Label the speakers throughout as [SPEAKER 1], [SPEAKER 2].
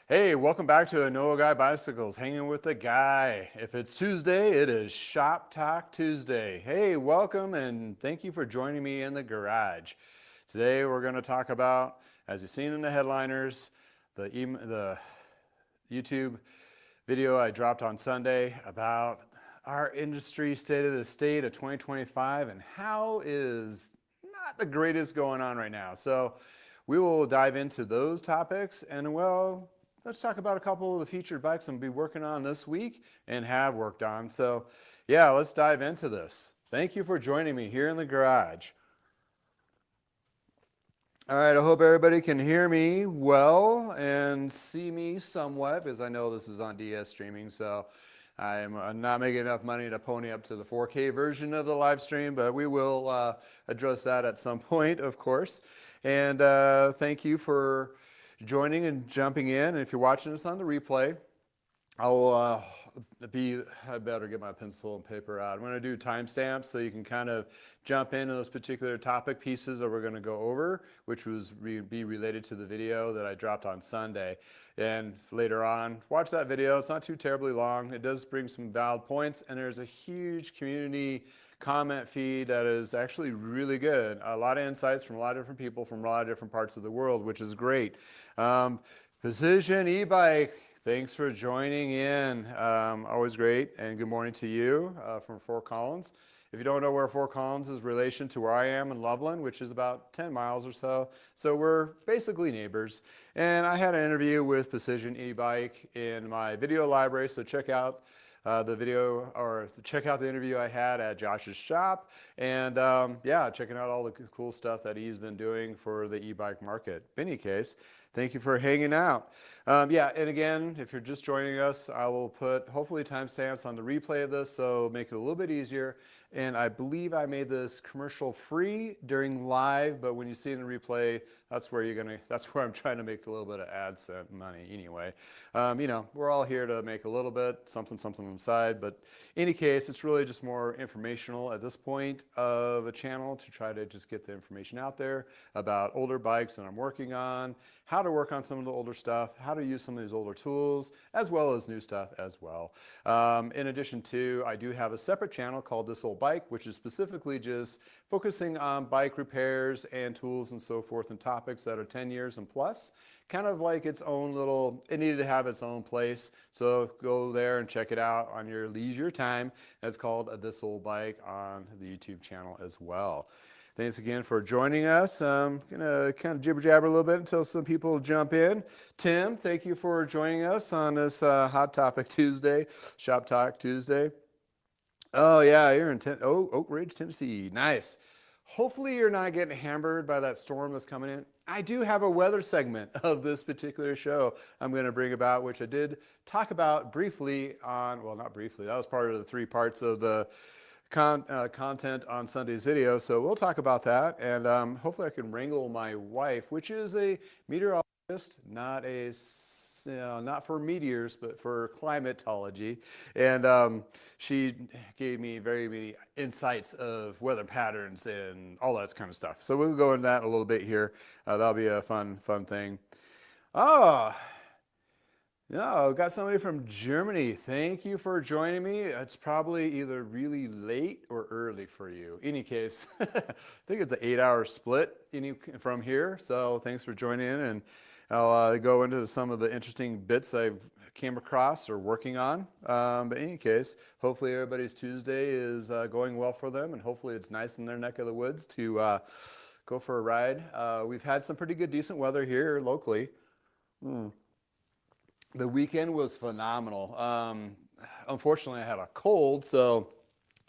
[SPEAKER 1] Hey, welcome back to Noah Guy Bicycles, hanging with the guy. If it's Tuesday, it is Shop Talk Tuesday. Hey, welcome and thank you for joining me in the garage. Today we're going to talk about, as you've seen in the headliners, the YouTube video I dropped on Sunday about our industry state of the state of 2025 and how is not the greatest going on right now. So we will dive into those topics and well, let's talk about a couple of the featured bikes I'm going to be working on this week and have worked on. So yeah, let's dive into this. Thank you for joining me here in the garage. All right, I hope everybody can hear me well and see me somewhat because I know this is on DS streaming, so I'm not making enough money to pony up to the 4K version of the live stream, but we will address that at some point, of course. And thank you for joining and jumping in. And if you're watching this on the replay, I better get my pencil and paper out. I'm going to do timestamps so you can kind of jump into those particular topic pieces that we're going to go over, which was be related to the video that I dropped on Sunday. And later on, watch that video. It's not too terribly long. It does bring some valid points, and there's a huge community comment feed that is actually really good. A lot of insights from a lot of different people from a lot of different parts of the world, which is great. Precision e-bike. Thanks for joining in. Always great. And good morning to you from Fort Collins. If you don't know where Fort Collins is in relation to where I am in Loveland, which is about 10 miles or so. So we're basically neighbors. And I had an interview with Precision e-bike in my video library. So check out the video or check out the interview I had at Josh's shop. And yeah, checking out all the cool stuff that he's been doing for the e-bike market. In any case, thank you for hanging out. Yeah, and again, if you're just joining us, I will put hopefully timestamps on the replay of this, so make it a little bit easier. And I believe I made this commercial free during live, but when you see it in replay, that's where I'm trying to make a little bit of AdSense money anyway. You know, we're all here to make a little bit, something on the side, but in any case, it's really just more informational at this point of a channel to try to just get the information out there about older bikes that I'm working on, how to work on some of the older stuff, how to use some of these older tools, as well as new stuff as well. In addition to, I do have a separate channel called This Old Bike, which is specifically just focusing on bike repairs and tools and so forth and topics that are 10 years and plus. Kind of like its own little, it needed to have its own place. So go there and check it out on your leisure time. It's called This Old Bike on the YouTube channel as well. Thanks again for joining us. I'm going to kind of jibber jabber a little bit until some people jump in. Tim, thank you for joining us on this Hot Topic Tuesday, Shop Talk Tuesday. Oh, yeah, you're in Oak Ridge, Tennessee. Nice. Hopefully you're not getting hammered by that storm that's coming in. I do have a weather segment of this particular show I'm going to bring about, which I did talk about briefly on, well, not briefly, that was part of the 3 parts of the content on Sunday's video. So we'll talk about that. And hopefully I can wrangle my wife, which is a meteorologist, not for meteors, but for climatology. And she gave me very many insights of weather patterns and all that kind of stuff. So we'll go into that a little bit here. That'll be a fun thing. Oh, yeah, I've got somebody from Germany. Thank you for joining me. It's probably either really late or early for you. Any case, I think it's an 8-hour split from here. So thanks for joining in, and I'll go into some of the interesting bits I've came across or working on. But in any case, hopefully everybody's Tuesday is going well for them, and hopefully it's nice in their neck of the woods to go for a ride. We've had some pretty good, decent weather here locally. The weekend was phenomenal. Unfortunately, I had a cold, so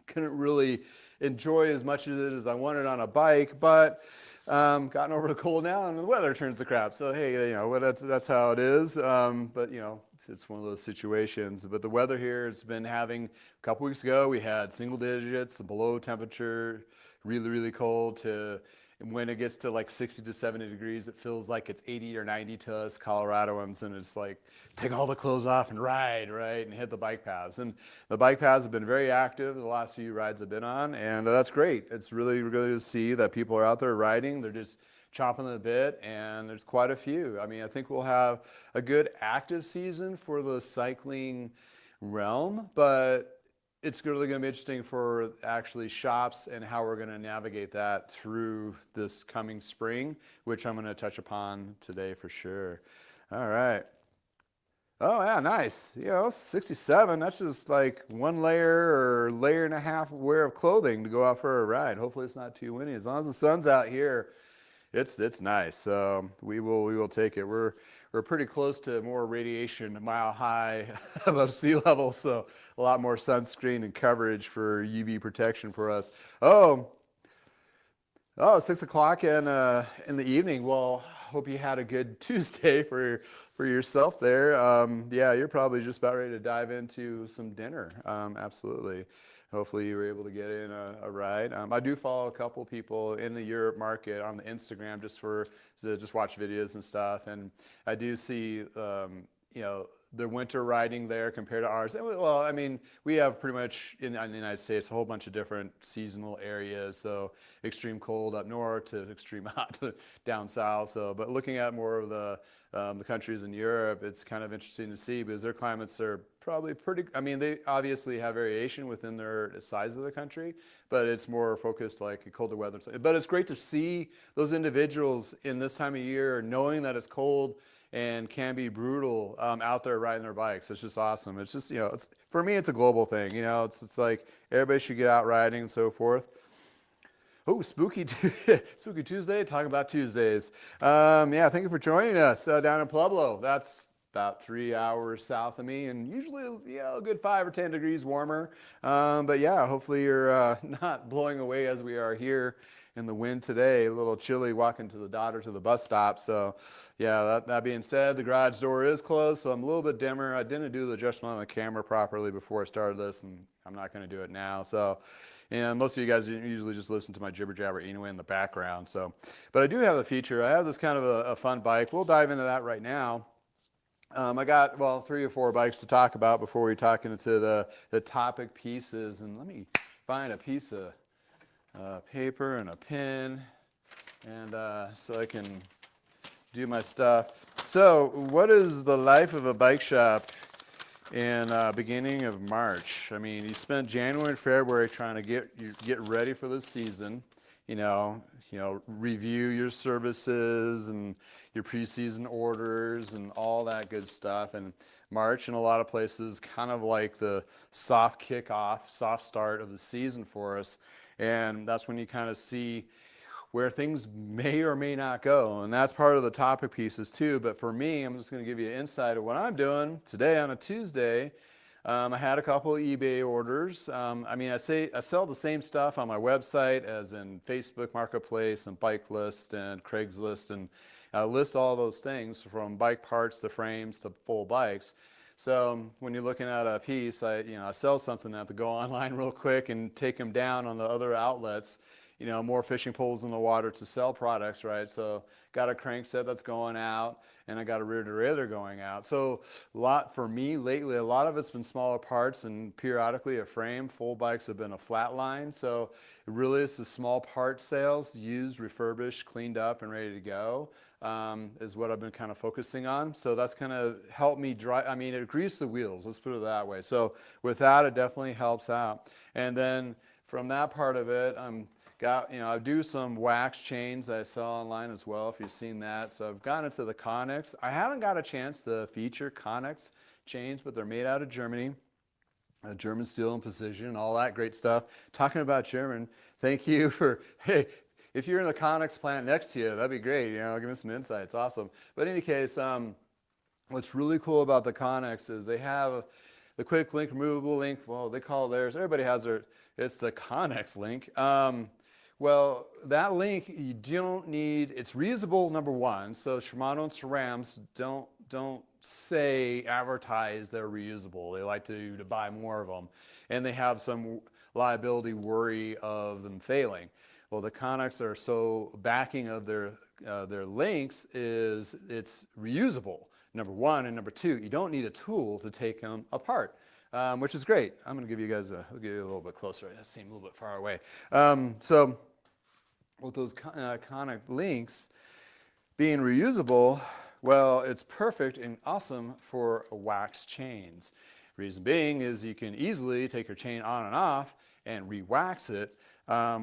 [SPEAKER 1] couldn't really enjoy as much of it as I wanted on a bike, but gotten over the cold now and the weather turns to crap. So, hey, you know, that's how it is. But, you know, it's one of those situations. But the weather here has been having, a couple weeks ago, we had single digits, below temperature, really, really cold to, and when it gets to like 60 to 70 degrees, it feels like it's 80 or 90 to us Coloradoans, and it's like, take all the clothes off and ride, right, and hit the bike paths. And the bike paths have been very active the last few rides I've been on, and that's great. It's really, really to see that people are out there riding. They're just chomping the bit, and there's quite a few. I mean, I think we'll have a good active season for the cycling realm, but it's really going to be interesting for actually shops and how we're going to navigate that through this coming spring, which I'm going to touch upon today for sure. All right. Oh yeah, nice. 67. That's just like one layer or layer and a half wear of clothing to go out for a ride. Hopefully it's not too windy. As long as the sun's out here, it's nice. So we will take it. We're pretty close to more radiation, a mile high above sea level, so a lot more sunscreen and coverage for UV protection for us. Oh, 6 o'clock in the evening. Well, hope you had a good Tuesday for yourself there. Yeah, you're probably just about ready to dive into some dinner. Absolutely. Hopefully you were able to get in a ride. I do follow a couple people in the Europe market on the Instagram to just watch videos and stuff, and I do see the winter riding there compared to ours. Well, I mean, we have pretty much in the United States a whole bunch of different seasonal areas. So extreme cold up north to extreme hot down south. So, but looking at more of the countries in Europe, it's kind of interesting to see because their climates are probably pretty. I mean, they obviously have variation within their size of the country, but it's more focused like colder weather. But it's great to see those individuals in this time of year, knowing that it's cold and can be brutal out there riding their bikes. It's just awesome. It's just, for me, it's a global thing. It's like everybody should get out riding and so forth. Oh, spooky Tuesday, talking about Tuesdays. Yeah, thank you for joining us down in Pueblo. That's about 3 hours south of me, and usually, a good 5 or 10 degrees warmer. But yeah, hopefully you're not blowing away as we are here in the wind today. A little chilly walking to the daughter to the bus stop. So yeah, that being said, the garage door is closed, so I'm a little bit dimmer. I didn't do the adjustment on the camera properly before I started this, and I'm not going to do it now. So, and most of you guys usually just listen to my jibber jabber anyway in the background. So, but I do have a feature. I have this kind of a fun bike. We'll dive into that right now. I got, 3 or 4 bikes to talk about before we talk into the topic pieces. And let me find a piece of paper and a pen, and so I can do my stuff. So what is the life of a bike shop in beginning of March? I mean, you spent January and February trying to get ready for the season, review your services and your preseason orders and all that good stuff. And March in a lot of places kind of like the soft kickoff, soft start of the season for us. And that's when you kind of see where things may or may not go. And that's part of the topic pieces too. But for me, I'm just going to give you an insight of what I'm doing today on a Tuesday. I had a couple of eBay orders. I sell the same stuff on my website as in Facebook Marketplace and Bike List and Craigslist, and I list all those things from bike parts to frames to full bikes. So when you're looking at a piece, I sell something, I have to go online real quick and take them down on the other outlets. More fishing poles in the water to sell products, right? So got a crankset that's going out, and I got a rear derailleur going out. So for me lately, a lot of it's been smaller parts and periodically a frame. Full bikes have been a flat line. So it really is the small part sales, used, refurbished, cleaned up, and ready to go. Is what I've been kind of focusing on. So that's kind of helped me drive. I mean, it greased the wheels, let's put it that way. So with that, it definitely helps out. And then from that part of it, I do some wax chains that I sell online as well, if you've seen that. So I've gotten into the Connex. I haven't got a chance to feature Connex chains, but they're made out of Germany. German steel and precision, all that great stuff. Talking about German, thank you for, hey, if you're in the Connex plant next to you, that'd be great. Give me some insights. Awesome. But in any case, what's really cool about the Connex is they have the quick link, removable link. Well, they call theirs. Everybody has it's the Connex link. Well, that link you don't need. It's reusable, number one. So Shimano and Cerams don't advertise they're reusable. They like to buy more of them, and they have some liability worry of them failing. Well, the Connex are so backing of their links is it's reusable, number one, and number two, you don't need a tool to take them apart, which is great. I'm going to give you guys I'll give you a little bit closer. I seem a little bit far away. So with those iconic links being reusable, well, it's perfect and awesome for wax chains. Reason being is you can easily take your chain on and off and re-wax it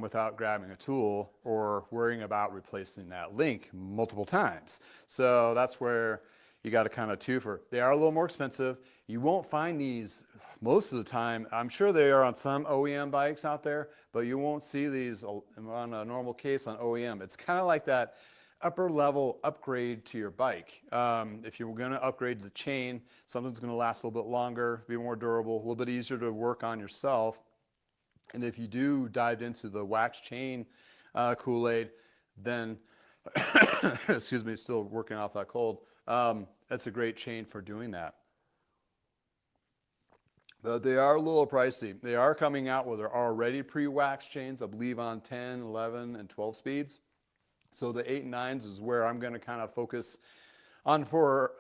[SPEAKER 1] without grabbing a tool or worrying about replacing that link multiple times. So that's where you got to kind of twofer. They are a little more expensive. You won't find these most of the time. I'm sure they are on some OEM bikes out there, but you won't see these on a normal case on OEM. It's kind of like that upper level upgrade to your bike. If you're going to upgrade the chain, something's going to last a little bit longer, be more durable, a little bit easier to work on yourself. And if you do dive into the wax chain Kool-Aid, then, excuse me, still working off that cold, that's a great chain for doing that. But they are a little pricey. They are coming out with their already pre-waxed chains, I believe on 10, 11, and 12 speeds. So the 8 and 9s is where I'm going to kind of focus on for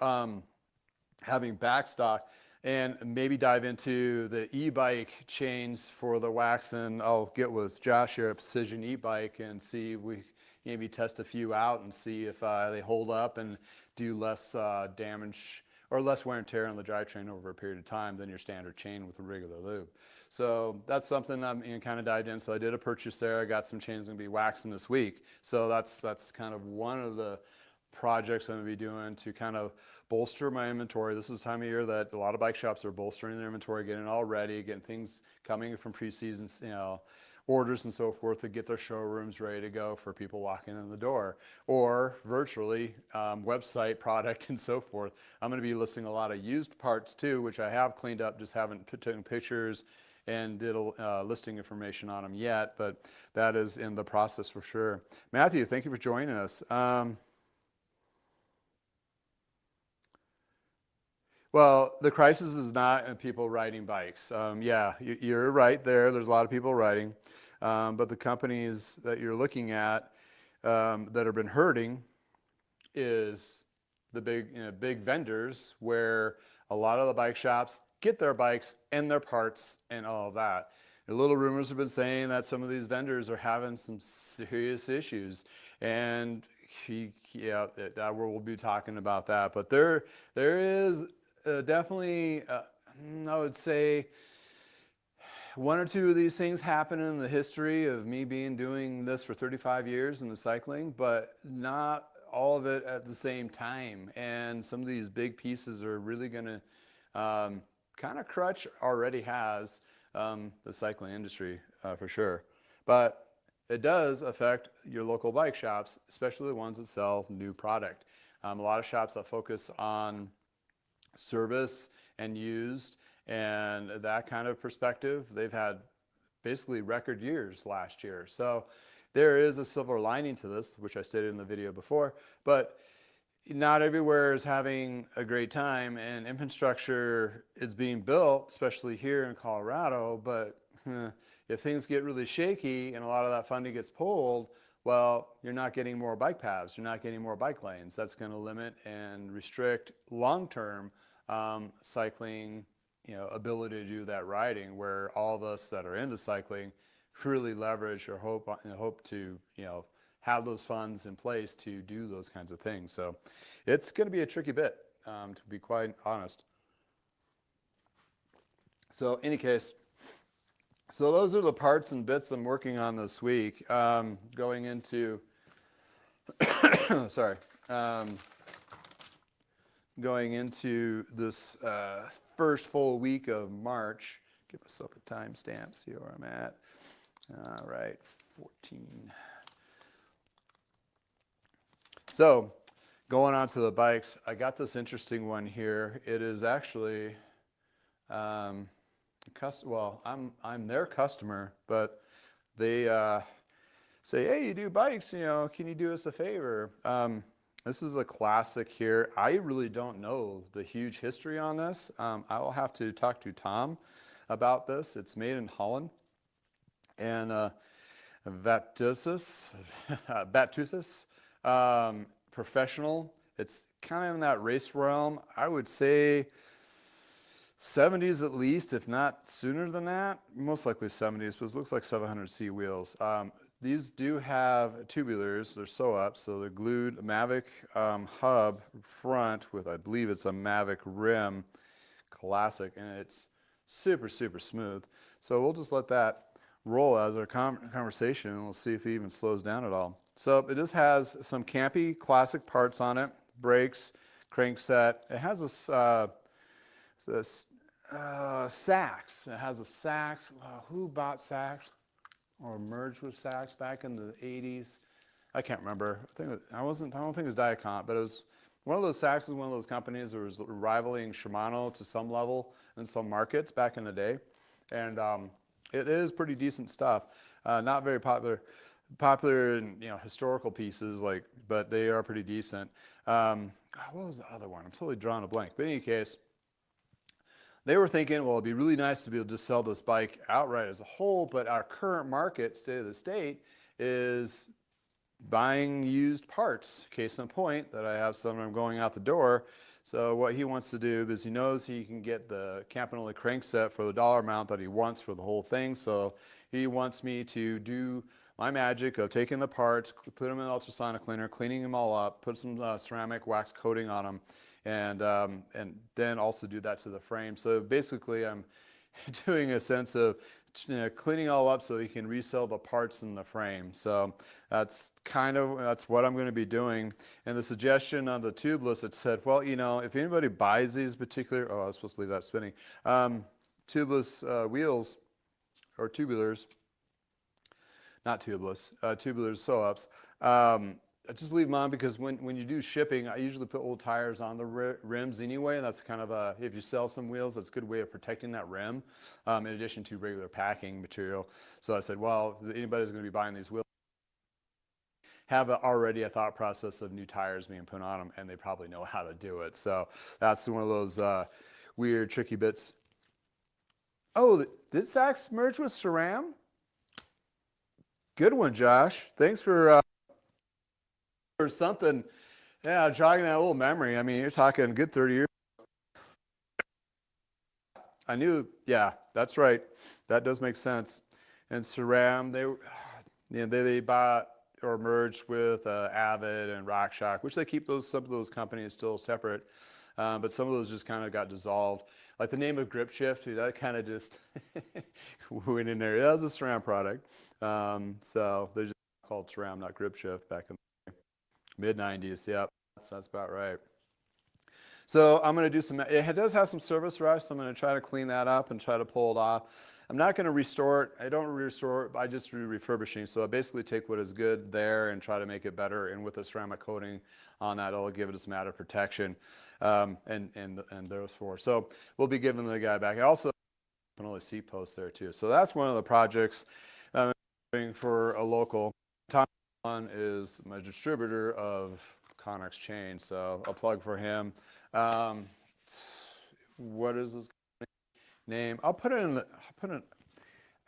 [SPEAKER 1] having backstock, and maybe dive into the e-bike chains for the wax. And I'll get with Josh here at Precision e-bike and see if we maybe test a few out and see if they hold up and do less damage or less wear and tear on the drivetrain over a period of time than your standard chain with a regular lube. So that's something I'm kind of dived in. So I did a purchase there. I got some chains going to be waxing this week. So that's kind of one of the projects I'm going to be doing to kind of bolster my inventory. This is the time of year that a lot of bike shops are bolstering their inventory, getting it all ready, getting things coming from pre-season, orders and so forth to get their showrooms ready to go for people walking in the door, or virtually website product and so forth. I'm going to be listing a lot of used parts too, which I have cleaned up, just haven't taken pictures and did listing information on them yet, but that is in the process for sure. Matthew, thank you for joining us. Well, the crisis is not in people riding bikes. Yeah, you're right there. There's a lot of people riding. But the companies that you're looking at that have been hurting is the big vendors, where a lot of the bike shops get their bikes and their parts and all of that. The little rumors have been saying that some of these vendors are having some serious issues, and we'll be talking about that. But there is definitely, I would say, one or two of these things happen in the history of me doing this for 35 years in the cycling, but not all of it at the same time. And some of these big pieces are really going to kind of crutch, already has, the cycling industry for sure. But it does affect your local bike shops, especially the ones that sell new product. A lot of shops that focus on service and used and that kind of perspective, they've had basically record years last year. So there is a silver lining to this, which I stated in the video before, but not everywhere is having a great time, and infrastructure is being built, especially here in Colorado. But if things get really shaky and a lot of that funding gets pulled, well, you're not getting more bike paths, you're not getting more bike lanes. That's going to limit and restrict long-term cycling, ability to do that riding, where all of us that are into cycling really leverage or hope to, have those funds in place to do those kinds of things. So it's going to be a tricky bit, to be quite honest. So any case, so those are the parts and bits I'm working on this week. Going into, sorry, going into this first full week of March. Give myself a timestamp, see where I'm at. All right, 14. So going on to the bikes, I got this interesting one here. It is actually, I'm their customer, but they say, hey, you do bikes, can you do us a favor? This is a classic here. I really don't know the huge history on this. I will have to talk to Tom about this. It's made in Holland, and Vatusis, professional. It's kind of in that race realm. I would say 70s at least, if not sooner than that. Most likely 70s, but it looks like 700C wheels. these do have tubulars. They're sew up, so they're glued. Mavic hub front with, I believe it's a Mavic rim, classic, and it's super, super smooth. So we'll just let that roll as our conversation, and we'll see if it even slows down at all. So it just has some campy classic parts on it, brakes, crankset. It has this Sachs. It has a Sachs. Who bought Sachs or merged with Sachs back in the 80s? I can't remember. I don't think it was Diacont, but it was one of those. Sachs is one of those companies that was rivaling Shimano to some level in some markets back in the day, and it is pretty decent stuff. Not very popular in historical pieces, but they are pretty decent. What was the other one? I'm totally drawing a blank. But in any case, they were thinking, well, it'd be really nice to be able to sell this bike outright as a whole, but our current market, state of the state, is buying used parts. Case in point, that I have some I'm going out the door. So what he wants to do is he knows he can get the Campanile crankset for the dollar amount that he wants for the whole thing. So he wants me to do my magic of taking the parts, put them in an ultrasonic cleaner, cleaning them all up, put some ceramic wax coating on them, and then also do that to the frame. So basically I'm doing a sense of cleaning all up so he can resell the parts in the frame. So that's what I'm going to be doing. And the suggestion on the tubeless, it said, well, if anybody buys these particular, I was supposed to leave that spinning, tubeless wheels or tubulars, not tubeless, tubulars sew-ups. I just leave them on because when you do shipping, I usually put old tires on the rims anyway, and that's kind of if you sell some wheels, that's a good way of protecting that rim, in addition to regular packing material. So I said, well, if anybody's going to be buying these wheels, have already a thought process of new tires being put on them, and they probably know how to do it. So that's one of those weird, tricky bits. Oh, did Sachs merge with SRAM? Good one, Josh. Thanks for something. Yeah, jogging that old memory. I mean, you're talking good 30 years. I knew, yeah, that's right. That does make sense. And SRAM, they bought or merged with Avid and RockShox, which they keep some of those companies still separate. But some of those just kind of got dissolved. Like the name of Grip Shift, that kind of just went in there. That was a SRAM product. So they're just called SRAM, not Grip Shift, back in the mid-90s. Yep, that's about right. So I'm going to do it does have some service rust. I'm going to try to clean that up and try to pull it off. I'm not going to restore it. I don't restore it. I just do refurbishing. So I basically take what is good there and try to make it better. And with a ceramic coating on that, it'll give it some added protection. And those four. So we'll be giving the guy back. I also have an seat post there too. So that's one of the projects I'm doing for a local. Tom is my distributor of Connex chain. So a plug for him. What is his name? I'll put it in. I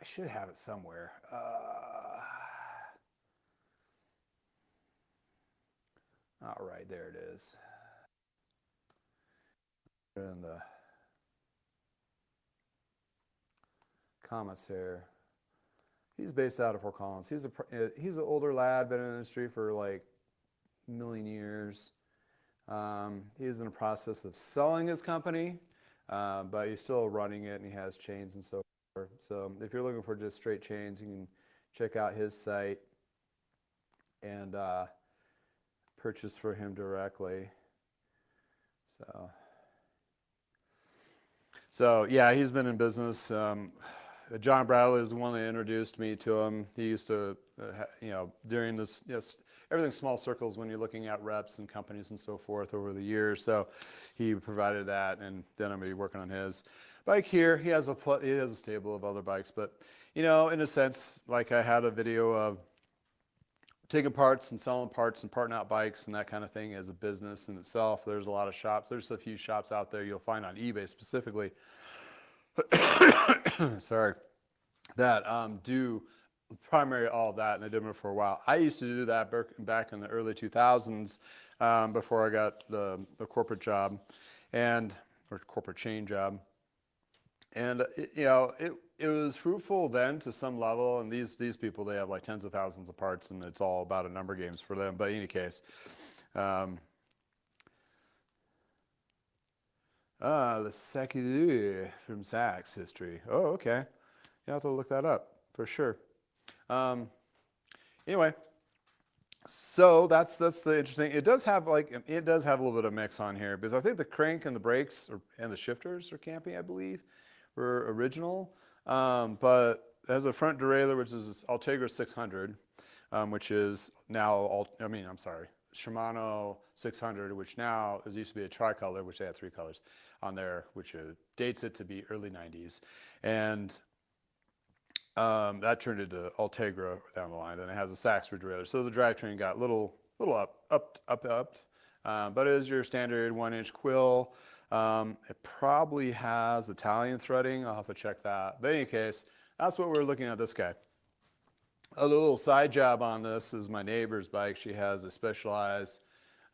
[SPEAKER 1] should have it somewhere. All right, there it is. In the comments here. He's based out of Fort Collins. He's an older lad, been in the industry for like a million years. He's in the process of selling his company, but he's still running it, and he has chains and so forth. So if you're looking for just straight chains, you can check out his site and purchase for him directly. So yeah, he's been in business. John Bradley is the one that introduced me to him. He used to, during this, everything's small circles when you're looking at reps and companies and so forth over the years. So he provided that, and then I'm going to be working on his bike here. He has a stable of other bikes, but in a sense, like I had a video of taking parts and selling parts and parting out bikes and that kind of thing as a business in itself. There's a lot of shops. There's a few shops out there you'll find on eBay specifically. Sorry, that do primarily all of that, and I did it for a while. I used to do that back in the early 2000s before I got the corporate job or corporate chain job. And it was fruitful then to some level, and these people, they have like tens of thousands of parts, and it's all about a number games for them. But in any case, um, the Sacre from Saks history. Oh, okay. You have to look that up for sure. Um, anyway, so that's the interesting. It does have a little bit of mix on here because I think the crank and the brakes and the shifters are camping, I believe, were original. But it has a front derailleur, which is Ultegra 600, which is now I'm sorry, Shimano 600, which now is used to be a tricolor, which they had three colors on there, which dates it to be early 90s, and that turned into Ultegra down the line, and it has a Saks derailleur. So the drivetrain got little upped, but it is your standard 1-inch quill. It probably has Italian threading. I'll have to check that. But in any case, that's what we're looking at this guy. A little side job on this is my neighbor's bike. She has a Specialized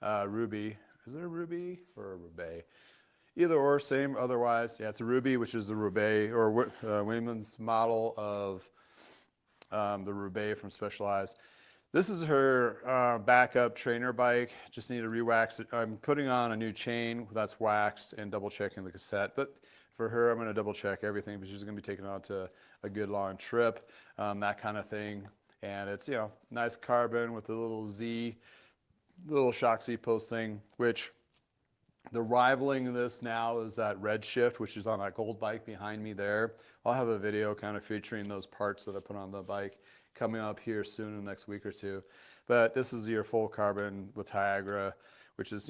[SPEAKER 1] Ruby. Is it a Ruby or a Roubaix? Either or, same otherwise. Yeah, it's a Ruby, which is the Roubaix, or women's model of the Roubaix from Specialized. This is her backup trainer bike. Just need to re-wax it. I'm putting on a new chain that's waxed and double checking the cassette. But for her, I'm going to double check everything because she's going to be taking it on to a good long trip, that kind of thing. And it's, nice carbon with a little shock seat post thing, which the rivaling this now is that red shift, which is on that gold bike behind me there. I'll have a video kind of featuring those parts that I put on the bike coming up here soon in the next week or two. But this is your full carbon with Niagara, which is,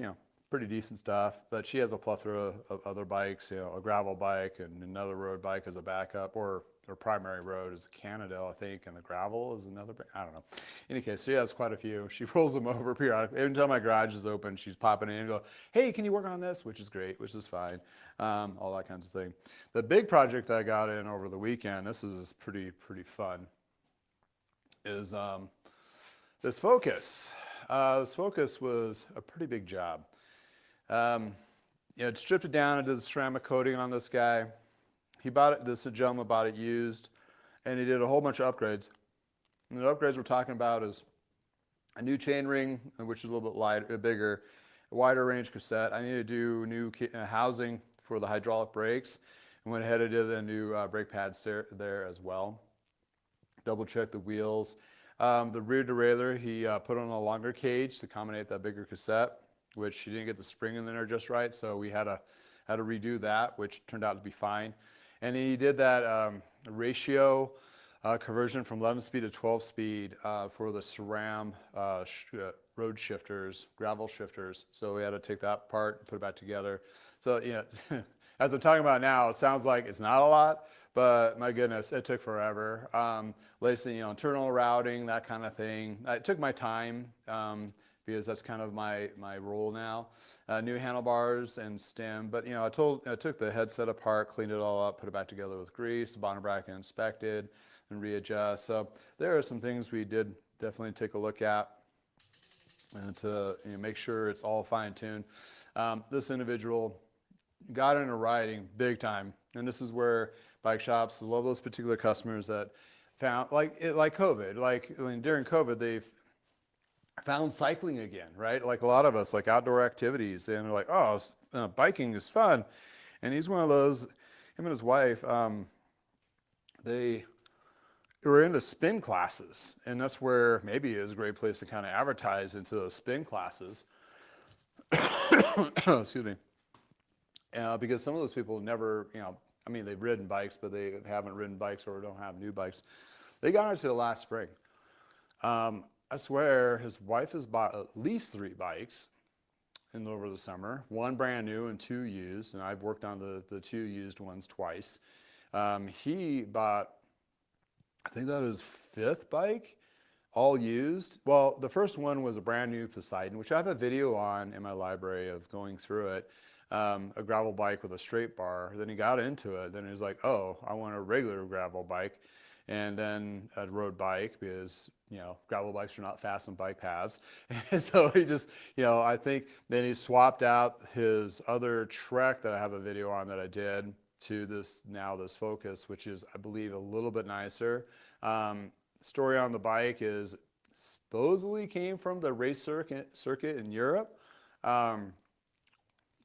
[SPEAKER 1] pretty decent stuff. But she has a plethora of other bikes, a gravel bike and another road bike as a backup, or her primary road is Canada, I think, and the gravel is another bike. I don't know. In any case, she has quite a few. She rolls them over periodically. Every time my garage is open, she's popping in and go, hey, can you work on this? Which is great, which is fine. All that kinds of thing. The big project that I got in over the weekend, this is pretty fun, is this Focus. This Focus was a pretty big job. It stripped it down and did the ceramic coating on this guy. He bought it, this gentleman bought it used, and he did a whole bunch of upgrades. And the upgrades we're talking about is a new chain ring, which is a little bit lighter, bigger, a wider range cassette. I need to do new housing for the hydraulic brakes. And went ahead and did a new brake pads there as well. Double check the wheels. The rear derailleur, he put on a longer cage to accommodate that bigger cassette, which he didn't get the spring in there just right, so we had to redo that, which turned out to be fine. And he did that ratio conversion from 11-speed to 12-speed for the SRAM road shifters, gravel shifters. So we had to take that part and put it back together. So, as I'm talking about now, it sounds like it's not a lot, but my goodness, it took forever. Lacing, internal routing, that kind of thing. It took my time because that's kind of my role now. New handlebars and stem, but I took the headset apart, cleaned it all up, put it back together with grease, the bottom bracket inspected, and readjust. So there are some things we did definitely take a look at, and to make sure it's all fine-tuned. This individual got into riding big time, and this is where bike shops love those particular customers that found like COVID, during COVID they've found cycling again, right? Like a lot of us, like outdoor activities, and they're like, oh, biking is fun. And he's one of those, him and his wife, they were into spin classes, and that's where maybe is a great place to kind of advertise into those spin classes. Excuse me. Because some of those people never, they've ridden bikes, but they haven't ridden bikes or don't have new bikes. They got into the last spring. I swear his wife has bought at least 3 bikes over the summer, 1 brand new and 2 used, and I've worked on the 2 used ones twice. He bought, I think that is 5th bike, all used. Well, the first one was a brand new Poseidon, which I have a video on in my library of going through it, a gravel bike with a straight bar. Then he got into it. Then he was like, oh, I want a regular gravel bike. And then a road bike because, gravel bikes are not fast on bike paths. And so he just, I think then he swapped out his other Trek that I have a video on that I did to this Focus, which is, I believe, a little bit nicer. Story on the bike is supposedly came from the race circuit in Europe, one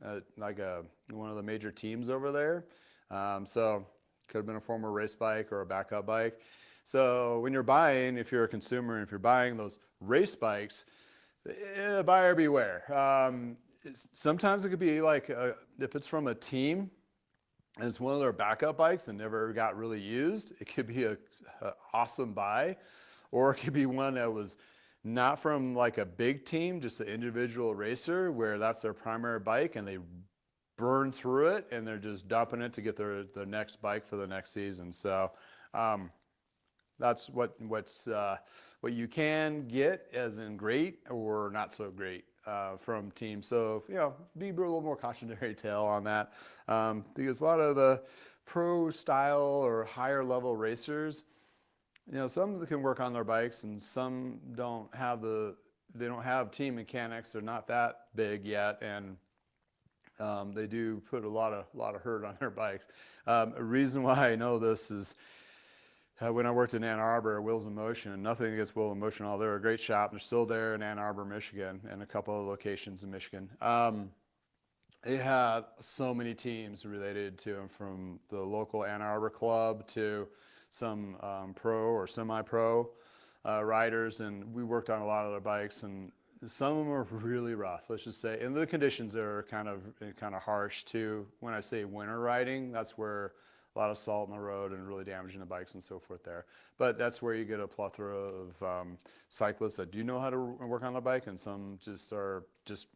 [SPEAKER 1] of the major teams over there. So could have been a former race bike or a backup bike. So when you're buying, if you're a consumer, if you're buying those race bikes, buyer beware. Sometimes it could be like if it's from a team and it's one of their backup bikes and never got really used, it could be a awesome buy, or it could be one that was not from like a big team, just an individual racer where that's their primary bike and they burn through it and they're just dumping it to get their next bike for the next season. So that's what you can get, as in great or not so great from teams. So be a little more cautionary tale on that, because a lot of the pro style or higher level racers, some can work on their bikes and some don't have they don't have team mechanics. They're not that big yet, and they do put a lot of hurt on their bikes. A reason why I know this is when I worked in Ann Arbor, Wheels in Motion. Nothing against Wheels in Motion, they're a great shop. They're still there in Ann Arbor, Michigan, and a couple of locations in Michigan. They had so many teams related to them, from the local Ann Arbor club to some pro or semi-pro riders, and we worked on a lot of their bikes, and some of them are really rough, let's just say. And the conditions are kind of harsh too. When I say winter riding, that's where a lot of salt in the road and really damaging the bikes and so forth there. But that's where you get a plethora of cyclists that do know how to work on the bike, and some just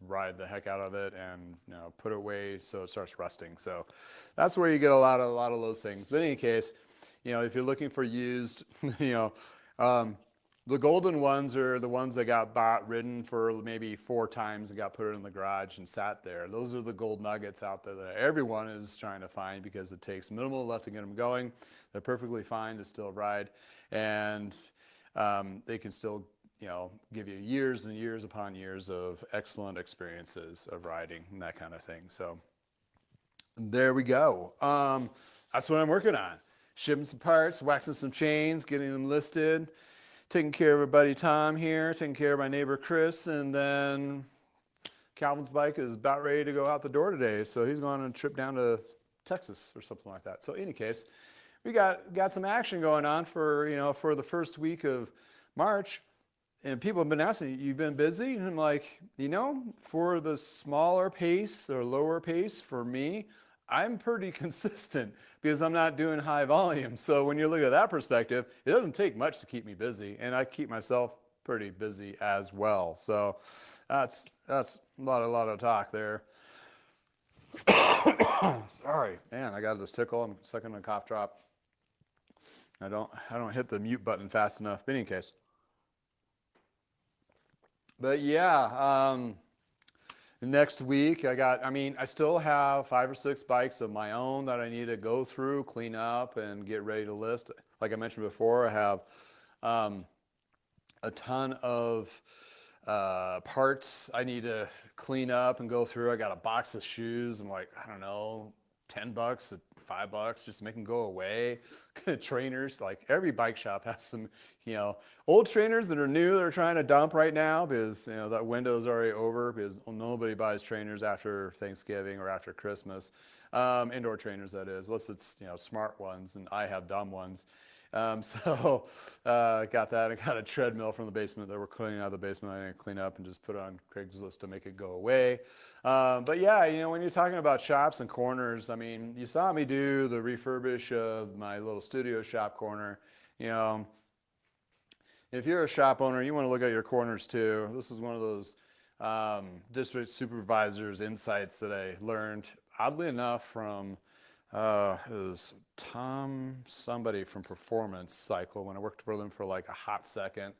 [SPEAKER 1] ride the heck out of it and put it away so it starts rusting. So that's where you get a lot of those things. But in any case, if you're looking for used, the golden ones are the ones that got bought, ridden for maybe 4 times and got put in the garage and sat there. Those are the gold nuggets out there that everyone is trying to find, because it takes minimal left to get them going. They're perfectly fine to still ride, and they can still give you years and years upon years of excellent experiences of riding and that kind of thing. So there we go. That's what I'm working on. Shipping some parts, waxing some chains, getting them listed, taking care of our buddy Tom here, taking care of my neighbor Chris, and then Calvin's bike is about ready to go out the door today, so he's going on a trip down to Texas or something like that. So in any case, we got some action going on for for the first week of March, and people have been asking, you've been busy? And I'm like, for the smaller pace or lower pace for me, I'm pretty consistent because I'm not doing high volume. So when you look at that perspective, it doesn't take much to keep me busy, and I keep myself pretty busy as well. So that's a lot of talk there. Sorry, man, I got this tickle. I'm sucking a cough drop. I don't hit the mute button fast enough. But in any case, but yeah. Next week, I still have 5 or 6 bikes of my own that I need to go through, clean up, and get ready to list. Like I mentioned before, I have a ton of parts I need to clean up and go through. I got a box of shoes. I'm like, I don't know, $10, $5, just to make them go away. Trainers, like every bike shop has some, old trainers that are new that are trying to dump right now because, that window's already over, because nobody buys trainers after Thanksgiving or after Christmas. Indoor trainers, that is, unless it's, smart ones, and I have dumb ones. So got that. I got a treadmill from the basement that we're cleaning out of the basement. I didn't clean up and just put it on Craigslist to make it go away. But yeah, when you're talking about shops and corners, you saw me do the refurbish of my little studio shop corner. If you're a shop owner, you want to look at your corners too. This is one of those district supervisors' insights that I learned, oddly enough, from it was somebody from Performance Cycle, when I worked for them for like a hot second,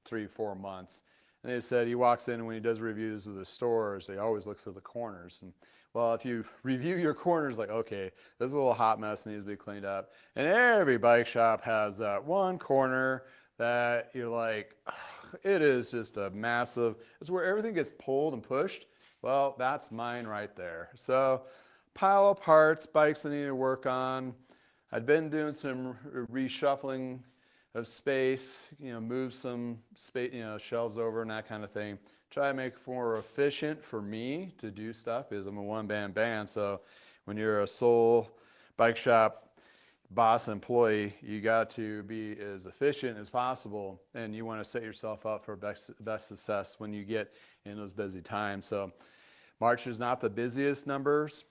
[SPEAKER 1] 3-4 months. And they said he walks in, and when he does reviews of the stores, he always looks at the corners. And well, if you review your corners, like, okay, this is a little hot mess, needs to be cleaned up. And every bike shop has that one corner that you're like, it is just a massive, it's where everything gets pulled and pushed. Well, that's mine right there. So pile of parts, bikes I need to work on. I'd been doing some reshuffling of space, move some space, shelves over and that kind of thing. Try to make it more efficient for me to do stuff because I'm a one-man band. So when you're a sole bike shop boss employee, you got to be as efficient as possible, and you want to set yourself up for best success when you get in those busy times. So March is not the busiest numbers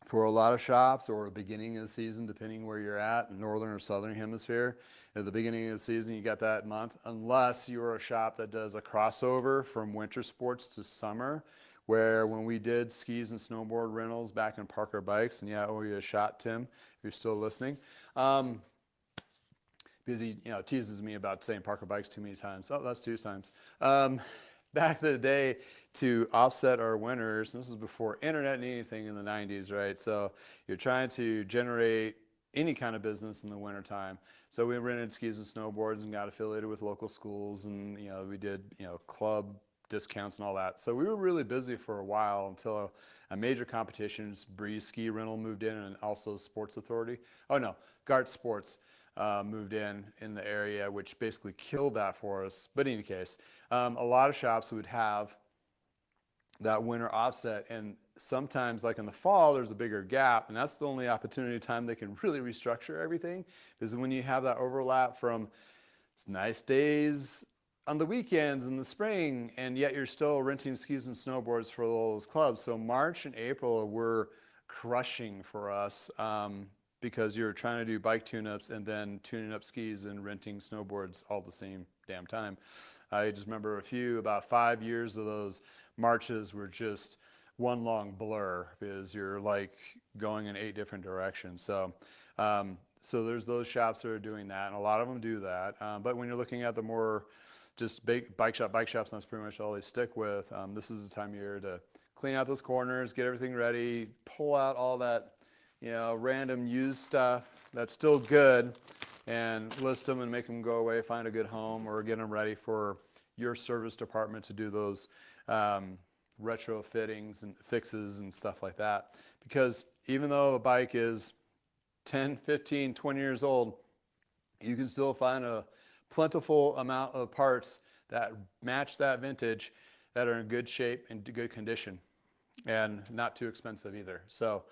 [SPEAKER 1] for a lot of shops, or the beginning of the season, depending where you're at, northern or southern hemisphere. At the beginning of the season, you got that month, unless you're a shop that does a crossover from winter sports to summer, where when we did skis and snowboard rentals back in Parker Bikes, and yeah, I owe you a shot, Tim, if you're still listening, because he teases me about saying Parker Bikes too many times. Oh, that's 2 times. Back in the day, to offset our winters, this is before internet and anything in the 90s, right? So you're trying to generate any kind of business in the wintertime. So we rented skis and snowboards and got affiliated with local schools, and we did club discounts and all that. So we were really busy for a while until a major competitions, Breeze Ski Rental moved in, and also Sports Authority. Oh no, Gart Sports moved in the area, which basically killed that for us. But in any case, a lot of shops would have that winter offset, and sometimes like in the fall there's a bigger gap, and that's the only opportunity time they can really restructure everything, because when you have that overlap from nice days on the weekends in the spring, and yet you're still renting skis and snowboards for those clubs. So March and April were crushing for us, because you're trying to do bike tune-ups and then tuning up skis and renting snowboards all at the same damn time. I just remember about 5 years of those marches were just one long blur, because you're like going in 8 different directions. So so there's those shops that are doing that, and a lot of them do that. But when you're looking at the more just big bike shops, and that's pretty much all they stick with, this is the time of year to clean out those corners, get everything ready, pull out all that random used stuff that's still good, and list them and make them go away, find a good home, or get them ready for your service department to do those retro fittings and fixes and stuff like that. Because even though a bike is 10, 15, 20 years old, you can still find a plentiful amount of parts that match that vintage that are in good shape and good condition, and not too expensive either. So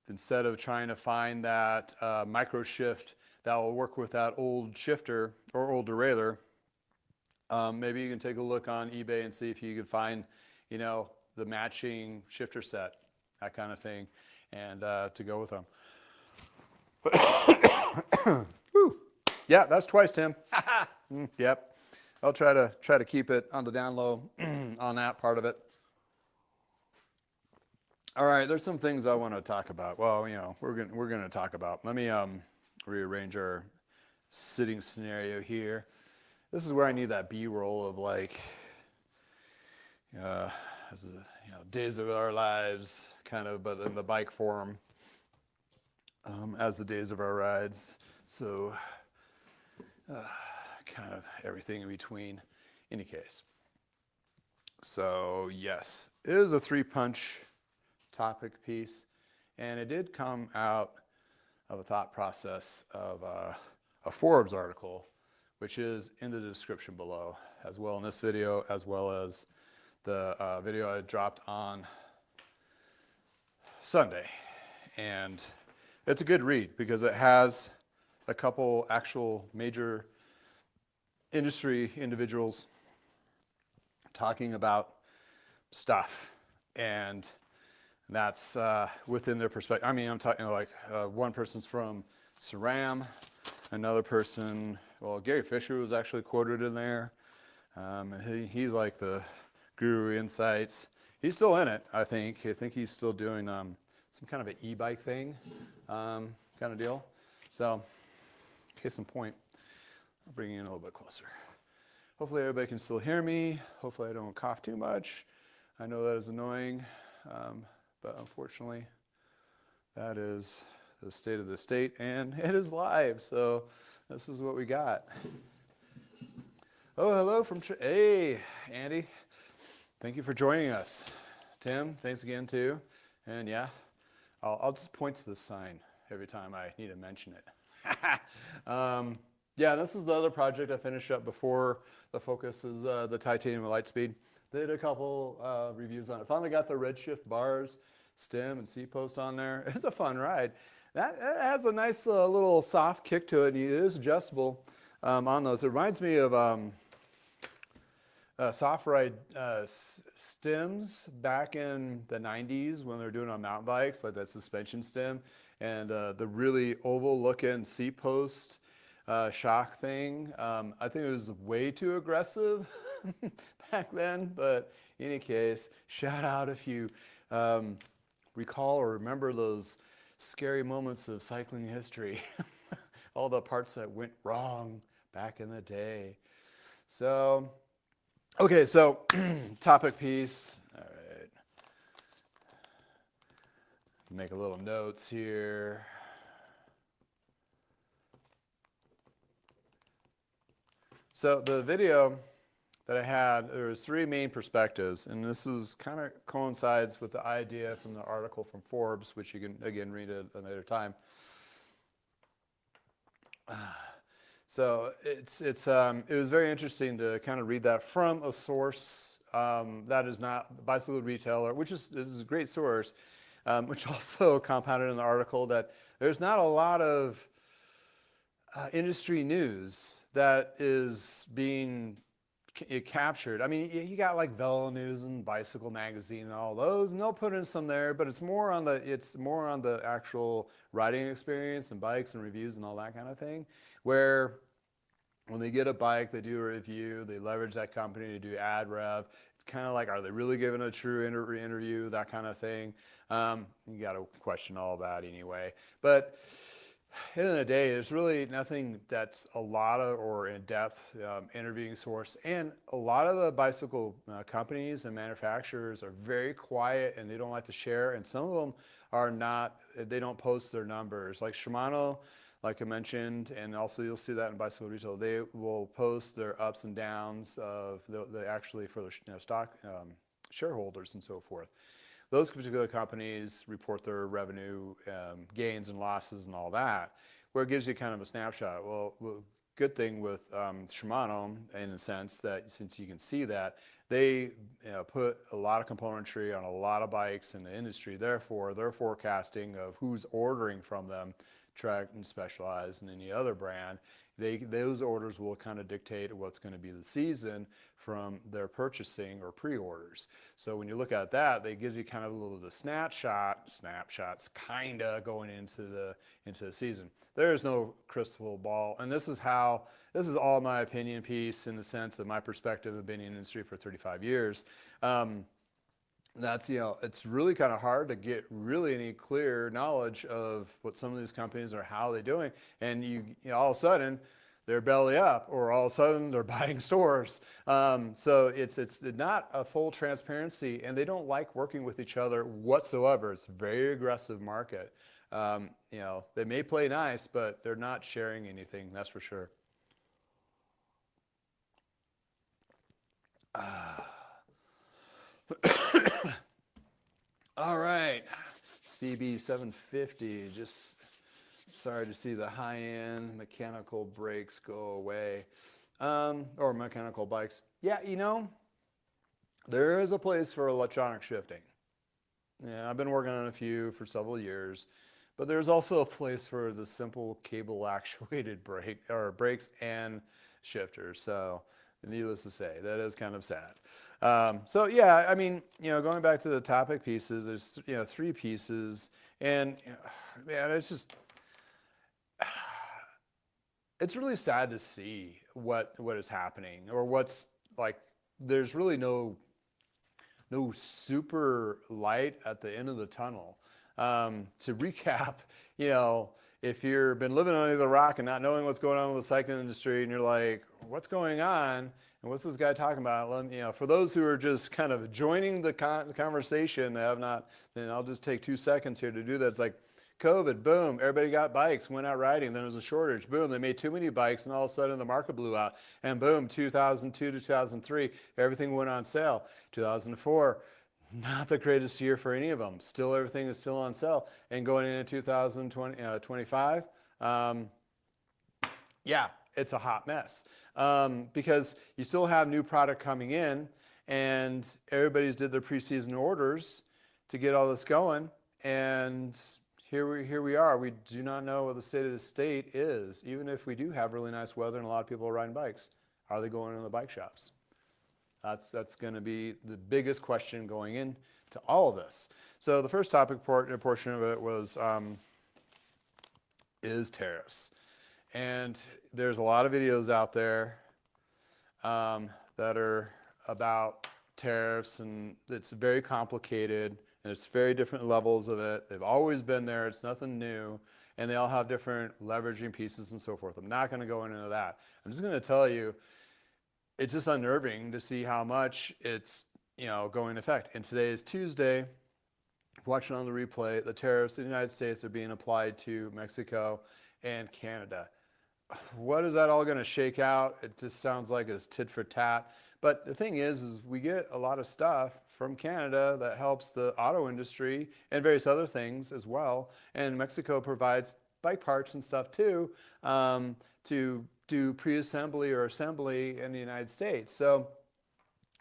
[SPEAKER 1] instead of trying to find that micro shift that will work with that old shifter or old derailleur, maybe you can take a look on eBay and see if you can find, the matching shifter set, that kind of thing, and to go with them. Yeah, that's twice, Tim. Yep. I'll try to keep it on the down low on that part of it. All right, there's some things I want to talk about. Well, we're going to talk about. Let me rearrange our sitting scenario here. This is where I need that B-roll of like, days of our lives, kind of, but in the bike form, as the days of our rides. So, kind of everything in between. Any case. So yes, it is a 3-punch topic piece, and it did come out of a thought process of a Forbes article, which is in the description below as well in this video, as well as the video I dropped on Sunday. And it's a good read because it has a couple actual major industry individuals talking about stuff, and that's within their perspective. I mean, I'm talking like one person's from SRAM, another person, well, Gary Fisher was actually quoted in there. He's like the guru insights. He's still in it, I think. I think he's still doing some kind of an e-bike thing kind of deal. So, case in point, I'll bring you in a little bit closer. Hopefully everybody can still hear me. Hopefully I don't cough too much. I know that is annoying, but unfortunately, that is the state of the state, and it is live, so this is what we got. Oh, hello from, hey, Andy. Thank you for joining us. Tim, thanks again too. And yeah, I'll just point to the sign every time I need to mention it. Yeah, this is the other project I finished up before the focus is the titanium Lightspeed. Did a couple reviews on it. Finally got the redshift bars, stem, and C-post on there. It's a fun ride. That has a nice little soft kick to it. And it is adjustable on those. It reminds me of soft ride stems back in the 90s when they were doing on mountain bikes, like that suspension stem, and the really oval looking seat post shock thing. I think it was way too aggressive back then, but in any case, shout out if you recall or remember those scary moments of cycling history. All the parts that went wrong back in the day. So, okay, so topic piece. All right. Make a little notes here. So the video that I had, there was three main perspectives, and this is kind of coincides with the idea from the article from Forbes, which you can, again, read at another time. So it was very interesting to kind of read that from a source that is not bicycle retailer, which is a great source, which also compounded in the article that there's not a lot of industry news that is being captured. I mean, you got like Velo News and Bicycle Magazine and all those, and they'll put in some there, but it's more on the actual riding experience and bikes and reviews and all that kind of thing. Where when they get a bike, they do a review, they leverage that company to do ad rev. It's kind of like, are they really giving a true interview, that kind of thing. You got to question all that anyway. But at the end of the day, there's really nothing that's a lot of or in-depth interviewing source. And a lot of the bicycle companies and manufacturers are very quiet and they don't like to share. And some of them are not, they don't post their numbers. Like Shimano, like I mentioned, and also you'll see that in bicycle retail, they will post their ups and downs of the actually for their stock shareholders and so forth. Those particular companies report their revenue gains and losses and all that, where it gives you kind of a snapshot. Well, good thing with Shimano, in a sense, that since you can see that, they put a lot of componentry on a lot of bikes in the industry. Therefore, their forecasting of who's ordering from them, Trek and Specialized and any other brand, those orders will kind of dictate what's going to be the season from their purchasing or pre-orders. So when you look at that, it gives you kind of a little the snapshots kind of going into the season. There is no crystal ball, and this is all my opinion piece in the sense of my perspective of being in the industry for 35 years. That's, it's really kind of hard to get really any clear knowledge of what some of these companies are, how they're doing. And you all of a sudden, they're belly up, or all of a sudden they're buying stores. So it's not a full transparency, and they don't like working with each other whatsoever. It's a very aggressive market. They may play nice, but they're not sharing anything, that's for sure. All right, CB 750, just sorry to see the high-end mechanical brakes go away, or mechanical bikes. Yeah, there is a place for electronic shifting. Yeah, I've been working on a few for several years, but there's also a place for the simple cable actuated brakes and shifters. So needless to say, that is kind of sad. So yeah, I mean, going back to the topic pieces, there's, three pieces, and man, it's really sad to see what is happening, or what's like, there's really no super light at the end of the tunnel. To recap, if you've been living under the rock and not knowing what's going on with the cycling industry, and you're like, what's going on? And what's this guy talking about? For those who are just kind of joining the conversation, they have not, then I'll just take 2 seconds here to do that. It's like COVID, boom, everybody got bikes, went out riding, then there was a shortage, boom, they made too many bikes, and all of a sudden the market blew out, and boom, 2002 to 2003, everything went on sale. 2004, Not the greatest year for any of them. Still, everything is still on sale. And going into 2025, yeah, it's a hot mess because you still have new product coming in, and everybody's did their preseason orders to get all this going. And here we are. We do not know what the state of the state is, even if we do have really nice weather and a lot of people are riding bikes. Are they going to the bike shops? That's going to be the biggest question going into all of this. So the first topic portion of it was is tariffs. And there's a lot of videos out there that are about tariffs, and it's very complicated, and it's very different levels of it. They've always been there. It's nothing new, and they all have different leveraging pieces and so forth. I'm not going to go into that. I'm just going to tell you, it's just unnerving to see how much it's going into effect. And today is Tuesday. Watching on the replay, the tariffs in the United States are being applied to Mexico and Canada. What is that all going to shake out? It just sounds like it's tit for tat. But the thing is we get a lot of stuff from Canada that helps the auto industry and various other things as well. And Mexico provides bike parts and stuff too to do pre-assembly or assembly in the United States. So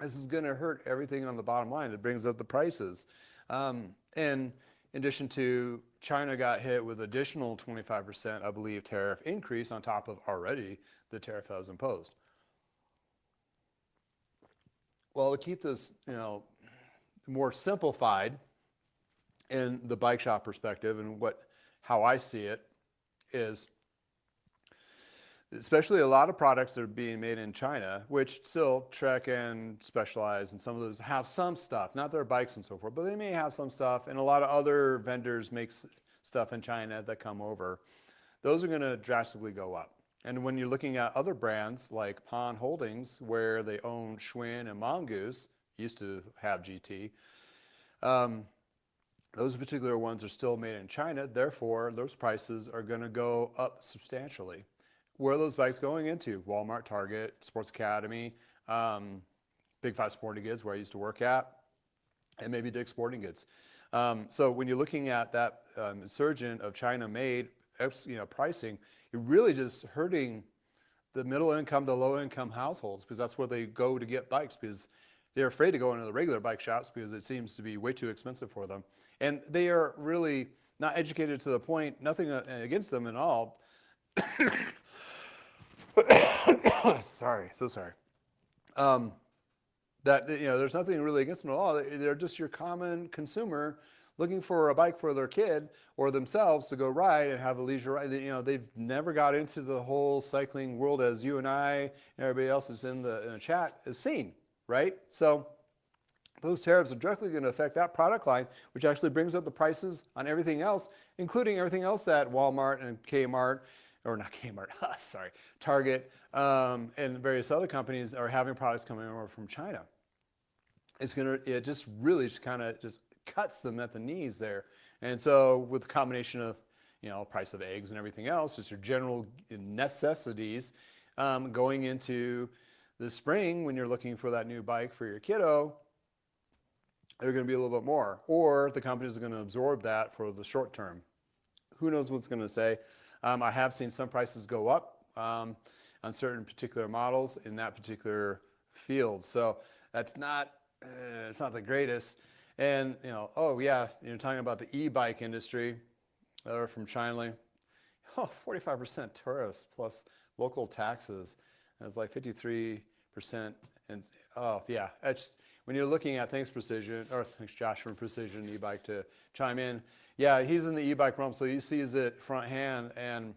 [SPEAKER 1] this is going to hurt everything on the bottom line. It brings up the prices. And in addition to China got hit with additional 25%, I believe, tariff increase on top of already the tariff that was imposed. Well, to keep this, more simplified in the bike shop perspective, and how I see it is, especially a lot of products that are being made in China, which still Trek and Specialized and some of those have some stuff, not their bikes and so forth, but they may have some stuff, and a lot of other vendors make stuff in China that come over. Those are going to drastically go up. And when you're looking at other brands like Pon Holdings, where they own Schwinn and Mongoose, used to have GT, those particular ones are still made in China. Therefore, those prices are going to go up substantially. Where are those bikes going into? Walmart, Target, Sports Academy, Big Five Sporting Goods, where I used to work at, and maybe Dick's Sporting Goods. So when you're looking at that surgent of China-made pricing, you're really just hurting the middle income to low income households, because that's where they go to get bikes, because they're afraid to go into the regular bike shops because it seems to be way too expensive for them. And they are really not educated to the point, nothing against them at all. Sorry, so sorry. That there's nothing really against them at all. They're just your common consumer looking for a bike for their kid or themselves to go ride and have a leisure ride. They've never got into the whole cycling world as you and I and everybody else is in the chat has seen, right? So those tariffs are directly going to affect that product line, which actually brings up the prices on everything else, including everything else that Walmart and Kmart, or not Kmart, sorry, Target, and various other companies are having products coming over from China. It just really kind of cuts them at the knees there. And so with the combination of, price of eggs and everything else, just your general necessities, going into the spring when you're looking for that new bike for your kiddo, they're going to be a little bit more. Or the companies are going to absorb that for the short term. Who knows what's going to say? I have seen some prices go up on certain particular models in that particular field. So that's not, it's not the greatest. And, oh yeah, you're talking about the e-bike industry from China. Oh, 45% tariffs plus local taxes. It's like 53%. And oh yeah, when you're looking at, thanks Josh from Precision e-bike to chime in. Yeah, he's in the e-bike realm, so he sees it front hand, and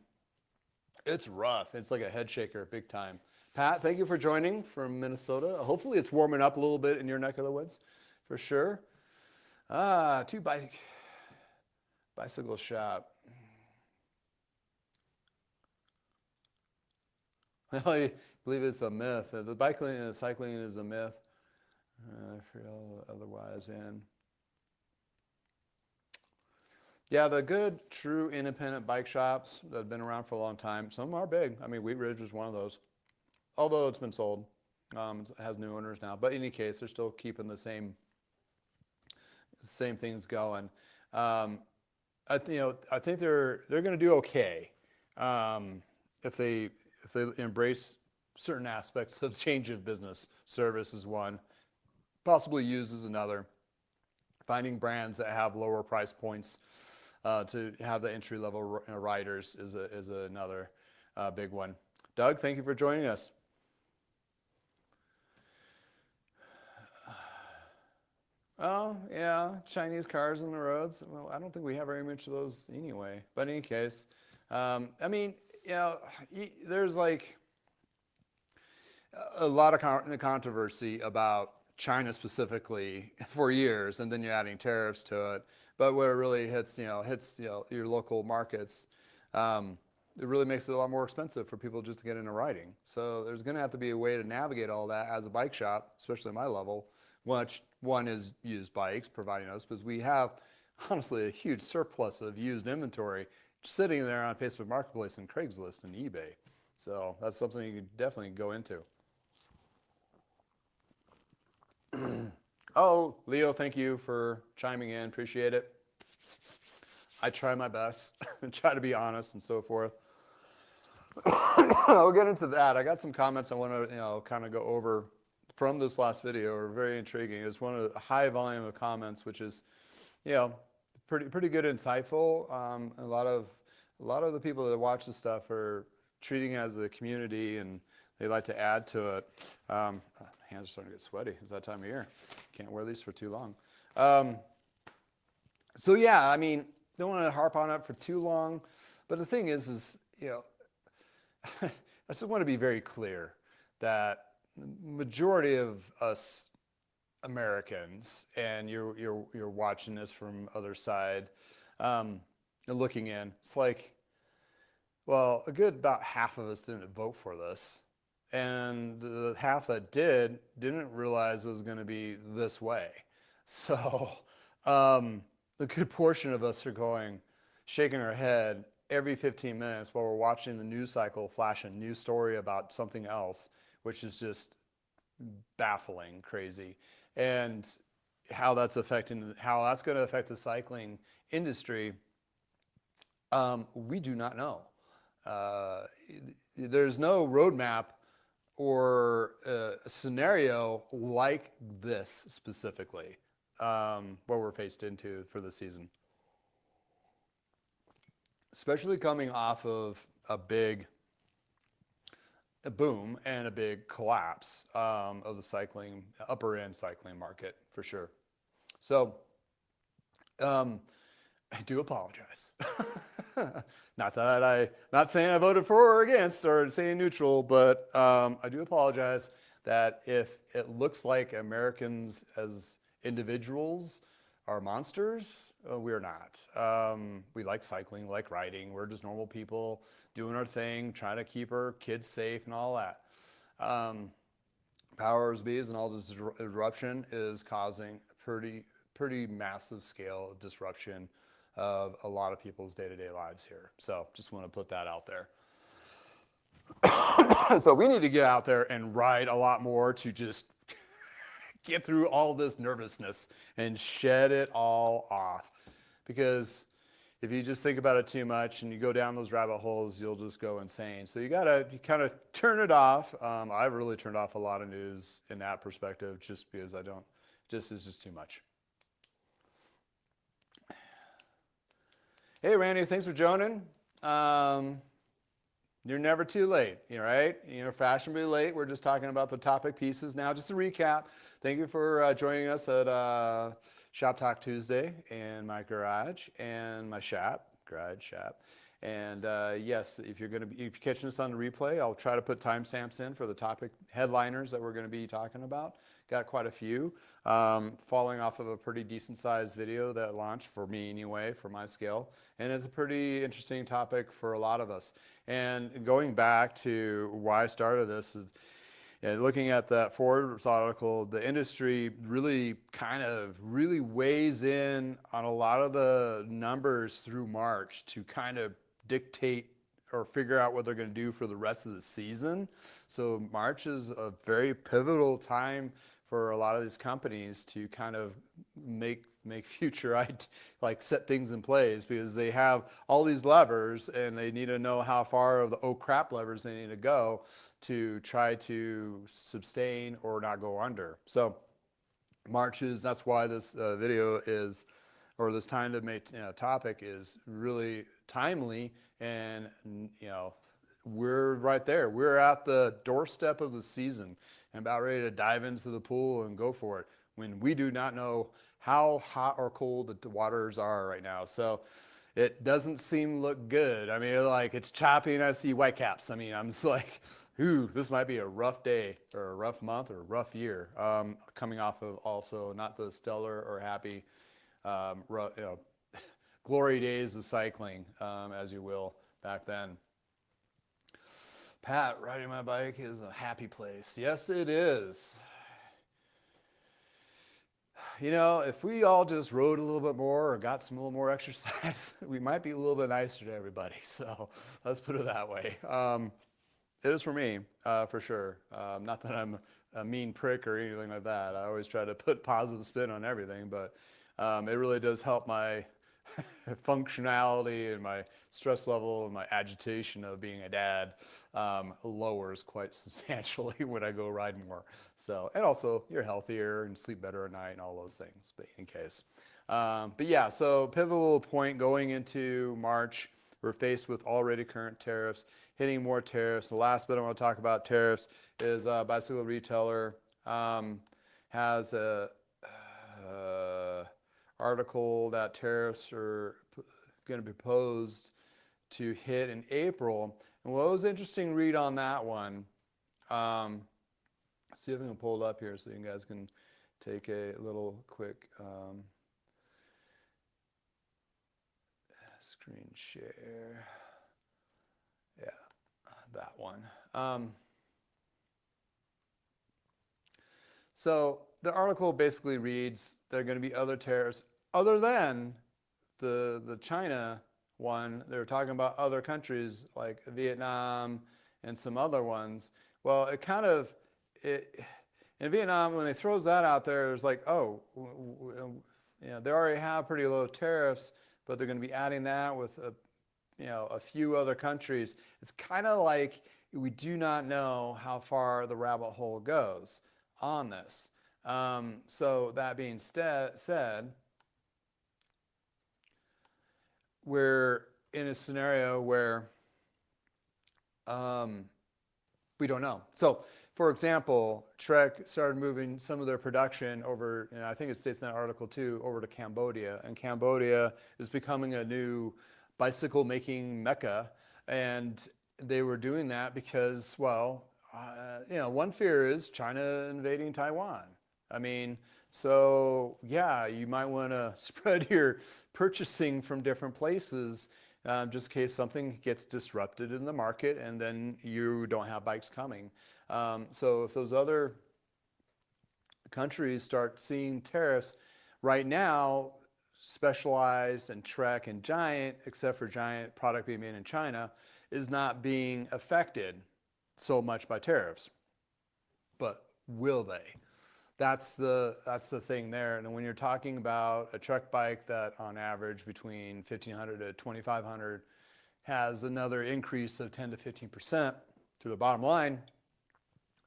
[SPEAKER 1] it's rough. It's like a head shaker, big time. Pat, thank you for joining from Minnesota. Hopefully it's warming up a little bit in your neck of the woods, for sure. Bicycle shop. I believe it's a myth. The bicycling and cycling is a myth. I feel otherwise. And yeah, the good, true, independent bike shops that have been around for a long time, some are big. I mean, Wheat Ridge was one of those. Although it's been sold. It has new owners now. But in any case, they're still keeping the same same thing's going. I think they're going to do okay if they embrace certain aspects of change of business. Service is one, possibly used is another. Finding brands that have lower price points to have the entry level riders is another big one. Doug, thank you for joining us. Oh, yeah, Chinese cars on the roads. Well, I don't think we have very much of those anyway. But in any case, I mean, you know, there's like a lot of controversy about China specifically for years, and then you're adding tariffs to it. But where it really hits your local markets, it really makes it a lot more expensive for people just to get into riding. So there's going to have to be a way to navigate all that as a bike shop, especially at my level. Which one is used bikes providing us, because we have honestly a huge surplus of used inventory sitting there on Facebook Marketplace and Craigslist and eBay. So that's something you could definitely go into. Oh, Leo, thank you for chiming in. Appreciate it. I try my best and try to be honest and so forth. We'll get into that. I got some comments I want to, kind of go over from this last video. Are very intriguing. It's one of the high volume of comments, which is, pretty good, insightful. A lot of the people that watch this stuff are treating it as a community, and they like to add to it. Hands are starting to get sweaty. It's that time of year. Can't wear these for too long. So yeah, I mean, don't want to harp on it for too long, but the thing is, I just want to be very clear that the majority of us Americans, and you're watching this from other side, looking in, it's like, well, a good about half of us didn't vote for this. And the half that didn't realize it was going to be this way. So a good portion of us are shaking our head every 15 minutes while we're watching the news cycle flash a news story about something else, which is just baffling, crazy. And how that's going to affect the cycling industry, we do not know. There's no roadmap or a scenario like this specifically, what we're faced into for the season. Especially coming off of a big boom and a big collapse of the upper end cycling market, for sure. So I do apologize. Not saying I voted for or against or saying neutral, but I do apologize that if it looks like Americans as individuals are monsters, we're not. We like cycling, we like riding. We're just normal people doing our thing, trying to keep our kids safe and all that. Powers bees and all this disruption is causing pretty massive scale disruption of a lot of people's day-to-day lives here. So just want to put that out there. So we need to get out there and ride a lot more to just get through all this nervousness and shed it all off. Because if you just think about it too much and you go down those rabbit holes, you'll just go insane. So you kind of turn it off. I've really turned off a lot of news in that perspective, just because it's just too much. Hey, Randy, thanks for joining. You're never too late, right? You're fashionably late. We're just talking about the topic pieces now. Just to recap, thank you for joining us at Shop Talk Tuesday in my garage and my garage shop. And yes, if you're catching us on the replay, I'll try to put timestamps in for the topic headliners that we're going to be talking about. Got quite a few, following off of a pretty decent sized video that launched for me anyway, for my scale. And it's a pretty interesting topic for a lot of us. And going back to why I started this is, looking at that Forbes article, the industry really weighs in on a lot of the numbers through March to kind of dictate or figure out what they're going to do for the rest of the season. So March is a very pivotal time for a lot of these companies to kind of make make future like set things in place, because they have all these levers and they need to know how far of the oh crap levers they need to go to try to sustain or not go under. So March is, that's why this video is, or this time to make topic is really timely. And we're right there. We're at the doorstep of the season and about ready to dive into the pool and go for it, when we do not know how hot or cold the waters are right now. So it doesn't seem look good. I mean, like, it's choppy and I see whitecaps. I mean, I'm just like, ooh, this might be a rough day or a rough month or a rough year. Coming off of also not the stellar or happy, glory days of cycling, as you will, back then. Pat, riding my bike is a happy place. Yes, it is. If we all just rode a little bit more or got a little more exercise, we might be a little bit nicer to everybody. So let's put it that way. It is for me, for sure. Not that I'm a mean prick or anything like that. I always try to put positive spin on everything, but it really does help my functionality and my stress level and my agitation of being a dad lowers quite substantially when I go ride more. So, and also you're healthier and sleep better at night and all those things, but in case. But yeah, so pivotal point going into March, we're faced with already current tariffs, hitting more tariffs. The last bit I want to talk about tariffs is bicycle retailer has a article that tariffs are going to be proposed to hit in April. And what was interesting read on that one, see if I can pull it up here so you guys can take a little quick screen share. Yeah, that one. So the article basically reads, there are going to be other tariffs other than the China one. They were talking about other countries like Vietnam and some other ones. Well, in Vietnam, when they throws that out there, it's like, oh, they already have pretty low tariffs, but they're going to be adding that with a few other countries. It's kind of like we do not know how far the rabbit hole goes on this. So that being said, we're in a scenario where we don't know. So, for example, Trek started moving some of their production over, and I think it states in that article too, over to Cambodia. And Cambodia is becoming a new bicycle making mecca. And they were doing that because, well, one fear is China invading Taiwan. I mean, so yeah, you might want to spread your purchasing from different places, just in case something gets disrupted in the market and then you don't have bikes coming. So if those other countries start seeing tariffs, right now, Specialized and Trek and Giant, except for Giant product being made in China, is not being affected so much by tariffs. But will they? That's the thing there. And when you're talking about a Trek bike that on average between 1,500 to 2,500 has another increase of 10 to 15% to the bottom line,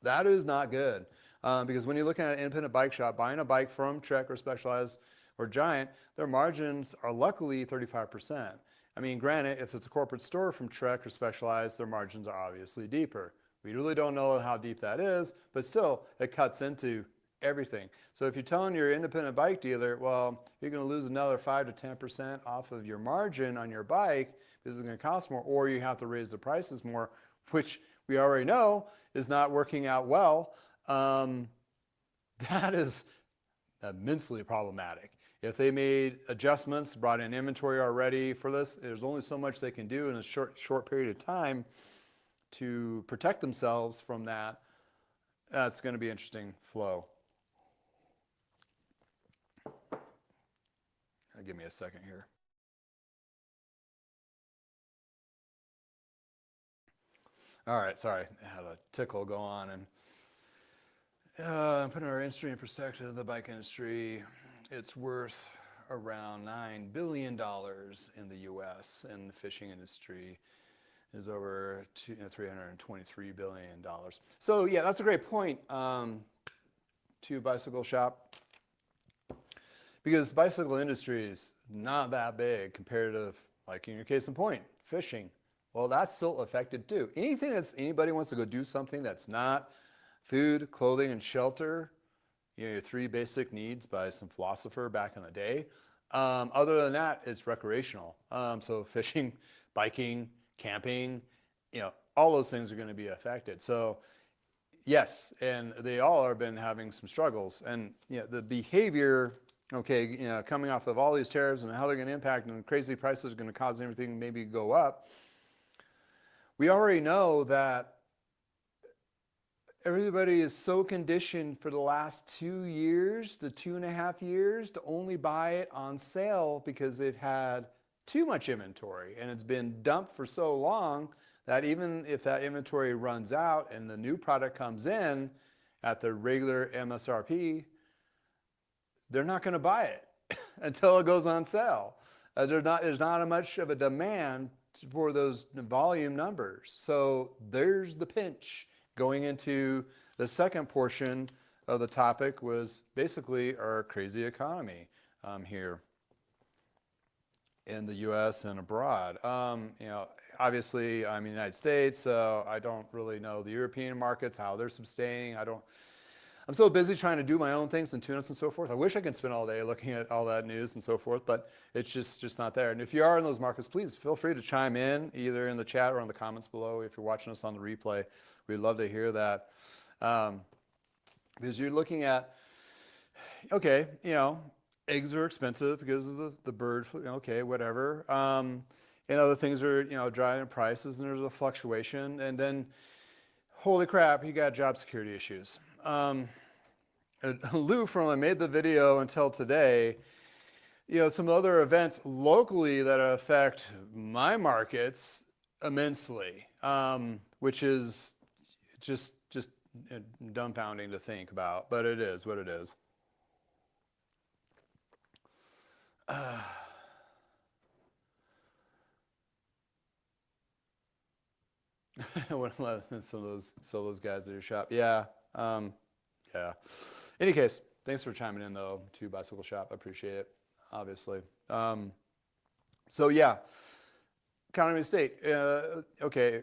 [SPEAKER 1] that is not good. Because when you're looking at an independent bike shop, buying a bike from Trek or Specialized or Giant, their margins are luckily 35%. I mean, granted, if it's a corporate store from Trek or Specialized, their margins are obviously deeper. We really don't know how deep that is, but still, it cuts into everything. So if you're telling your independent bike dealer, well, you're going to lose another 5 to 10% off of your margin on your bike because it's going to cost more, or you have to raise the prices more, which we already know is not working out well, that is immensely problematic. If they made adjustments, brought in inventory already for this, there's only so much they can do in a short period of time to protect themselves from that. That's going to be interesting flow. Give me a second here. All right, sorry, I had a tickle go on, and putting our industry in perspective, the bike industry, it's worth around $9 billion in the U.S. and the fishing industry is over $323 billion. So yeah, that's a great point to bicycle shop, because bicycle industry is not that big compared to, like in your case in point, fishing. Well, that's still affected too. Anything that's anybody wants to go do something that's not food, clothing, and shelter, you know, your three basic needs by some philosopher back in the day. Other than that, it's recreational. So fishing, biking, camping, you know, all those things are going to be affected. So yes, and they all have been having some struggles. And you know, the behavior, okay, you know, coming off of all these tariffs and how they're going to impact, and crazy prices are going to cause everything maybe go up. We already know that everybody is so conditioned for the last 2 years to 2.5 years to only buy it on sale because they've had too much inventory and it's been dumped for so long that even if that inventory runs out and the new product comes in at the regular MSRP, they're not going to buy it until it goes on sale. There's not much of a demand for those volume numbers. So there's the pinch. Going into the second portion of the topic was basically our crazy economy here in the U.S. and abroad. You know, obviously I'm in the United States, so I don't really know the European markets, how they're sustaining. I'm so busy trying to do my own things and tune-ups and so forth. I wish I could spend all day looking at all that news and so forth, but it's just not there. And if you are in those markets, please feel free to chime in either in the chat or in the comments below. If you're watching us on the replay, we'd love to hear that. Because you're looking at, okay, you know, eggs are expensive because of the bird flu, okay, whatever. And other things are, you know, driving prices, and there's a fluctuation. And then, holy crap, you got job security issues. Lou, from when I made the video until today, you know, some other events locally that affect my markets immensely, which is just dumbfounding to think about, but it is what it is. Some of those guys at your shop, yeah. Yeah. Any case, thanks for chiming in though to Bicycle Shop. I appreciate it, obviously. So yeah, economy of state. Okay,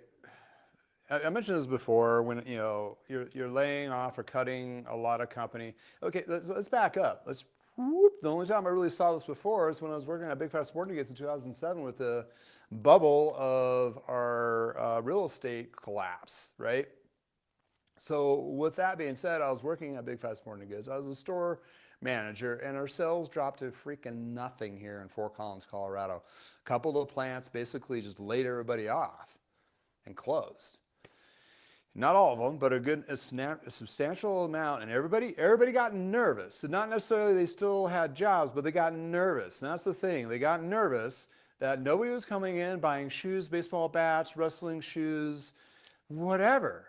[SPEAKER 1] I mentioned this before when you know you're laying off or cutting a lot of company. Okay, let's back up. The only time I really saw this before is when I was working at Big Fast Sporting Goods in 2007 with the bubble of our real estate collapse, right? So with that being said, I was working at Big Fast Sporting Goods. I was a store manager, and our sales dropped to freaking nothing here in Fort Collins, Colorado. A couple of the plants basically just laid everybody off and closed. Not all of them, but a substantial amount, and everybody got nervous. Not necessarily they still had jobs, but they got nervous. And that's the thing. They got nervous that nobody was coming in buying shoes, baseball bats, wrestling shoes, whatever.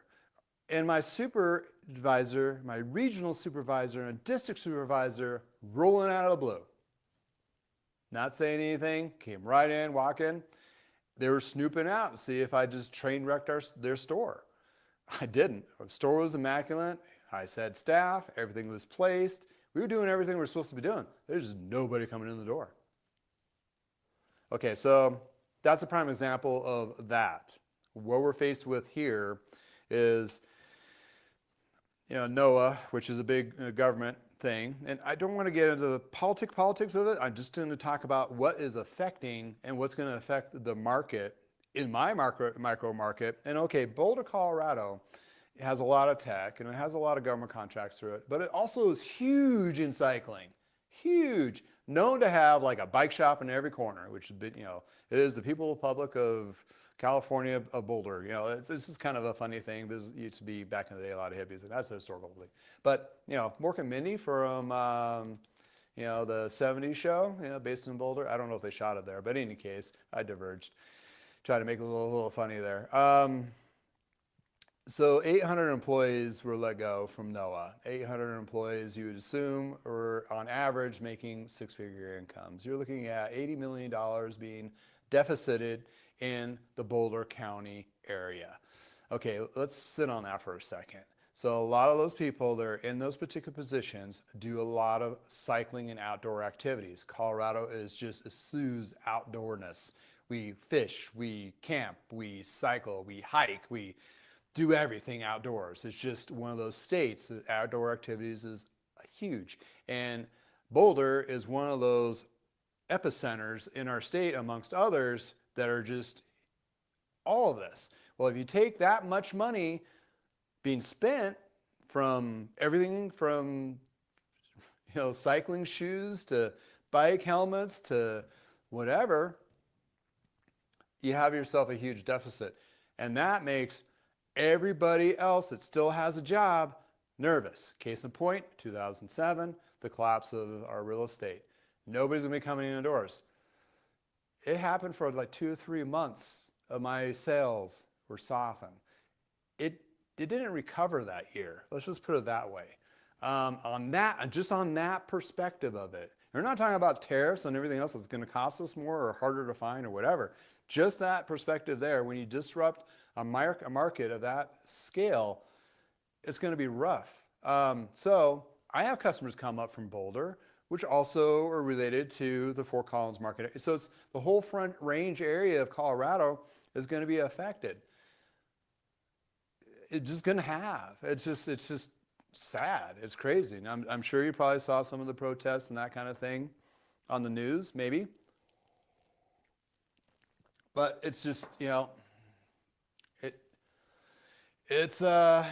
[SPEAKER 1] And my supervisor, my regional supervisor and district supervisor rolling out of the blue. Not saying anything, came right in, walking. They were snooping out to see if I just train wrecked their store. I didn't. Our store was immaculate. I said staff, everything was placed. We were doing everything we were supposed to be doing. There's just nobody coming in the door. Okay, so that's a prime example of that. What we're faced with here is, you know, NOAA, which is a big government thing, and I don't want to get into the politics of it. I'm just going to talk about what is affecting and what's going to affect the market in my micro market. And okay, Boulder, Colorado has a lot of tech and it has a lot of government contracts through it, but it also is huge in cycling, huge, known to have like a bike shop in every corner, which is, you know, it is the people public of California, of Boulder. You know, it's just kind of a funny thing. This used to be back in the day, a lot of hippies. That's a historical thing. But, you know, Mork and Mindy from, you know, the 70s show, you know, based in Boulder. I don't know if they shot it there, but in any case, I diverged. Try to make it a little funny there. So 800 employees were let go from NOAA. 800 employees you would assume are on average making six-figure incomes. You're looking at $80 million being deficited in the Boulder County area. Okay, let's sit on that for a second. So a lot of those people that are in those particular positions do a lot of cycling and outdoor activities. Colorado is just oozes outdoorness. We fish, we camp, we cycle, we hike, we do everything outdoors. It's just one of those states that outdoor activities is huge. And Boulder is one of those epicenters in our state, amongst others, that are just all of this. Well, if you take that much money being spent from everything from cycling shoes to bike helmets to whatever, you have yourself a huge deficit. And that makes everybody else that still has a job nervous. Case in point, 2007, the collapse of our real estate. Nobody's gonna be coming indoors. It happened for like 2 or 3 months of my sales were softened. It didn't recover that year. Let's just put it that way. Just on that perspective of it. We're not talking about tariffs and everything else that's going to cost us more or harder to find or whatever. Just that perspective there, when you disrupt a market of that scale, it's going to be rough. So I have customers come up from Boulder, which also are related to the Fort Collins market. So it's the whole Front Range area of Colorado is going to be affected. It's just going to have. It's just sad. It's crazy. And I'm sure you probably saw some of the protests and that kind of thing on the news, maybe. But it's just, it's Mad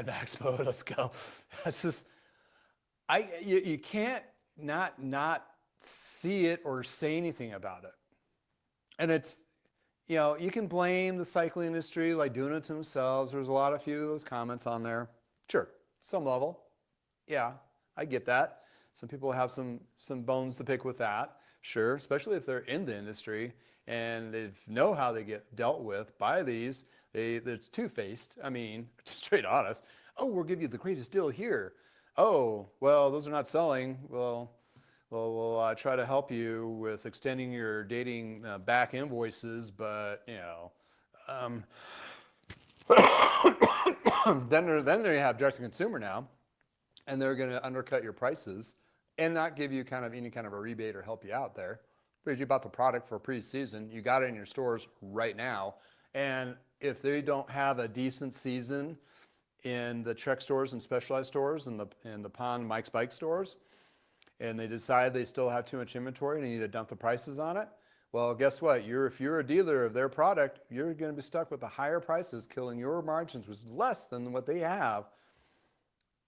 [SPEAKER 1] Max mode. Let's go. It's just, you can't not see it or say anything about it. And it's, you can blame the cycling industry, like doing it to themselves. There's a lot of few of those comments on there. Sure, some level. Yeah, I get that. Some people have some bones to pick with that. Sure, especially if they're in the industry and they know how they get dealt with by these. It's two-faced. I mean, straight honest. Oh, we'll give you the greatest deal here. Oh, well, those are not selling. Well, we'll try to help you with extending your dating back invoices, but then they have direct to consumer now, and they're going to undercut your prices and not give you any kind of a rebate or help you out there. Because you bought the product for pre-season, you got it in your stores right now, and if they don't have a decent season in the Trek stores and Specialized stores and the Pond Mike's Bike stores, and they decide they still have too much inventory and they need to dump the prices on it, well, guess what? If you're a dealer of their product, you're going to be stuck with the higher prices, killing your margins, which is less than what they have,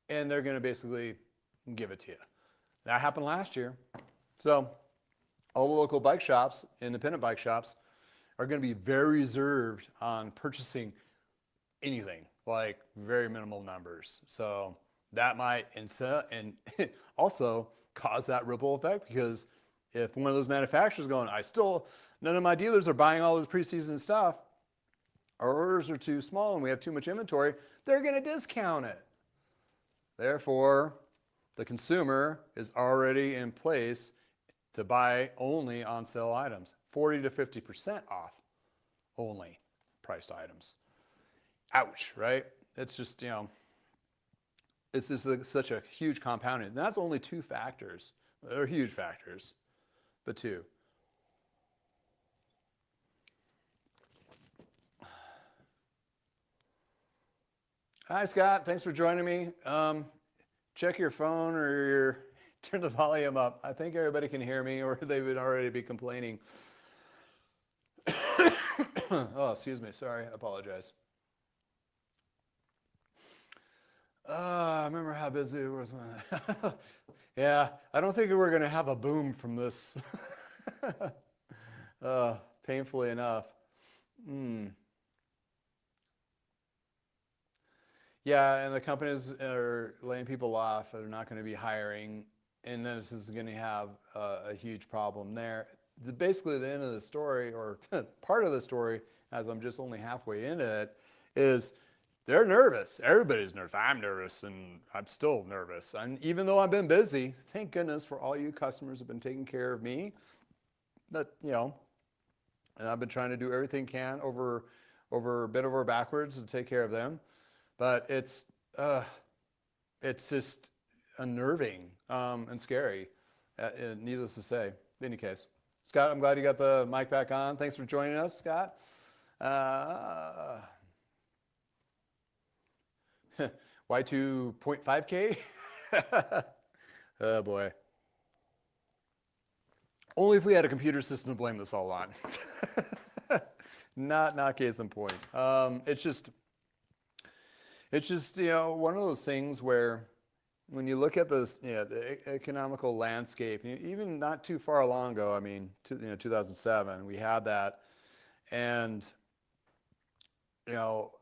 [SPEAKER 1] and they're going to basically give it to you. That happened last year. So all the local bike shops, independent bike shops, are going to be very reserved on purchasing anything, like very minimal numbers. So that might and also cause that ripple effect, because if one of those manufacturers going, none of my dealers are buying all this preseason stuff, our orders are too small and we have too much inventory, they're going to discount it. Therefore, the consumer is already in place to buy only on sale items, 40 to 50% off only priced items. Ouch, right? It's just, it's just such a huge compounding. And that's only two factors. They're huge factors, but two. Hi, Scott. Thanks for joining me. Check your phone or turn the volume up. I think everybody can hear me, or they would already be complaining. Oh, excuse me. Sorry. I apologize. I remember how busy it was. Yeah, I don't think we're going to have a boom from this. Painfully enough. Yeah, and the companies are laying people off. They're not going to be hiring. And then this is going to have a huge problem there. Basically, the end of the story, or part of the story, as I'm just only halfway into it, is they're nervous. Everybody's nervous. I'm nervous, and I'm still nervous. And even though I've been busy, thank goodness for all you customers who've been taking care of me. That and I've been trying to do everything can bit over backwards to take care of them. But it's just unnerving and scary, needless to say. In any case, Scott, I'm glad you got the mic back on. Thanks for joining us, Scott. Y2.5K? Oh boy. Only if we had a computer system to blame this all on. Not case in point. It's just one of those things where when you look at this, the economical landscape, even not too far long ago, I mean, 2007, we had that, and you know,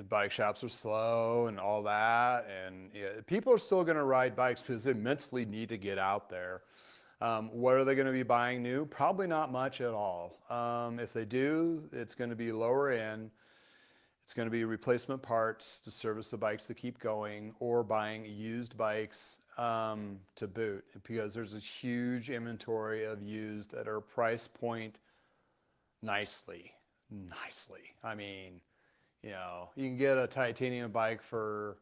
[SPEAKER 1] bike shops are slow and all that, and people are still going to ride bikes because they mentally need to get out there. What are they going to be buying new? Probably not much at all. If they do, it's going to be lower end. It's going to be replacement parts to service the bikes to keep going, or buying used bikes to boot, because there's a huge inventory of used at our price point nicely. I mean, you can get a titanium bike for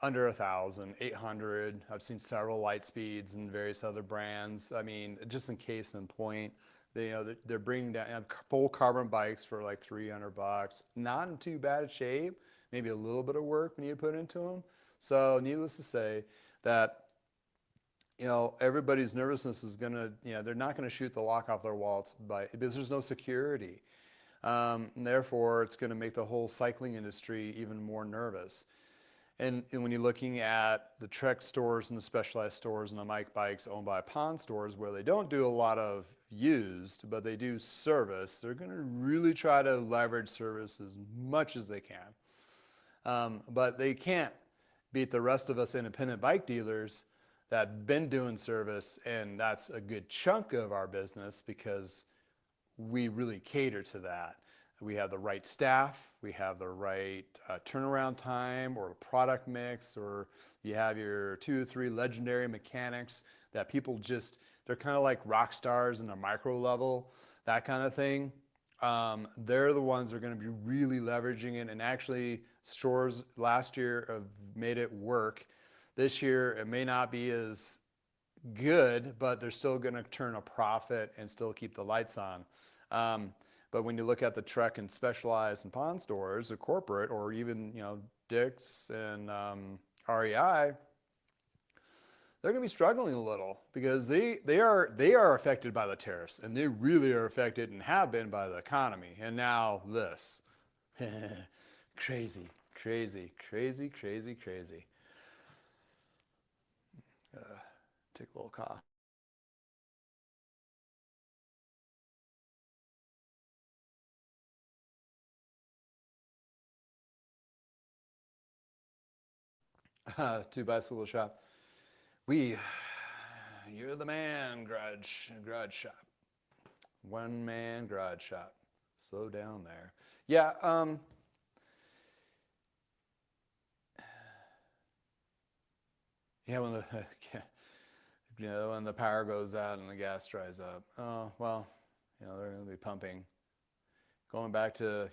[SPEAKER 1] under 1,000, 800. I've seen several light speeds and various other brands. I mean, just in case in point, they're bringing down full carbon bikes for like $300. Not in too bad shape. Maybe a little bit of work we need to put into them. So needless to say that, everybody's nervousness is gonna, they're not gonna shoot the lock off their wallets because there's no security. And therefore, it's gonna make the whole cycling industry even more nervous. And when you're looking at the Trek stores and the Specialized stores and the Mike bikes owned by Pond stores, where they don't do a lot of used, but they do service, they're going to really try to leverage service as much as they can. But they can't beat the rest of us independent bike dealers that have been doing service, and that's a good chunk of our business because we really cater to that. We have the right staff, we have the right turnaround time or product mix, or you have your 2 or 3 legendary mechanics that people they're kind of like rock stars in a micro level, that kind of thing. They're the ones that are going to be really leveraging it, and actually stores last year have made it work. This year it may not be as good, but they're still going to turn a profit and still keep the lights on. But when you look at the Trek and Specialized and Pond stores, the corporate, or even Dick's and REI, they're going to be struggling a little because they are affected by the tariffs, and they really are affected and have been by the economy. And now this, crazy. Take a little cough. Two bicycle shop. You're the man, garage shop. One man garage shop. Slow down there. Yeah. Yeah. When the power goes out and the gas dries up. Oh well. They're going to be pumping. Going back to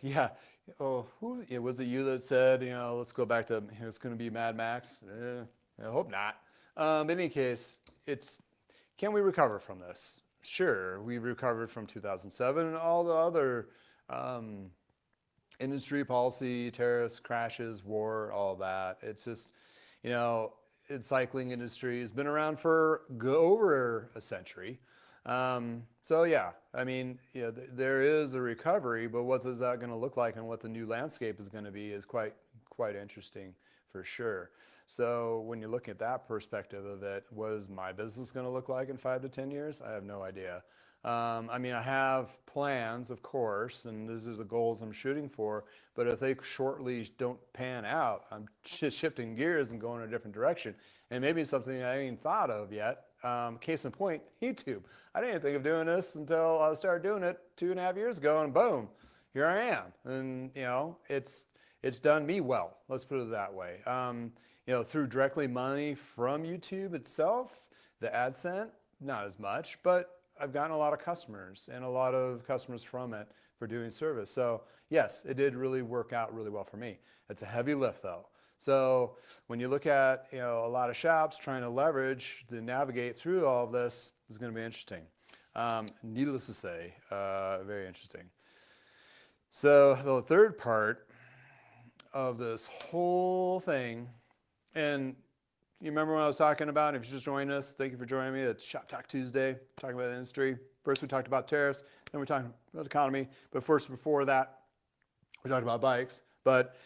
[SPEAKER 1] was it you that said let's go back to it's going to be Mad Max? I hope not. In any case, can we recover from this? Sure, we recovered from 2007 and all the other industry policy, tariffs, crashes, war, all that. It's just, the cycling industry has been around for over a century. So yeah, I mean, there is a recovery, but what is that going to look like, and what the new landscape is going to be is quite interesting for sure. So when you look at that perspective of it, what is my business going to look like in 5 to 10 years? I have no idea. I mean, I have plans, of course, and these are the goals I'm shooting for, but if they shortly don't pan out, I'm shifting gears and going in a different direction. And maybe something I ain't thought of yet. Case in point, YouTube. I didn't think of doing this until I started doing it 2.5 years ago, and boom, here I am. And, it's done me well. Let's put it that way. Through directly money from YouTube itself, the AdSense, not as much, but I've gotten a lot of customers and a lot of customers from it for doing service. So yes, it did really work out really well for me. It's a heavy lift though. So when you look at a lot of shops trying to leverage to navigate through all of this, is going to be interesting. Needless to say, very interesting. So the third part of this whole thing, and you remember when I was talking about, if you just joined us, thank you for joining me. It's Shop Talk Tuesday, talking about the industry. First, we talked about tariffs, then we're talking about the economy. But first, before that, we talked about bikes. But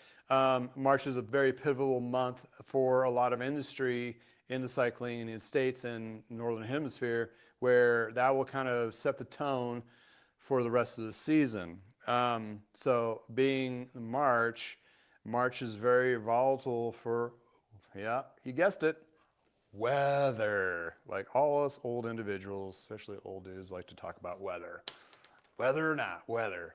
[SPEAKER 1] March is a very pivotal month for a lot of industry in the cycling in the States and Northern Hemisphere, where that will kind of set the tone for the rest of the season. So being March is very volatile for, yeah, you guessed it, weather. Like all us old individuals, especially old dudes, like to talk about weather. Weather or not weather.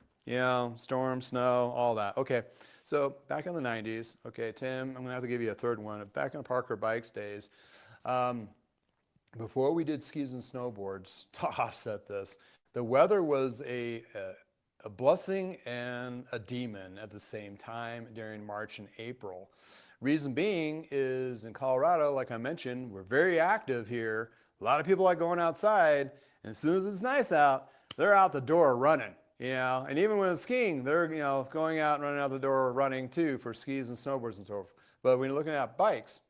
[SPEAKER 1] Storm, snow, all that. Okay, so back in the 90s, okay, Tim, I'm going to have to give you a third one. Back in Parker Bikes days, before we did skis and snowboards to offset this, the weather was a blessing and a demon at the same time during March and April. Reason being is in Colorado, like I mentioned, we're very active here. A lot of people like going outside, and as soon as it's nice out, they're out the door running. And even when it's skiing, they're going out and running out the door running too for skis and snowboards and so forth. But when you're looking at bikes,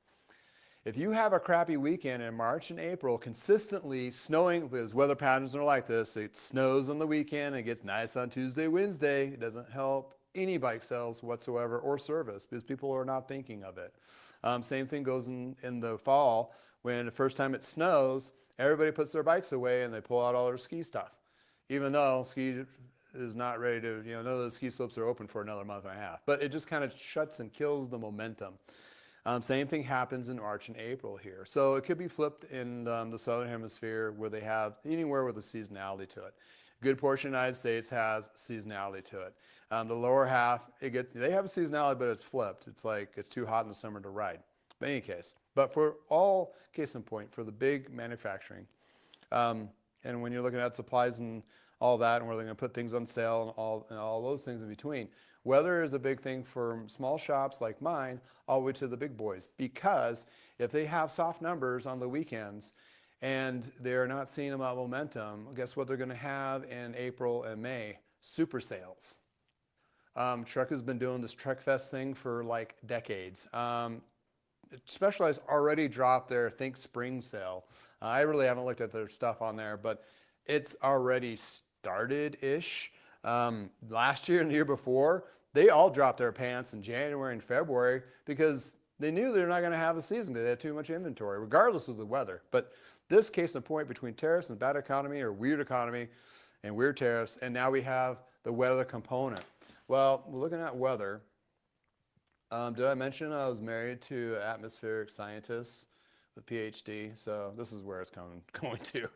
[SPEAKER 1] if you have a crappy weekend in March and April, consistently snowing, because weather patterns are like this, it snows on the weekend, it gets nice on Tuesday, Wednesday, it doesn't help any bike sales whatsoever or service because people are not thinking of it. Same thing goes in the fall when the first time it snows, everybody puts their bikes away and they pull out all their ski stuff. Even though ski is not ready to, none of the ski slopes are open for another month and a half, but it just kind of shuts and kills the momentum. Same thing happens in March and April here. So it could be flipped in the Southern Hemisphere where they have anywhere with a seasonality to it. A good portion of the United States has seasonality to it. The lower half, they have a seasonality, but it's flipped. It's like it's too hot in the summer to ride. But in any case, but for all case in point, for the big manufacturing, and when you're looking at supplies and all that, and where they're going to put things on sale and all those things in between, weather is a big thing for small shops like mine all the way to the big boys, because if they have soft numbers on the weekends and they're not seeing about momentum, guess what they're going to have in April and May? Super sales. Truck has been doing this Truck Fest thing for like decades. Specialized already dropped their Think Spring sale. I really haven't looked at their stuff on there, but it's already started-ish. Last year and the year before, they all dropped their pants in January and February because they knew they're not going to have a season. They had too much inventory, regardless of the weather. But this case in point between tariffs and bad economy or weird economy and weird tariffs, and now we have the weather component. Well, looking at weather, did I mention I was married to an atmospheric scientist with a PhD? So this is where it's going to.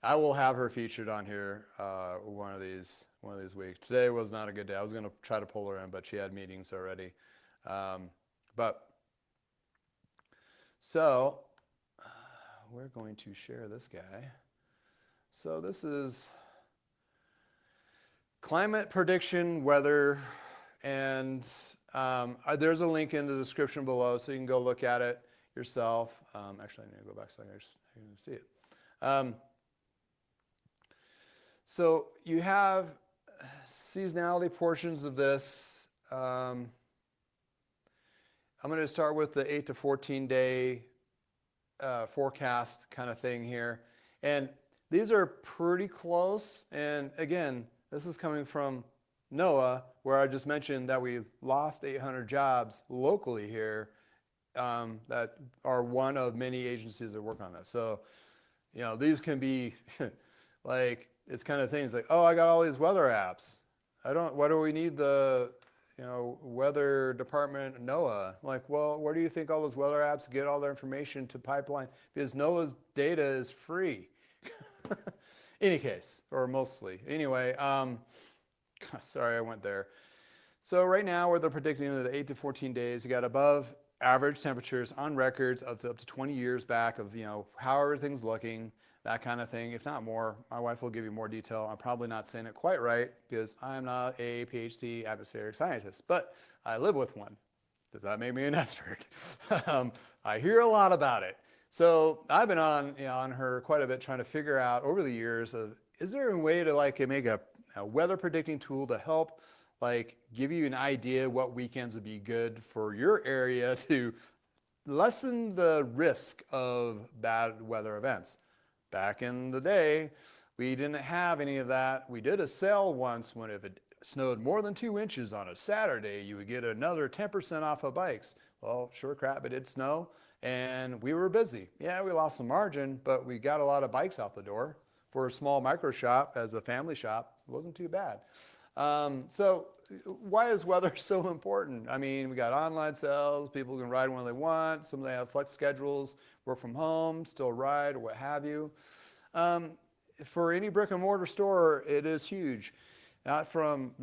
[SPEAKER 1] I will have her featured on here one of these weeks. Today was not a good day. I was going to try to pull her in, but she had meetings already. So we're going to share this guy. So this is climate prediction, weather, and there's a link in the description below so you can go look at it yourself. Actually, I need to go back so I can see it. So you have seasonality portions of this. I'm going to start with the 8 to 14 day forecast kind of thing here. And these are pretty close. And again, this is coming from NOAA, where I just mentioned that we lost 800 jobs locally here that are one of many agencies that work on this. So, these can be like, it's kind of things like, oh, I got all these weather apps. Why do we need the, weather department, NOAA? Like, well, where do you think all those weather apps get all their information to pipeline? Because NOAA's data is free. Any case, or mostly. Anyway, Sorry, I went there. So right now, where they're predicting the 8 to 14 days, you got above average temperatures on records up to 20 years back of, how everything's looking, that kind of thing. If not more, my wife will give you more detail. I'm probably not saying it quite right because I'm not a PhD atmospheric scientist, but I live with one. Does that make me an expert? I hear a lot about it. So I've been on her quite a bit trying to figure out over the years of, is there a way to like make a weather predicting tool to help like give you an idea what weekends would be good for your area to lessen the risk of bad weather events. Back in the day, we didn't have any of that. We did a sale once when if it snowed more than 2 inches on a Saturday, you would get another 10% off of bikes. Well, sure crap, it did snow and we were busy. Yeah, we lost some margin, but we got a lot of bikes out the door. For a small micro shop as a family shop, it wasn't too bad. So why is weather so important? I mean, we got online sales, people can ride when they want, some of them have flex schedules, work from home, still ride, or what have you. For any brick and mortar store, it is huge. Not from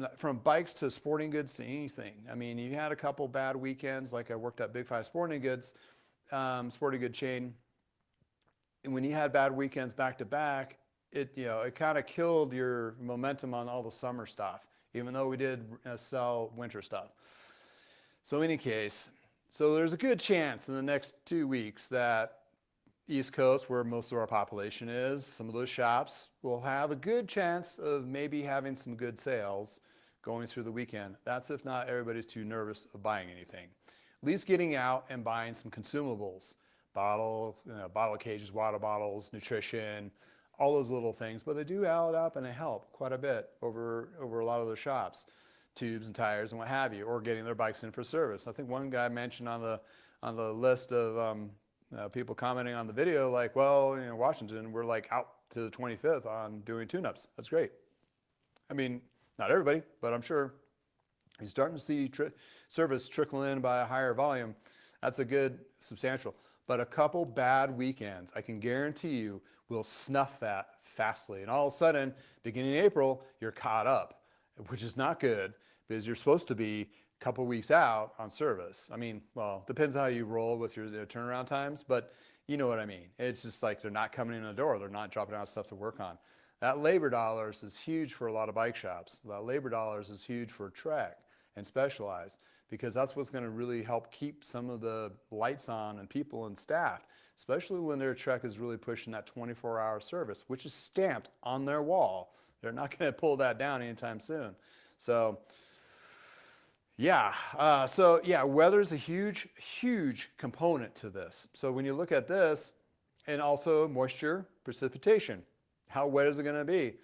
[SPEAKER 1] bikes to sporting goods to anything. I mean, you had a couple bad weekends, like I worked at Big Five Sporting Goods, sporting good chain. And when you had bad weekends back to back, it kind of killed your momentum on all the summer stuff, even though we did sell winter stuff. So in any case, so there's a good chance in the next 2 weeks that East Coast, where most of our population is, some of those shops will have a good chance of maybe having some good sales going through the weekend. That's if not everybody's too nervous of buying anything. At least getting out and buying some consumables, bottle cages, water bottles, nutrition, all those little things, but they do add up and they help quite a bit over a lot of those shops, tubes and tires and what have you, or getting their bikes in for service. I think one guy mentioned on the list of people commenting on the video, like, well, Washington, we're like out to the 25th on doing tune-ups. That's great. I mean, not everybody, but I'm sure you're starting to see service trickle in by a higher volume. That's a good substantial. But a couple bad weekends, I can guarantee you, will snuff that fastly. And all of a sudden, beginning of April, you're caught up, which is not good because you're supposed to be a couple weeks out on service. I mean, well, depends how you roll with your turnaround times, but you know what I mean. It's just like they're not coming in the door. They're not dropping out stuff to work on. That labor dollars is huge for a lot of bike shops. That labor dollars is huge for Trek and Specialized, because that's what's going to really help keep some of the lights on and people and staff, especially when their Trek is really pushing that 24-hour service, which is stamped on their wall. They're not going to pull that down anytime soon. So yeah, weather is a huge, huge component to this. So when you look at this, and also moisture, precipitation, how wet is it going to be?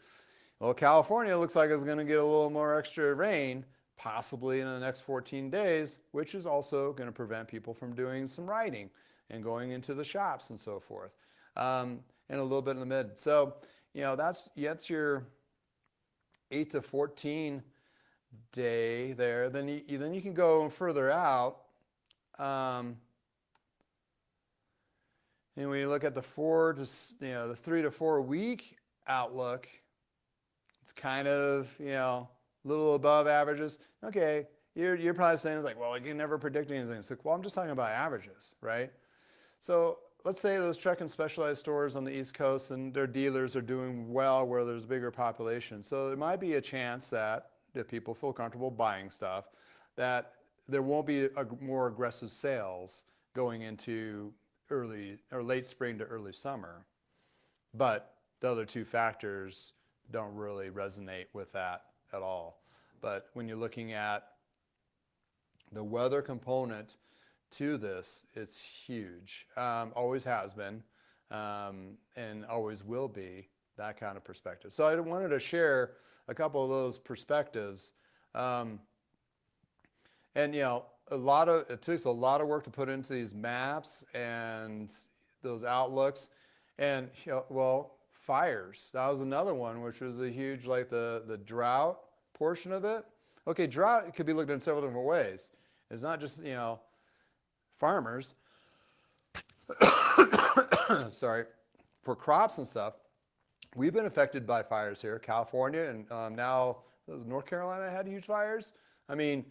[SPEAKER 1] Well, California looks like it's going to get a little more extra rain, possibly in the next 14 days, which is also going to prevent people from doing some riding and going into the shops and so forth, and a little bit in the mid. So, that's your 8 to 14 day there. Then you can go further out. And when you look at the 3 to 4 week outlook, it's kind of, little above averages. Okay, you're probably saying it's like, well, I can never predict anything. It's like, well, I'm just talking about averages, right? So let's say those Trek and Specialized stores on the East Coast and their dealers are doing well where there's a bigger population. So there might be a chance that if people feel comfortable buying stuff, that there won't be more aggressive sales going into early or late spring to early summer. But the other two factors don't really resonate with that at all. But when you're looking at the weather component to this, it's huge. Always has been, and always will be, that kind of perspective. So I wanted to share a couple of those perspectives. And it takes a lot of work to put into these maps and those outlooks. And fires, that was another one, which was a huge, like the drought portion of it. Okay, drought could be looked at in several different ways. It's not just, farmers, sorry, for crops and stuff. we've been affected by fires here, California, and now North Carolina had huge fires. I mean,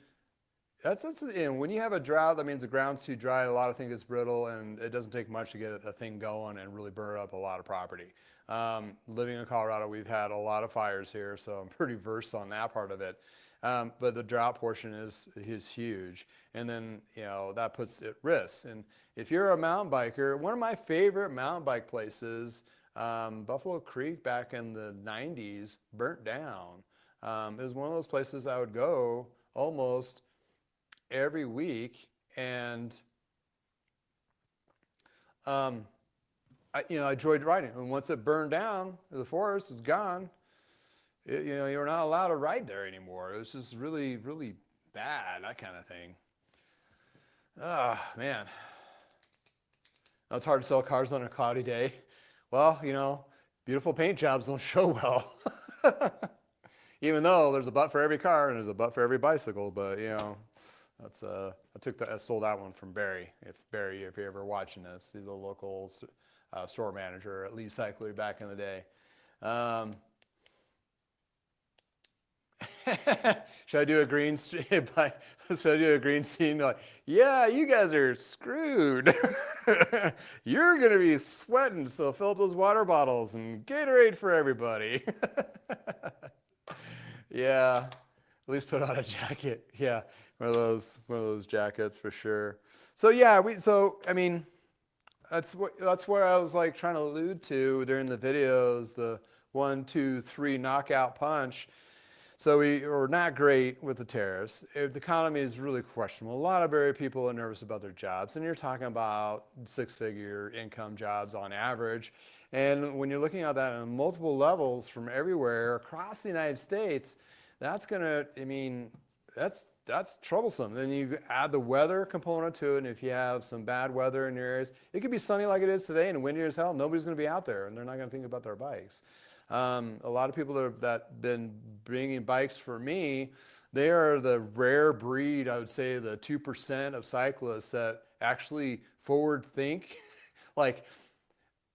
[SPEAKER 1] that's when you have a drought, that means the ground's too dry, a lot of things gets brittle, and it doesn't take much to get a thing going and really burn up a lot of property. Living in Colorado, we've had a lot of fires here, so I'm pretty versed on that part of it. But the drought portion is huge, and then that puts it at risk. And if you're a mountain biker, one of my favorite mountain bike places, Buffalo Creek back in the 90s, burnt down. It was one of those places I would go almost every week, and I enjoyed riding. And once it burned down, the forest is gone. You're not allowed to ride there anymore. It was just really, really bad, that kind of thing. Ah, man. Now, it's hard to sell cars on a cloudy day. Well, beautiful paint jobs don't show well. Even though there's a butt for every car and there's a butt for every bicycle, but that's I sold that one from Barry. If you're ever watching this, he's a local store manager at Lee Cycler back in the day. Should I do a green scene? Should I do a green scene? Like, yeah, you guys are screwed. You're gonna be sweating, so fill up those water bottles and Gatorade for everybody. Yeah, at least put on a jacket. Yeah, one of those jackets for sure. So yeah, I mean, that's where I was like trying to allude to during the videos, the 1, 2, 3 knockout punch. So we were not great with the tariffs. The economy is really questionable. A lot of people are nervous about their jobs, and you're talking about 6-figure income jobs on average. And when you're looking at that on multiple levels from everywhere across the United States, that's troublesome. Then you add the weather component to it, and if you have some bad weather in your areas, it could be sunny like it is today and windy as hell. Nobody's going to be out there, and they're not going to think about their bikes. A lot of people that been bringing bikes for me, they are the rare breed, I would say the 2% of cyclists that actually forward think. Like,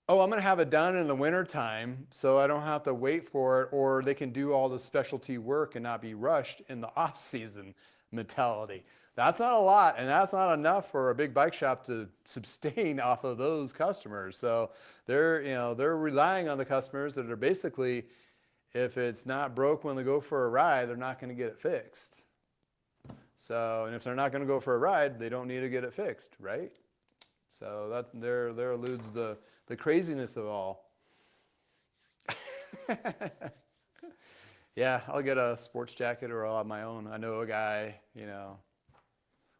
[SPEAKER 1] oh, I'm going to have it done in the wintertime so I don't have to wait for it, or they can do all the specialty work and not be rushed in the off-season mentality. That's not a lot, and that's not enough for a big bike shop to sustain off of those customers. So they're relying on the customers that are basically, if it's not broke when they go for a ride, they're not going to get it fixed. So, and if they're not going to go for a ride, they don't need to get it fixed, right? So that there alludes the craziness of all. Yeah, I'll get a sports jacket, or I'll have my own. I know a guy,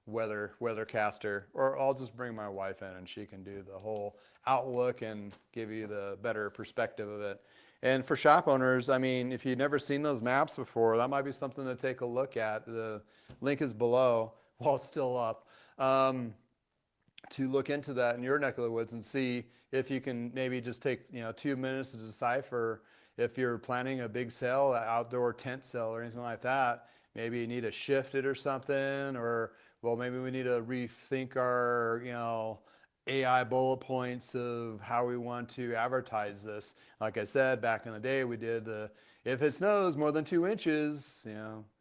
[SPEAKER 1] weathercaster, or I'll just bring my wife in and she can do the whole outlook and give you the better perspective of it. And for shop owners, I mean, if you've never seen those maps before, that might be something to take a look at. The link is below while it's still up, to look into that in your neck of the woods and see if you can maybe just take 2 minutes to decipher if you're planning a big sale, an outdoor tent sale or anything like that. Maybe you need to shift it or something, or well, maybe we need to rethink our AI bullet points of how we want to advertise this. Like I said, back in the day, we did if it snows more than 2 inches,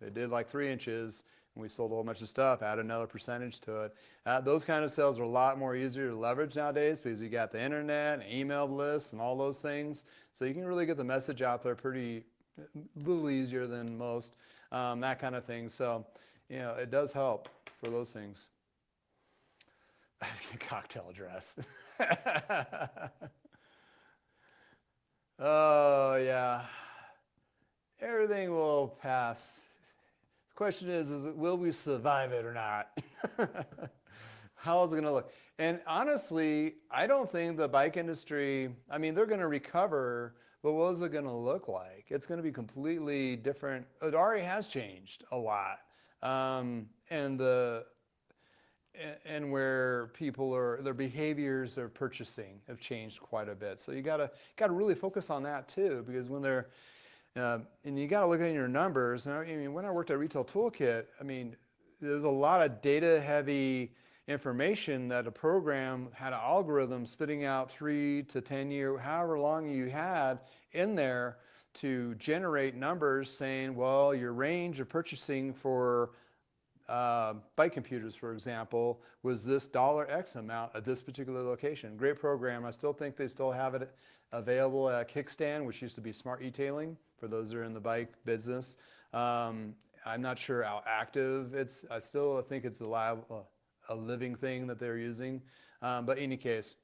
[SPEAKER 1] it did like 3 inches, and we sold a whole bunch of stuff, add another percentage to it. Those kind of sales are a lot more easier to leverage nowadays because you got the internet and email lists and all those things. So you can really get the message out there a little easier than most, that kind of thing. So, it does help for those things. Cocktail dress. Oh, yeah. Everything will pass. The question is will we survive it or not? How is it going to look? And honestly, I don't think the bike industry, I mean, they're going to recover, but what is it going to look like? It's going to be completely different. It already has changed a lot. And where their behaviors of purchasing have changed quite a bit. So you gotta really focus on that too, because when they're, and you gotta look at your numbers. Now, I mean, when I worked at Retail Toolkit, I mean, there's a lot of data heavy, information that a program had an algorithm spitting out 3 to 10 year, however long you had in there to generate numbers saying, well, your range of purchasing for bike computers, for example, was this $X amount at this particular location. Great program. I still think they still have it available at Kickstand, which used to be Smart E-tailing for those that are in the bike business. I'm not sure how active it's. I still think it's a living thing that they're using. But in any case,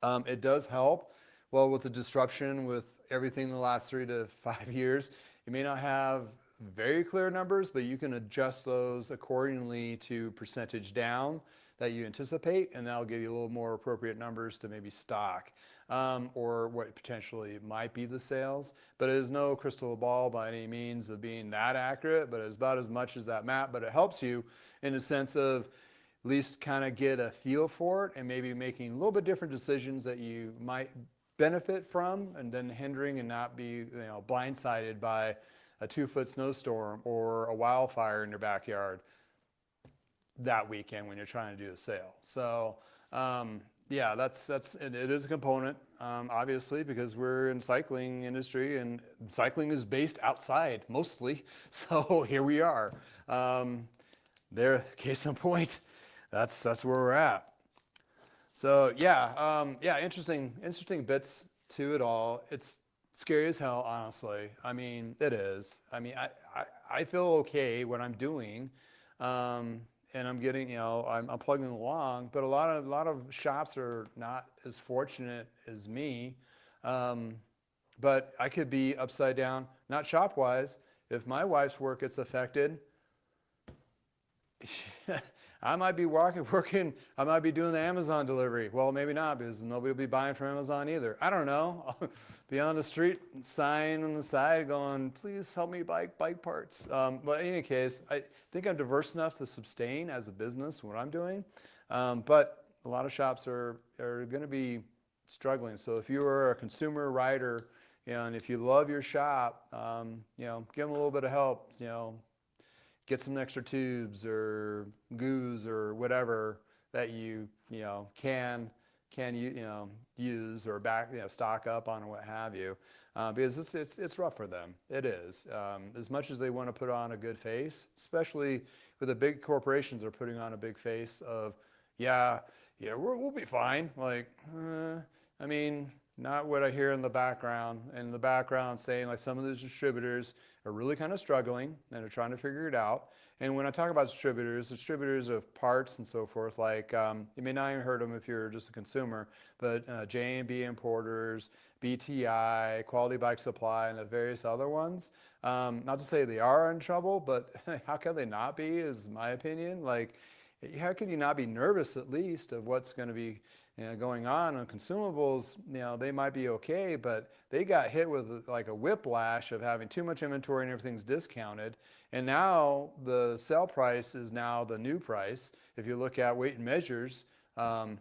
[SPEAKER 1] it does help. Well, with the disruption with everything in the last 3 to 5 years, you may not have very clear numbers, but you can adjust those accordingly to percentage down that you anticipate, and that'll give you a little more appropriate numbers to maybe stock or what potentially might be the sales. But it is no crystal ball by any means of being that accurate, but it's about as much as that map. But it helps you in the sense of at least kind of get a feel for it and maybe making a little bit different decisions that you might benefit from, and then hindering and not be blindsided by a 2-foot snowstorm or a wildfire in your backyard that weekend when you're trying to do a sale. So yeah, it is a component, obviously, because we're in cycling industry and cycling is based outside mostly. So here we are. There, case in point, that's where we're at. So yeah, interesting bits to it all. It's scary as hell, honestly. I mean, it is. I mean, I feel okay what I'm doing, and I'm getting, I'm plugging along. But a lot of shops are not as fortunate as me. But I could be upside down, not shop wise. If my wife's work gets affected, I might be working, I might be doing the Amazon delivery. Well, maybe not, because nobody will be buying from Amazon either. I don't know. I'll be on the street, sign on the side going, please help me buy bike parts. But in any case, I think I'm diverse enough to sustain as a business what I'm doing. But a lot of shops are going to be struggling. So if you are a consumer rider, and if you love your shop, give them a little bit of help, get some extra tubes or goos or whatever that you can use or stock up on or what have you, because it's rough for them. It is, as much as they want to put on a good face, especially with the big corporations are putting on a big face of we'll be fine. Like, I mean, not what I hear in the background. In the background saying like some of those distributors are really kind of struggling and are trying to figure it out. And when I talk about distributors of parts and so forth, like you may not even heard them if you're just a consumer, but J&B Importers, BTI, Quality Bike Supply, and the various other ones. Not to say they are in trouble, but how can they not be, is my opinion. Like, how can you not be nervous at least of what's going to be going on consumables? They might be okay, but they got hit with like a whiplash of having too much inventory and everything's discounted. And now the sell price is now the new price. If you look at weight and measures,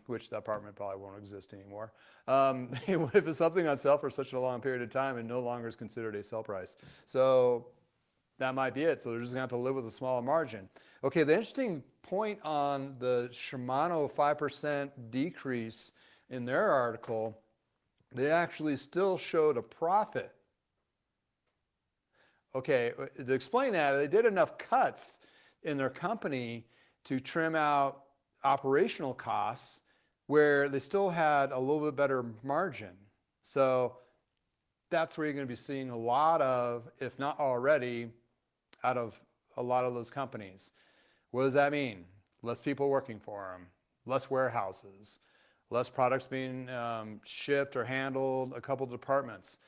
[SPEAKER 1] which that department probably won't exist anymore. If it's something on sale for such a long period of time, it no longer is considered a sell price. So that might be it. So they're just going to have to live with a smaller margin. Okay, the interesting point on the Shimano 5% decrease in their article, they actually still showed a profit. Okay, to explain that, they did enough cuts in their company to trim out operational costs where they still had a little bit better margin. So that's where you're going to be seeing a lot of, if not already, out of a lot of those companies. What does that mean? Less people working for them, less warehouses, less products being shipped or handled, a couple departments.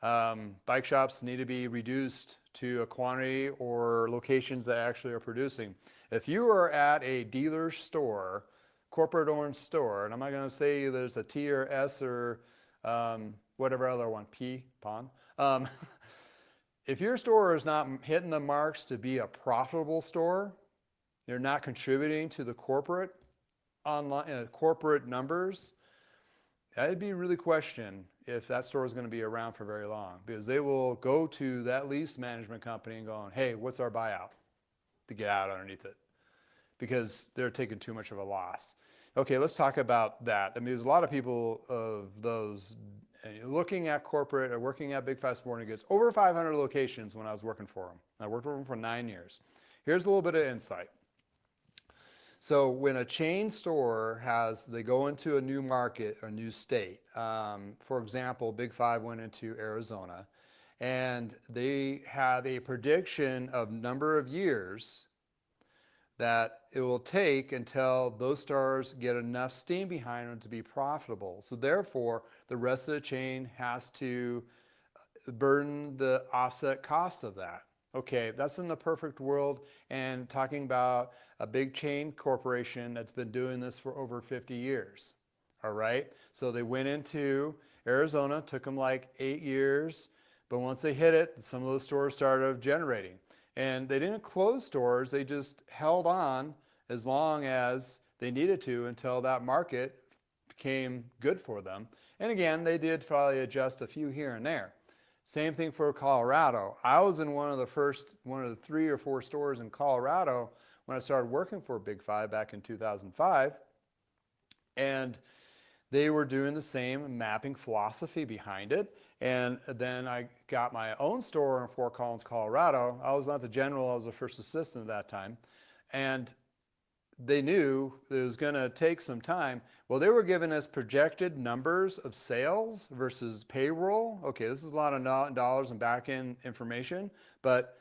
[SPEAKER 1] Bike shops need to be reduced to a quantity or locations that actually are producing. If you are at a dealer store, corporate-owned store, and I'm not going to say there's a T or S or whatever other one, P, PON. If your store is not hitting the marks to be a profitable store, you're not contributing to the corporate online corporate numbers, I'd be really questioned if that store is going to be around for very long, because they will go to that lease management company and going, hey, what's our buyout, to get out underneath it. because they're taking too much of a loss. Okay, let's talk about that. I mean, there's a lot of people of those looking at corporate or working at Big Five Sporting Goods, over 500 locations when I was working for them. I worked for them for 9 years. Here's a little bit of insight. So when a chain store they go into a new market or new state, for example, Big Five went into Arizona, and they have a prediction of number of years that it will take until those stores get enough steam behind them to be profitable. So therefore, the rest of the chain has to burden the offset cost of that. Okay, that's in the perfect world, and talking about a big chain corporation that's been doing this for over 50 years. All right, so they went into Arizona, took them like 8 years, but once they hit it, some of those stores started generating. And they didn't close stores, they just held on as long as they needed to until that market became good for them. And again, they did probably adjust a few here and there. Same thing for Colorado. I was in one of the 3 or 4 stores in Colorado when I started working for Big Five back in 2005. And they were doing the same mapping philosophy behind it. And then I got my own store in Fort Collins, Colorado. I was not the general, I was the first assistant at that time. And they knew it was going to take some time. Well, they were giving us projected numbers of sales versus payroll. Okay, this is a lot of dollars and back-end information, but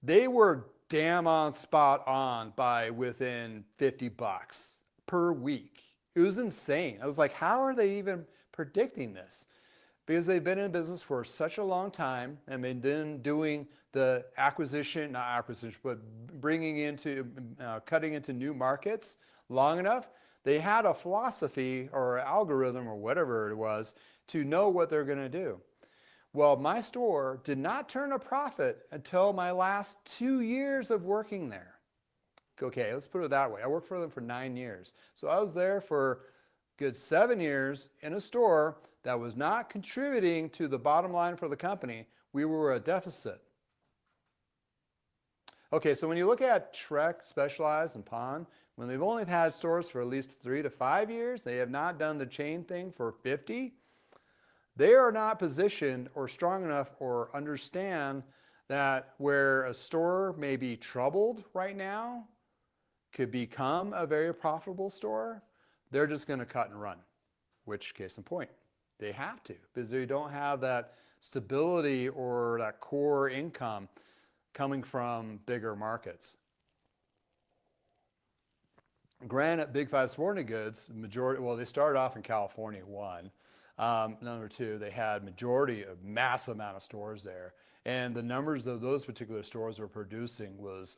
[SPEAKER 1] they were damn on spot on by within $50 per week. It was insane. I was like, how are they even predicting this? Because they've been in business for such a long time and they've been doing the not acquisition, but bringing into, cutting into new markets long enough. They had a philosophy or algorithm or whatever it was to know what they're going to do. Well, my store did not turn a profit until my last 2 years of working there. Okay, let's put it that way. I worked for them for 9 years. So I was there for a good 7 years in a store that was not contributing to the bottom line for the company. We were a deficit. Okay, so when you look at Trek, Specialized, and Pond, when they've only had stores for at least 3 to 5 years, they have not done the chain thing for 50, they are not positioned or strong enough or understand that where a store may be troubled right now could become a very profitable store, they're just going to cut and run, which case in point, they have to, because they don't have that stability or that core income coming from bigger markets. Granted, Big Five Sporting Goods, they started off in California, one. Number two, they had massive amount of stores there. And the numbers of those particular stores were producing was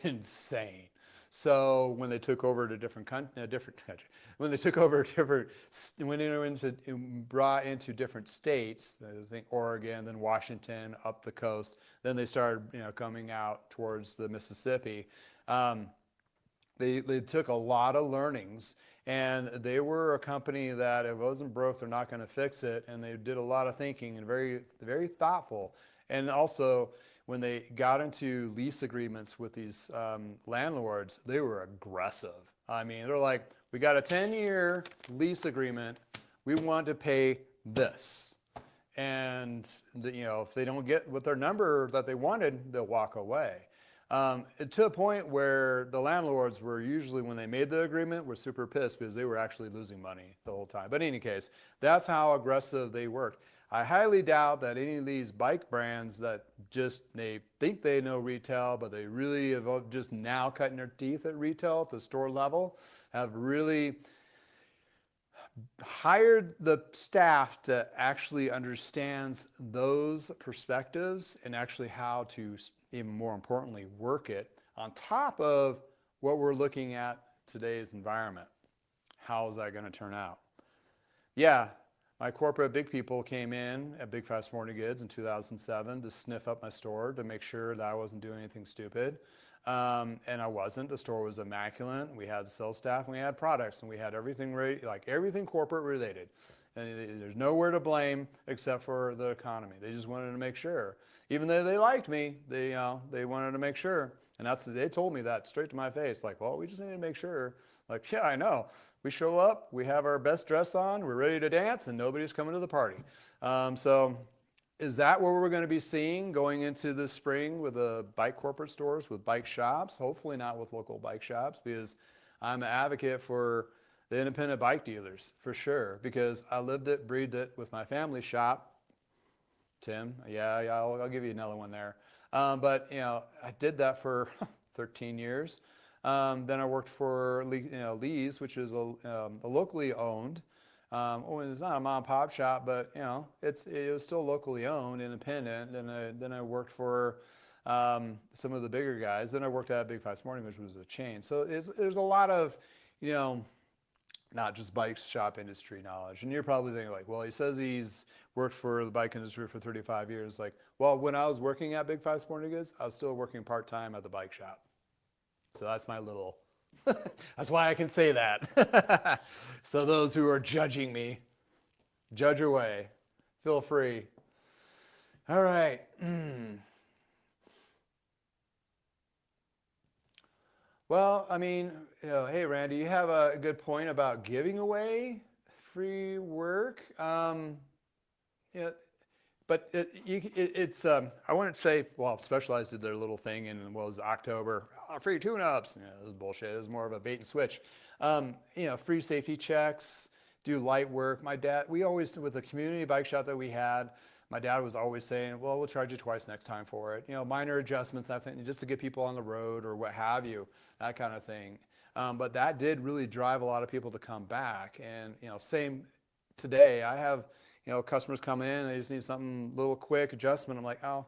[SPEAKER 1] insane. So when they took over to different country, when they took over brought into different states, I think Oregon, then Washington, up the coast, then they started, coming out towards the Mississippi. They took a lot of learnings, and they were a company that if it wasn't broke, they're not going to fix it. And they did a lot of thinking and very, very thoughtful. And also, when they got into lease agreements with these landlords, they were aggressive. I mean, they're like, we got a 10-year lease agreement. We want to pay this. And if they don't get with their number that they wanted, they'll walk away. To a point where the landlords were usually, when they made the agreement, were super pissed because they were actually losing money the whole time. But in any case, that's how aggressive they worked. I highly doubt that any of these bike brands that they think they know retail, but they really have just now cutting their teeth at retail at the store level, have really hired the staff to actually understand those perspectives and actually how to, even more importantly, work it on top of what we're looking at today's environment. How is that going to turn out? Yeah, my corporate big people came in at Big Five Sporting Goods in 2007 to sniff up my store to make sure that I wasn't doing anything stupid. And I wasn't. The store was immaculate. We had sales staff, and we had products, and we had everything ready, like everything corporate related. And there's nowhere to blame except for the economy. They just wanted to make sure. Even though they liked me, they wanted to make sure. And they told me that straight to my face. Like, well, we just need to make sure. Like, yeah, I know. We show up, we have our best dress on, we're ready to dance, and nobody's coming to the party. So is that what we're going to be seeing going into the spring with the bike corporate stores, with bike shops? Hopefully not with local bike shops, because I'm an advocate for the independent bike dealers, for sure, because I lived it, breathed it with my family shop. Tim, yeah, I'll give you another one there. But, I did that for 13 years. Then I worked for Lee's, which is a locally owned. It's not a mom and pop shop, but it was still locally owned, independent. And then I worked for some of the bigger guys. Then I worked at Big Five Sporting, which was a chain. So there's a lot of not just bike shop industry knowledge. And you're probably thinking like, well, he says he's worked for the bike industry for 35 years. Like, well, when I was working at Big Five Sporting Goods, I was still working part-time at the bike shop. So that's my little, that's why I can say that. So those who are judging me, judge away. Feel free. All right. Well, I mean, hey, Randy, you have a good point about giving away free work. But it's, I wouldn't say, well, Specialized did their little thing in, what was it, October, free tune-ups. It was bullshit. It was more of a bait and switch. Free safety checks, do light work. My dad, we always, with the community bike shop that we had, my dad was always saying, well, we'll charge you twice next time for it. Minor adjustments, I think, just to get people on the road or what have you, that kind of thing. But that did really drive a lot of people to come back. And, same today, I have, customers come in, they just need something little quick adjustment. I'm like, oh,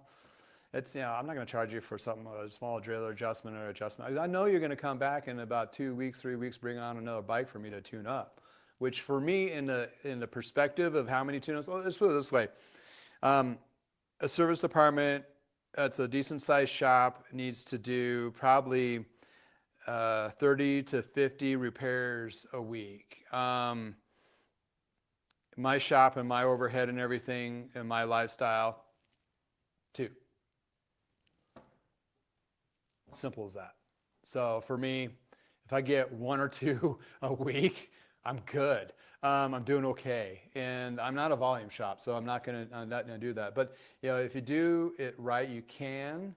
[SPEAKER 1] it's, I'm not going to charge you for something, a small trailer adjustment or adjustment. I know you're going to come back in about 2 weeks, 3 weeks, bring on another bike for me to tune up, which for me in the perspective of how many tune-ups, let's put it this way. A service department that's a decent sized shop needs to do probably 30 to 50 repairs a week. My shop and my overhead and everything and my lifestyle, 2. Simple as that. So for me, if I get 1 or 2 a week, I'm good. I'm doing okay. And I'm not a volume shop, so I'm not gonna do that. But if you do it right, you can.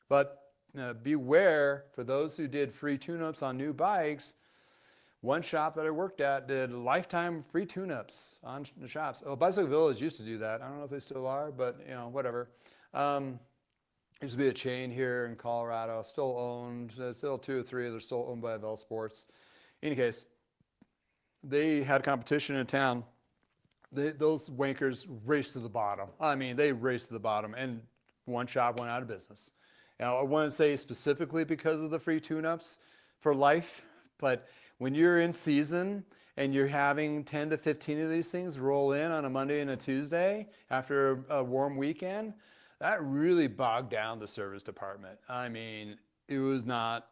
[SPEAKER 1] But beware, for those who did free tune-ups on new bikes, one shop that I worked at did lifetime free tune-ups on the shops. Oh, Bicycle Village used to do that. I don't know if they still are, but whatever. Used to be a chain here in Colorado, still owned. Still 2 or 3. They're still owned by Bell Sports. In any case, they had competition in town. Those wankers raced to the bottom. I mean, they raced to the bottom, and one shop went out of business. Now, I wouldn't say specifically because of the free tune-ups for life, but when you're in season and you're having 10 to 15 of these things roll in on a Monday and a Tuesday after a warm weekend, that really bogged down the service department. I mean, it was not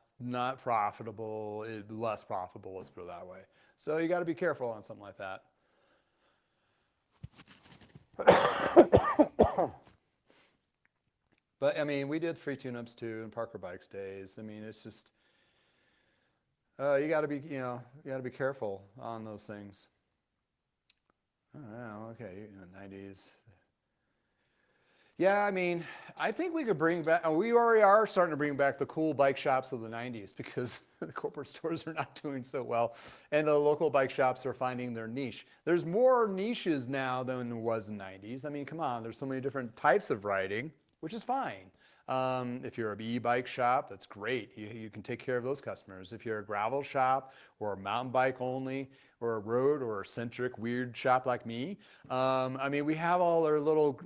[SPEAKER 1] profitable, less profitable, let's put it that way. So you got to be careful on something like that. But I mean, we did free tune-ups too in Parker Bikes days. I mean, it's just you got to be careful on those things. I don't know. Okay, 90s. Yeah, I mean, I think we could bring back, we already are starting to bring back the cool bike shops of the 90s because the corporate stores are not doing so well and the local bike shops are finding their niche. There's more niches now than there was in the 90s. I mean, come on, there's so many different types of riding, which is fine. If you're a e-bike shop, that's great. You can take care of those customers. If you're a gravel shop or a mountain bike only or a road or a centric weird shop like me, I mean, we have all our little,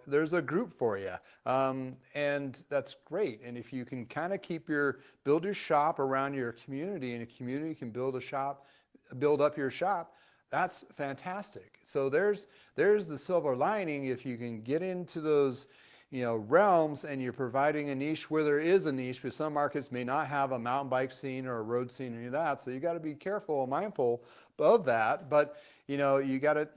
[SPEAKER 1] there's a group for you. And that's great. And if you can kind of build your shop around your community and a community can build up your shop, that's fantastic. So there's the silver lining if you can get into those realms, and you're providing a niche where there is a niche, because some markets may not have a mountain bike scene or a road scene or any of that. So you got to be careful and mindful of that. But you got to,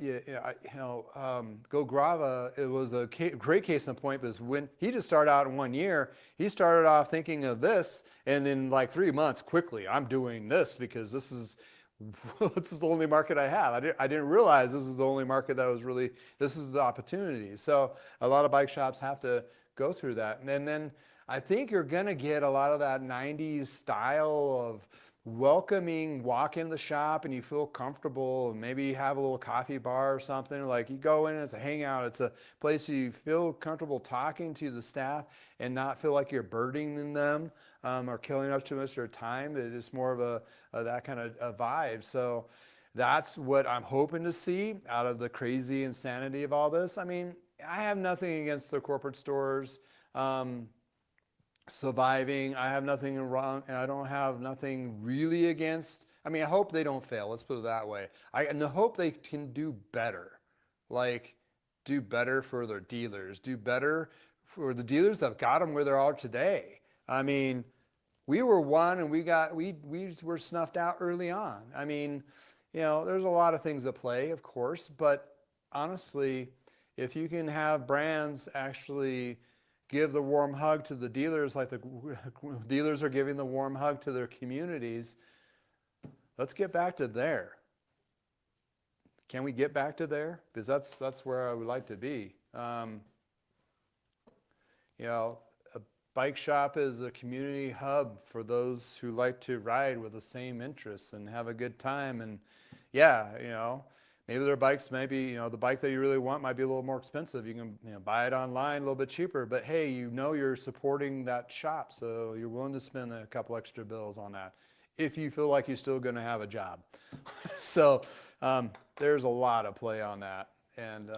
[SPEAKER 1] Go Grava, it was a great case in point, because when he just started out in 1 year, he started off thinking of this, and in like 3 months, quickly, I'm doing this because this is the only market I have. I didn't realize this is the only market that was really, this is the opportunity. So a lot of bike shops have to go through that. And then I think you're going to get a lot of that 90s style of welcoming, walk in the shop and you feel comfortable, and maybe you have a little coffee bar or something. Like you go in, it's a hangout, it's a place you feel comfortable talking to the staff and not feel like you're burdening them or killing up too much of their time. It's just more of that kind of a vibe. So that's what I'm hoping to see out of the crazy insanity of all this. I mean, I have nothing against the corporate stores surviving. I have nothing wrong, and I don't have nothing really against. I mean, I hope they don't fail. Let's put it that way. I hope they can do better, like do better for their dealers, do better for the dealers that got them where they are today. I mean, we were one, and we were snuffed out early on. I mean, there's a lot of things at play, of course, but honestly, if you can have brands actually give the warm hug to the dealers like the dealers are giving the warm hug to their communities, let's get back to there. Can we get back to there? Because that's where I would like to be. A bike shop is a community hub for those who like to ride with the same interests and have a good time. And maybe their bikes, maybe, the bike that you really want might be a little more expensive. You can buy it online a little bit cheaper, but hey, you're supporting that shop, so you're willing to spend a couple extra bills on that if you feel like you're still going to have a job. So there's a lot of play on that. And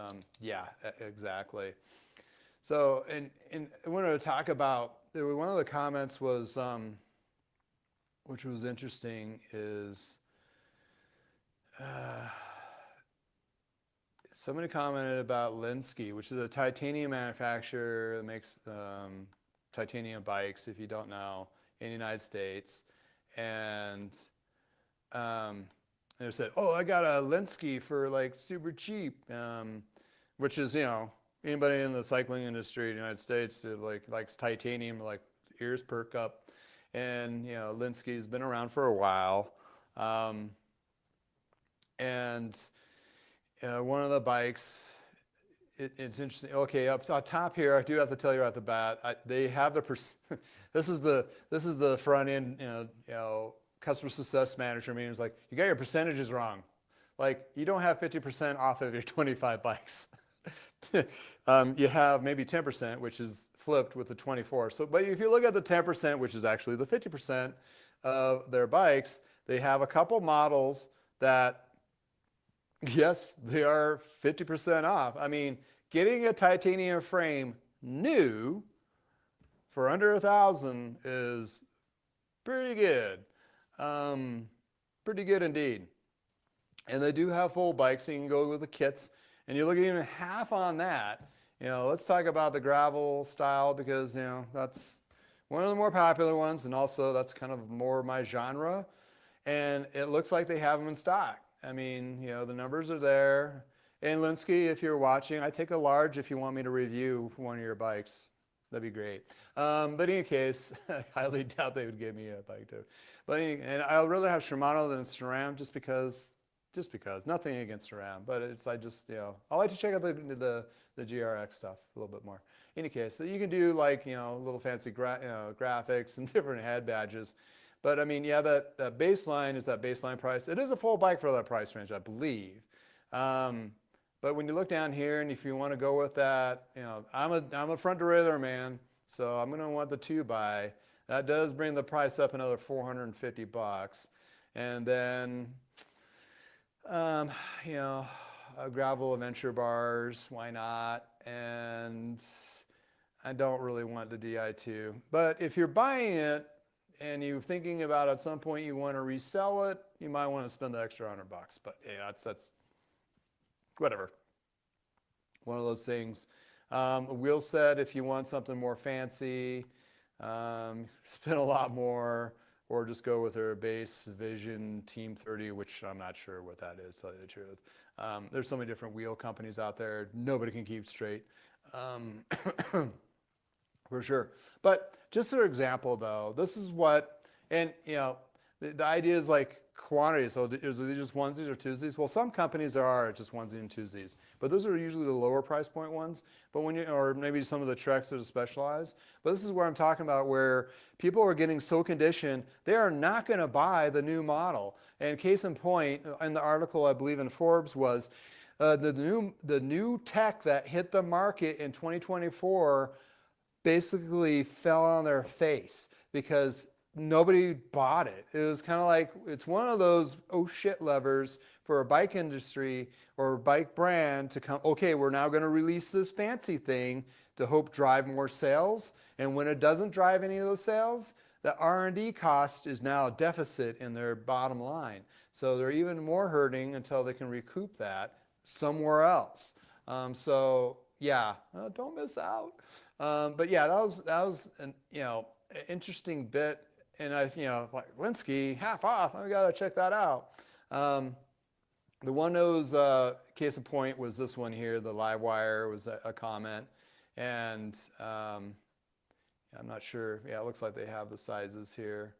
[SPEAKER 1] exactly. So, and I wanted to talk about, one of the comments was, which was interesting, is somebody commented about Linsky, which is a titanium manufacturer that makes titanium bikes, if you don't know, in the United States. And they said, oh, I got a Linsky for like super cheap, which is, anybody in the cycling industry in the United States that likes titanium, like ears perk up. And, Linsky's been around for a while. One of the bikes, it's interesting. Okay, up top here, I do have to tell you right at the bat, they have this is the front end, customer success manager meeting. It's like, you got your percentages wrong. Like, you don't have 50% off of your 25 bikes. You have maybe 10%, which is flipped with the 24. So, but if you look at the 10%, which is actually the 50% of their bikes, they have a couple models that, yes, they are 50% off. I mean, getting a titanium frame new for under $1,000 is pretty good. Pretty good indeed. And they do have full bikes, so you can go with the kits. And you're looking even half on that. Let's talk about the gravel style, because, that's one of the more popular ones. And also that's kind of more my genre. And it looks like they have them in stock. I mean, the numbers are there. And Linsky, if you're watching, I take a large if you want me to review one of your bikes. That'd be great. But in any case, I highly doubt they would give me a bike too. But and I'll rather have Shimano than SRAM, just because. Nothing against SRAM, but I just I like to check out the GRX stuff a little bit more. In any case, so you can do like little fancy graphics and different head badges. But I mean, that baseline is that baseline price. It is a full bike for that price range, I believe. But when you look down here, and if you want to go with that, I'm a front derailleur man, so I'm going to want the 2x. That does bring the price up another $450. And then, gravel adventure bars, why not? And I don't really want the Di2. But if you're buying it, and you're thinking about at some point you want to resell it, you might want to spend the extra $100. But yeah, that's whatever. One of those things. A wheel set, if you want something more fancy, spend a lot more, or just go with their base Vision Team 30, which I'm not sure what that is, to tell you the truth. There's so many different wheel companies out there. Nobody can keep straight. Um, for sure. But just for example, though, this is what, and the idea is like quantity. So is it just onesies or twosies? Well, some companies are just onesies and twosies, but those are usually the lower price point ones. But when you, or maybe some of the Treks that are specialized. But this is where I'm talking about where people are getting so conditioned, they are not going to buy the new model. And case in point, in the article I believe in Forbes was the new tech that hit the market in 2024 basically fell on their face because nobody bought it. It was kind of like, it's one of those oh shit levers for a bike industry or a bike brand to come, okay, we're now going to release this fancy thing to hope drive more sales. And when it doesn't drive any of those sales, the R&D cost is now a deficit in their bottom line. So they're even more hurting until they can recoup that somewhere else. So yeah, don't miss out. But yeah, that was an interesting bit, and like Linsky half off. I gotta check that out. The one that was case in point was this one here. The live wire was a comment, and I'm not sure. Yeah, it looks like they have the sizes here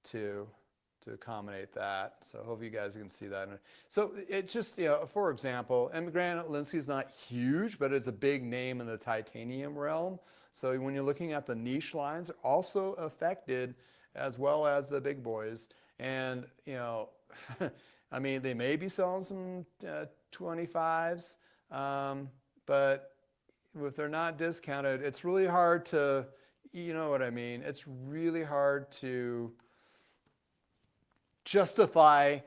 [SPEAKER 1] too to accommodate that. So hopefully you guys can see that. So it's just, for example, and granted, Linsky's not huge, but it's a big name in the titanium realm. So when you're looking at the niche lines, are also affected as well as the big boys. And, I mean, they may be selling some 25s, but if they're not discounted, it's really hard to, you know what I mean? It's really hard to justify.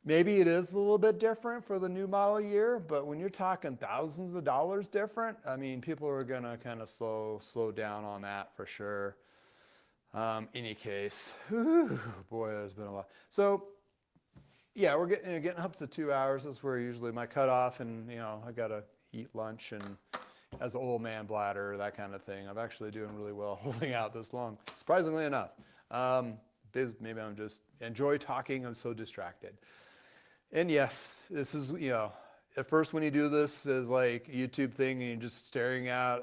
[SPEAKER 1] Maybe it is a little bit different for the new model year, but when you're talking thousands of dollars different, I mean, people are gonna kind of slow down on that for sure. Any case, whew, boy, there's been a lot. So yeah, we're getting up to 2 hours. That's where usually my cutoff, and I gotta eat lunch and as an old man bladder, that kind of thing. I'm actually doing really well holding out this long, surprisingly enough. Maybe I'm just enjoy talking. I'm so distracted. And yes, this is, at first when you do this is like a YouTube thing and you're just staring at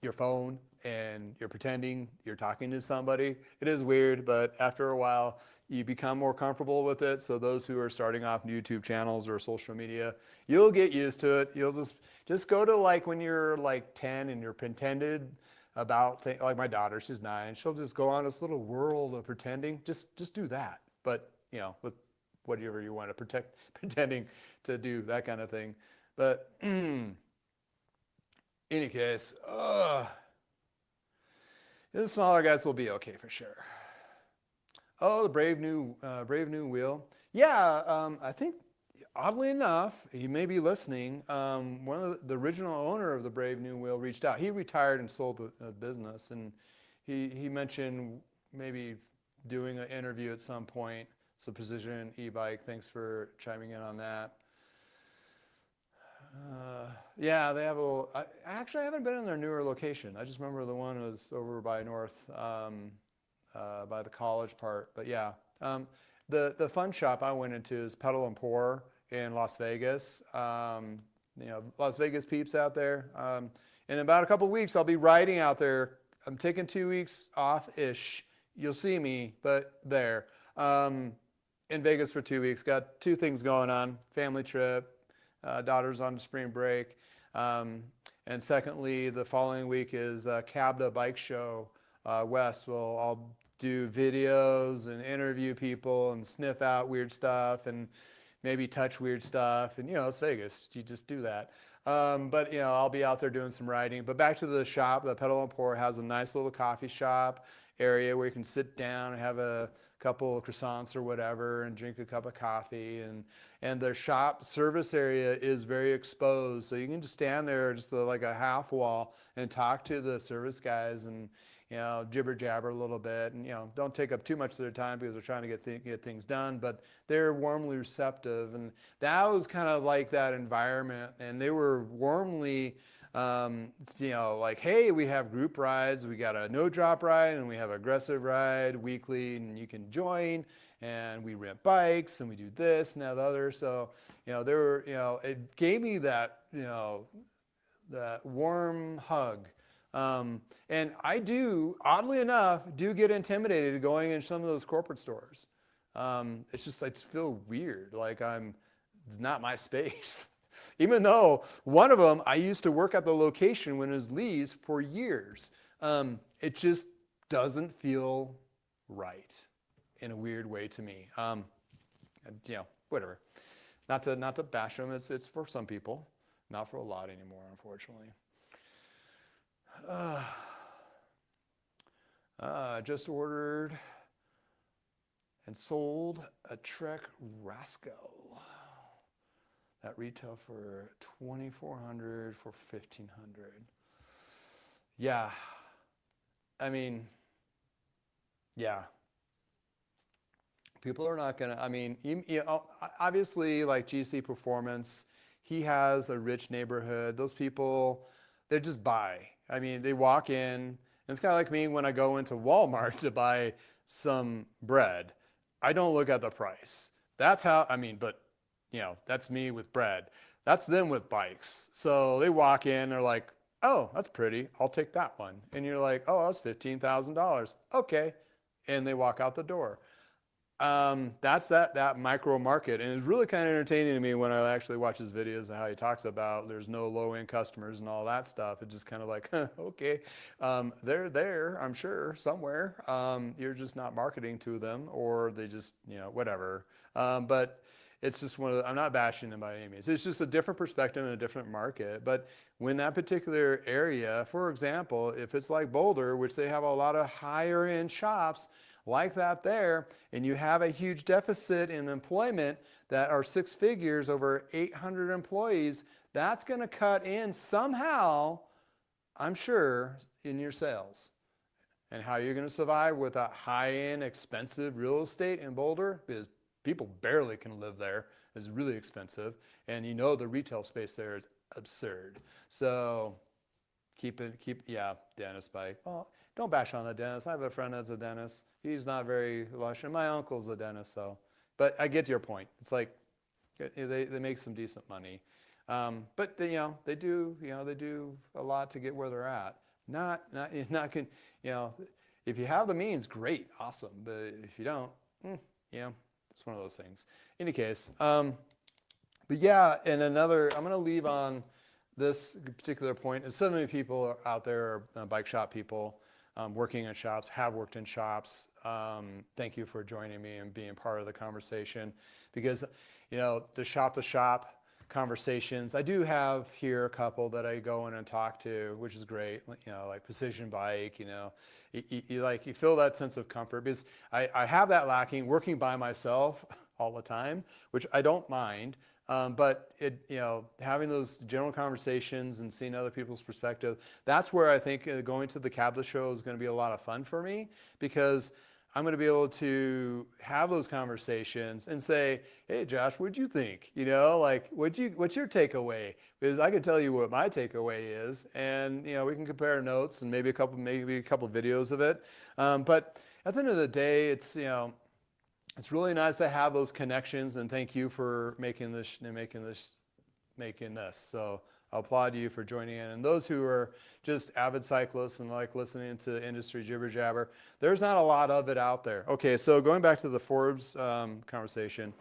[SPEAKER 1] your phone and you're pretending you're talking to somebody. It is weird, but after a while you become more comfortable with it. So those who are starting off YouTube channels or social media, you'll get used to it. You'll just go to like when you're like 10 and you're pretended about like my daughter, she's 9, she'll just go on this little world of pretending. Just do that. But with whatever you want to pretending to do that kind of thing. But any case, the smaller guys will be okay for sure. Oh, the brave new wheel. Yeah, I think oddly enough, he may be listening. One of the original owner of the Brave New Wheel reached out. He retired and sold the business, and he mentioned maybe doing an interview at some point. So Precision e-bike, thanks for chiming in on that. Yeah, they have a little, I actually haven't been in their newer location. I just remember the one was over by north, by the college part. But yeah, the fun shop I went into is Pedal and Pour in Las Vegas. Las Vegas peeps out there. In about a couple of weeks, I'll be riding out there. I'm taking 2 weeks off-ish. You'll see me, but there. In Vegas for 2 weeks. Got 2 things going on. Family trip. Daughter's on spring break. And secondly, the following week is Cabda Bike Show West. I'll do videos and interview people and sniff out weird stuff and maybe touch weird stuff. And, it's Vegas. You just do that. But, I'll be out there doing some riding. But back to the shop, the Pedal and Pour has a nice little coffee shop area where you can sit down and have a couple of croissants or whatever and drink a cup of coffee. And their shop service area is very exposed. So you can just stand there just like a half wall and talk to the service guys and, jibber jabber a little bit, and don't take up too much of their time because they're trying to get things done, but they're warmly receptive, and that was kind of like that environment, and they were warmly Like, hey, we have group rides, we got a no drop ride, and we have aggressive ride weekly, and you can join, and we rent bikes, and we do this and that other. So, there were, it gave me that, that warm hug. And I do, oddly enough, do get intimidated going in some of those corporate stores. It's just, I just feel weird, like it's not my space. Even though one of them, I used to work at the location when it was Lee's for years. It just doesn't feel right in a weird way to me. Whatever. Not to bash them. It's for some people, not for a lot anymore, unfortunately. Just ordered and sold a Trek Rasco. That retail for $2,400 for $1,500. Yeah, I mean, yeah. People are not gonna. I mean, obviously, like GC Performance, he has a rich neighborhood. Those people, they just buy. I mean, they walk in. And it's kind of like me when I go into Walmart to buy some bread. I don't look at the price. That's how. I mean, but that's me with bread. That's them with bikes. So they walk in, they're like, oh, that's pretty. I'll take that one. And you're like, oh, that's $15,000. Okay. And they walk out the door. That's that micro market. And it's really kind of entertaining to me when I actually watch his videos and how he talks about there's no low end customers and all that stuff. It's just kind of like, okay, they're there, I'm sure, somewhere. You're just not marketing to them, or they just, whatever. But it's just I'm not bashing them by any means. It's just a different perspective and a different market. But when that particular area, for example, if it's like Boulder, which they have a lot of higher end shops like that there, and you have a huge deficit in employment that are six figures, over 800 employees, that's going to cut in somehow, I'm sure, in your sales. And how you're going to survive with a high-end, expensive real estate in Boulder, because people barely can live there. It's really expensive. And the retail space there is absurd. So yeah, dentist bike. Well, don't bash on the dentist. I have a friend that's a dentist. He's not very lush, and my uncle's a dentist. So, but I get your point. It's like they make some decent money, but they do a lot to get where they're at. Not if you have the means, great, awesome. But if you don't, it's one of those things. In any case, but yeah, and another, I'm going to leave on this particular point. And so many people out there are bike shop people, working in shops, have worked in shops. Thank you for joining me and being part of the conversation, because the shop conversations, I do have here a couple that I go in and talk to, which is great. Like Precision Bike, you feel that sense of comfort, because I have that lacking working by myself all the time, which I don't mind. But having those general conversations and seeing other people's perspective, that's where I think going to the Cabless show is going to be a lot of fun for me, because I'm going to be able to have those conversations and say, hey, Josh, what'd you think? What's your takeaway? Because I can tell you what my takeaway is, and we can compare notes and maybe a couple videos of it. But at the end of the day, it's really nice to have those connections, and thank you for making this. So I'll applaud you for joining in. And those who are just avid cyclists and like listening to industry jibber jabber, there's not a lot of it out there. Okay, so going back to the Forbes conversation,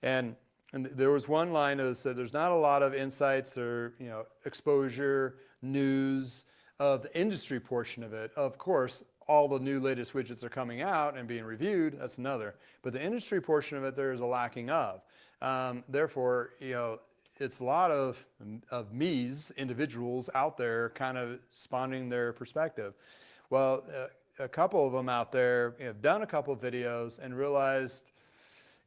[SPEAKER 1] and there was one line that said there's not a lot of insights or exposure, news of the industry portion of it. Of course, all the new latest widgets are coming out and being reviewed, that's another. But the industry portion of it, there is a lacking of. Therefore, it's a lot of me's, individuals out there kind of spawning their perspective. Well, a couple of them out there have done a couple of videos and realized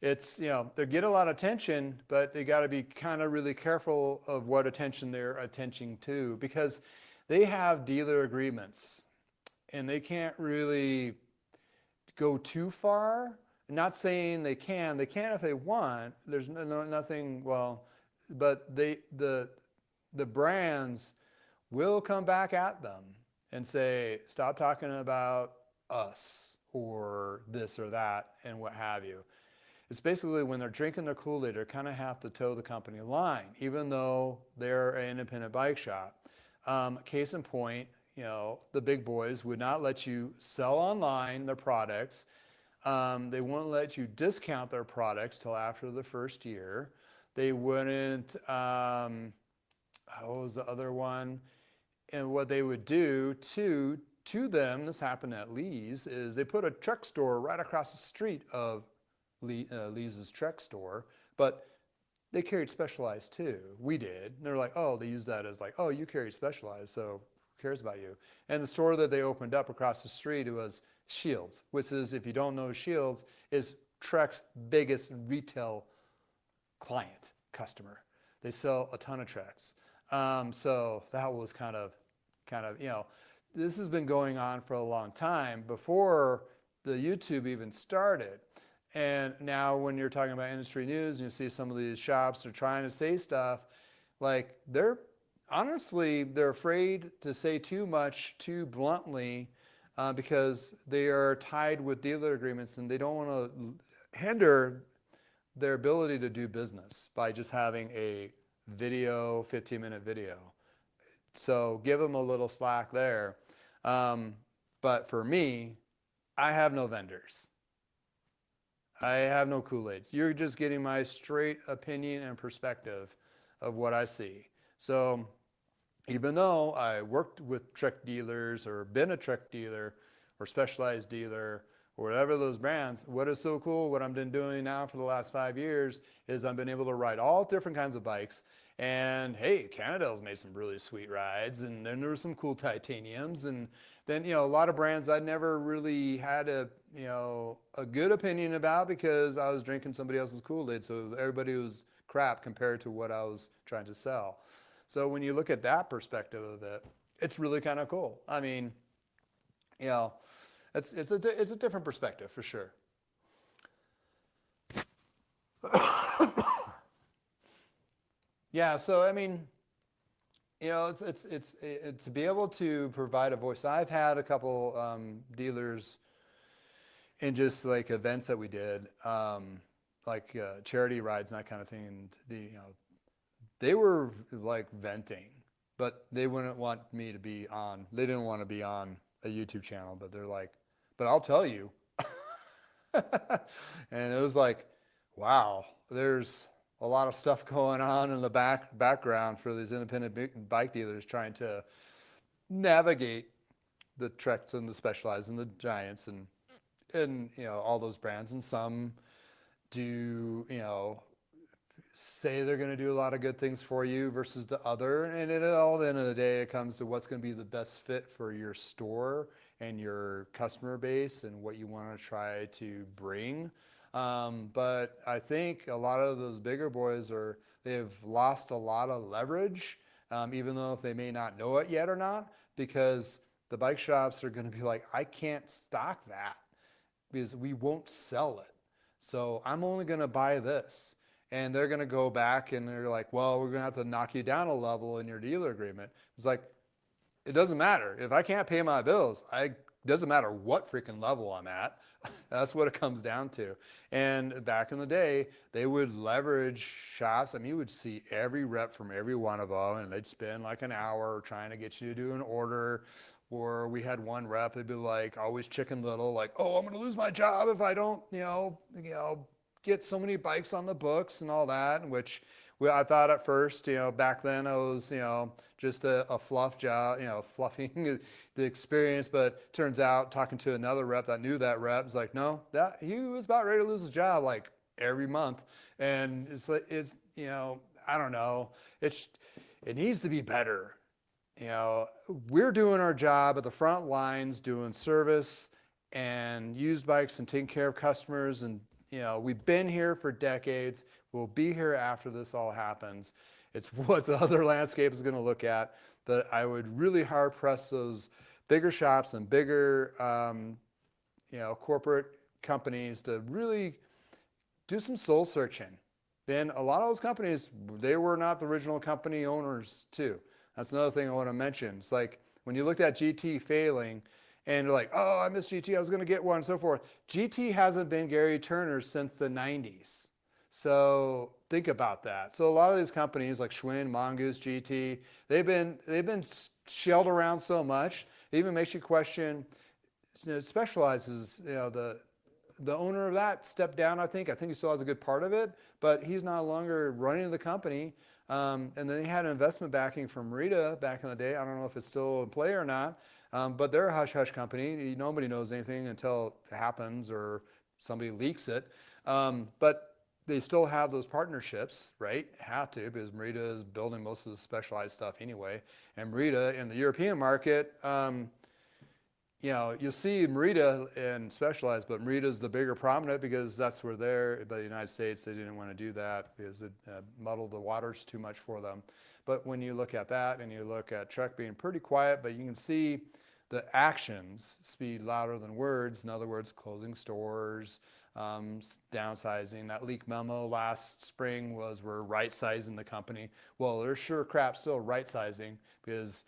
[SPEAKER 1] it's, they get a lot of attention, but they got to be kind of really careful of what attention they're attending to, because they have dealer agreements. And they can't really go too far. Not saying they can if they want. There's nothing, but the brands will come back at them and say, stop talking about us or this or that and what have you. It's basically when they're drinking their Kool-Aid, they kind of have to toe the company line, even though they're an independent bike shop. Case in point, the big boys would not let you sell online their products. They wouldn't let you discount their products till after the first year. They wouldn't, what was the other one? And what they would do to them, this happened at Lee's, is they put a truck store right across the street of Lee's truck store, but they carried Specialized too. We did. And they're like, oh, they use that as like, oh, you carry Specialized, so who cares about you? And the store that they opened up across the street was Shields, which is, if you don't know Shields, is Trek's biggest retail client, customer. They sell a ton of Treks. So that was kind of, this has been going on for a long time before the YouTube even started. And now when you're talking about industry news and you see some of these shops are trying to say stuff, like they're afraid to say too much too bluntly because they are tied with dealer agreements and they don't want to hinder their ability to do business by just having a video, 15-minute video. So give them a little slack there. But for me, I have no vendors. I have no Kool-Aids. You're just getting my straight opinion and perspective of what I see. So even though I worked with Trek dealers or been a Trek dealer or Specialized dealer or whatever those brands, what is so cool, what I've been doing now for the last 5 years is I've been able to ride all different kinds of bikes. And hey, Cannondale's made some really sweet rides, and then there were some cool titaniums, and then a lot of brands I never really had a good opinion about because I was drinking somebody else's Kool-Aid, so everybody was crap compared to what I was trying to sell. So when you look at that perspective of it, it's really kind of cool. I mean, it's a different perspective for sure. Yeah, so I mean, it's to be able to provide a voice. I've had a couple dealers in just like events that we did, like charity rides and that kind of thing. And they were like venting, but they wouldn't want me to be on. They didn't want to be on a YouTube channel, but they're like, but I'll tell you. And it was like, wow, there's a lot of stuff going on in the background for these independent bike dealers trying to navigate the Treks and the Specialized and the Giants and all those brands. And some do say they're going to do a lot of good things for you versus the other. And at all the end of the day, it comes to what's going to be the best fit for your store and your customer base and what you want to try to bring. But I think a lot of those bigger boys they've lost a lot of leverage, even though if they may not know it yet or not, because the bike shops are going to be like, I can't stock that because we won't sell it. So I'm only going to buy this. And they're going to go back and they're like, well, we're going to have to knock you down a level in your dealer agreement. It's like, it doesn't matter. If I can't pay my bills, doesn't matter what freaking level I'm at. That's what it comes down to. And back in the day, they would leverage shops. I mean, you would see every rep from every one of them, and they'd spend like an hour trying to get you to do an order. Or we had one rep, they'd be like, always Chicken Little, like, oh, I'm going to lose my job if I don't, get so many bikes on the books and all that, which I thought at first, back then I was, just a fluff job, fluffing the experience. But turns out talking to another rep that knew that rep was like, no, that he was about ready to lose his job like every month. And it's I don't know, it needs to be better. We're doing our job at the front lines, doing service and used bikes and taking care of customers. And, we've been here for decades. We'll be here after this all happens. It's what the other landscape is going to look at. But I would really hard press those bigger shops and bigger, corporate companies to really do some soul searching. Then a lot of those companies, they were not the original company owners too. That's another thing I want to mention. It's like when you looked at GT failing and you're like, oh, I miss GT, I was going to get one, and so forth. GT hasn't been Gary Turner since the 90s. So think about that. So a lot of these companies like Schwinn, Mongoose, GT, they've been shelled around so much, it even makes you question, Specializes, the owner of that stepped down, I think. I think he still has a good part of it, but he's no longer running the company. And then he had an investment backing from Rita back in the day. I don't know if it's still in play or not, but they're a hush-hush company. Nobody knows anything until it happens or somebody leaks it. But they still have those partnerships, right? Have to, because Merita is building most of the specialized stuff anyway. And Merita in the European market, you'll see Merita and Specialized, but Merita's the bigger prominent because that's where they're, but the United States, they didn't want to do that because it muddled the waters too much for them. But when you look at that and you look at Trek being pretty quiet, but you can see the actions speak louder than words. In other words, closing stores, downsizing. That leak memo last spring was we're right-sizing the company. Well, there's sure crap still right-sizing because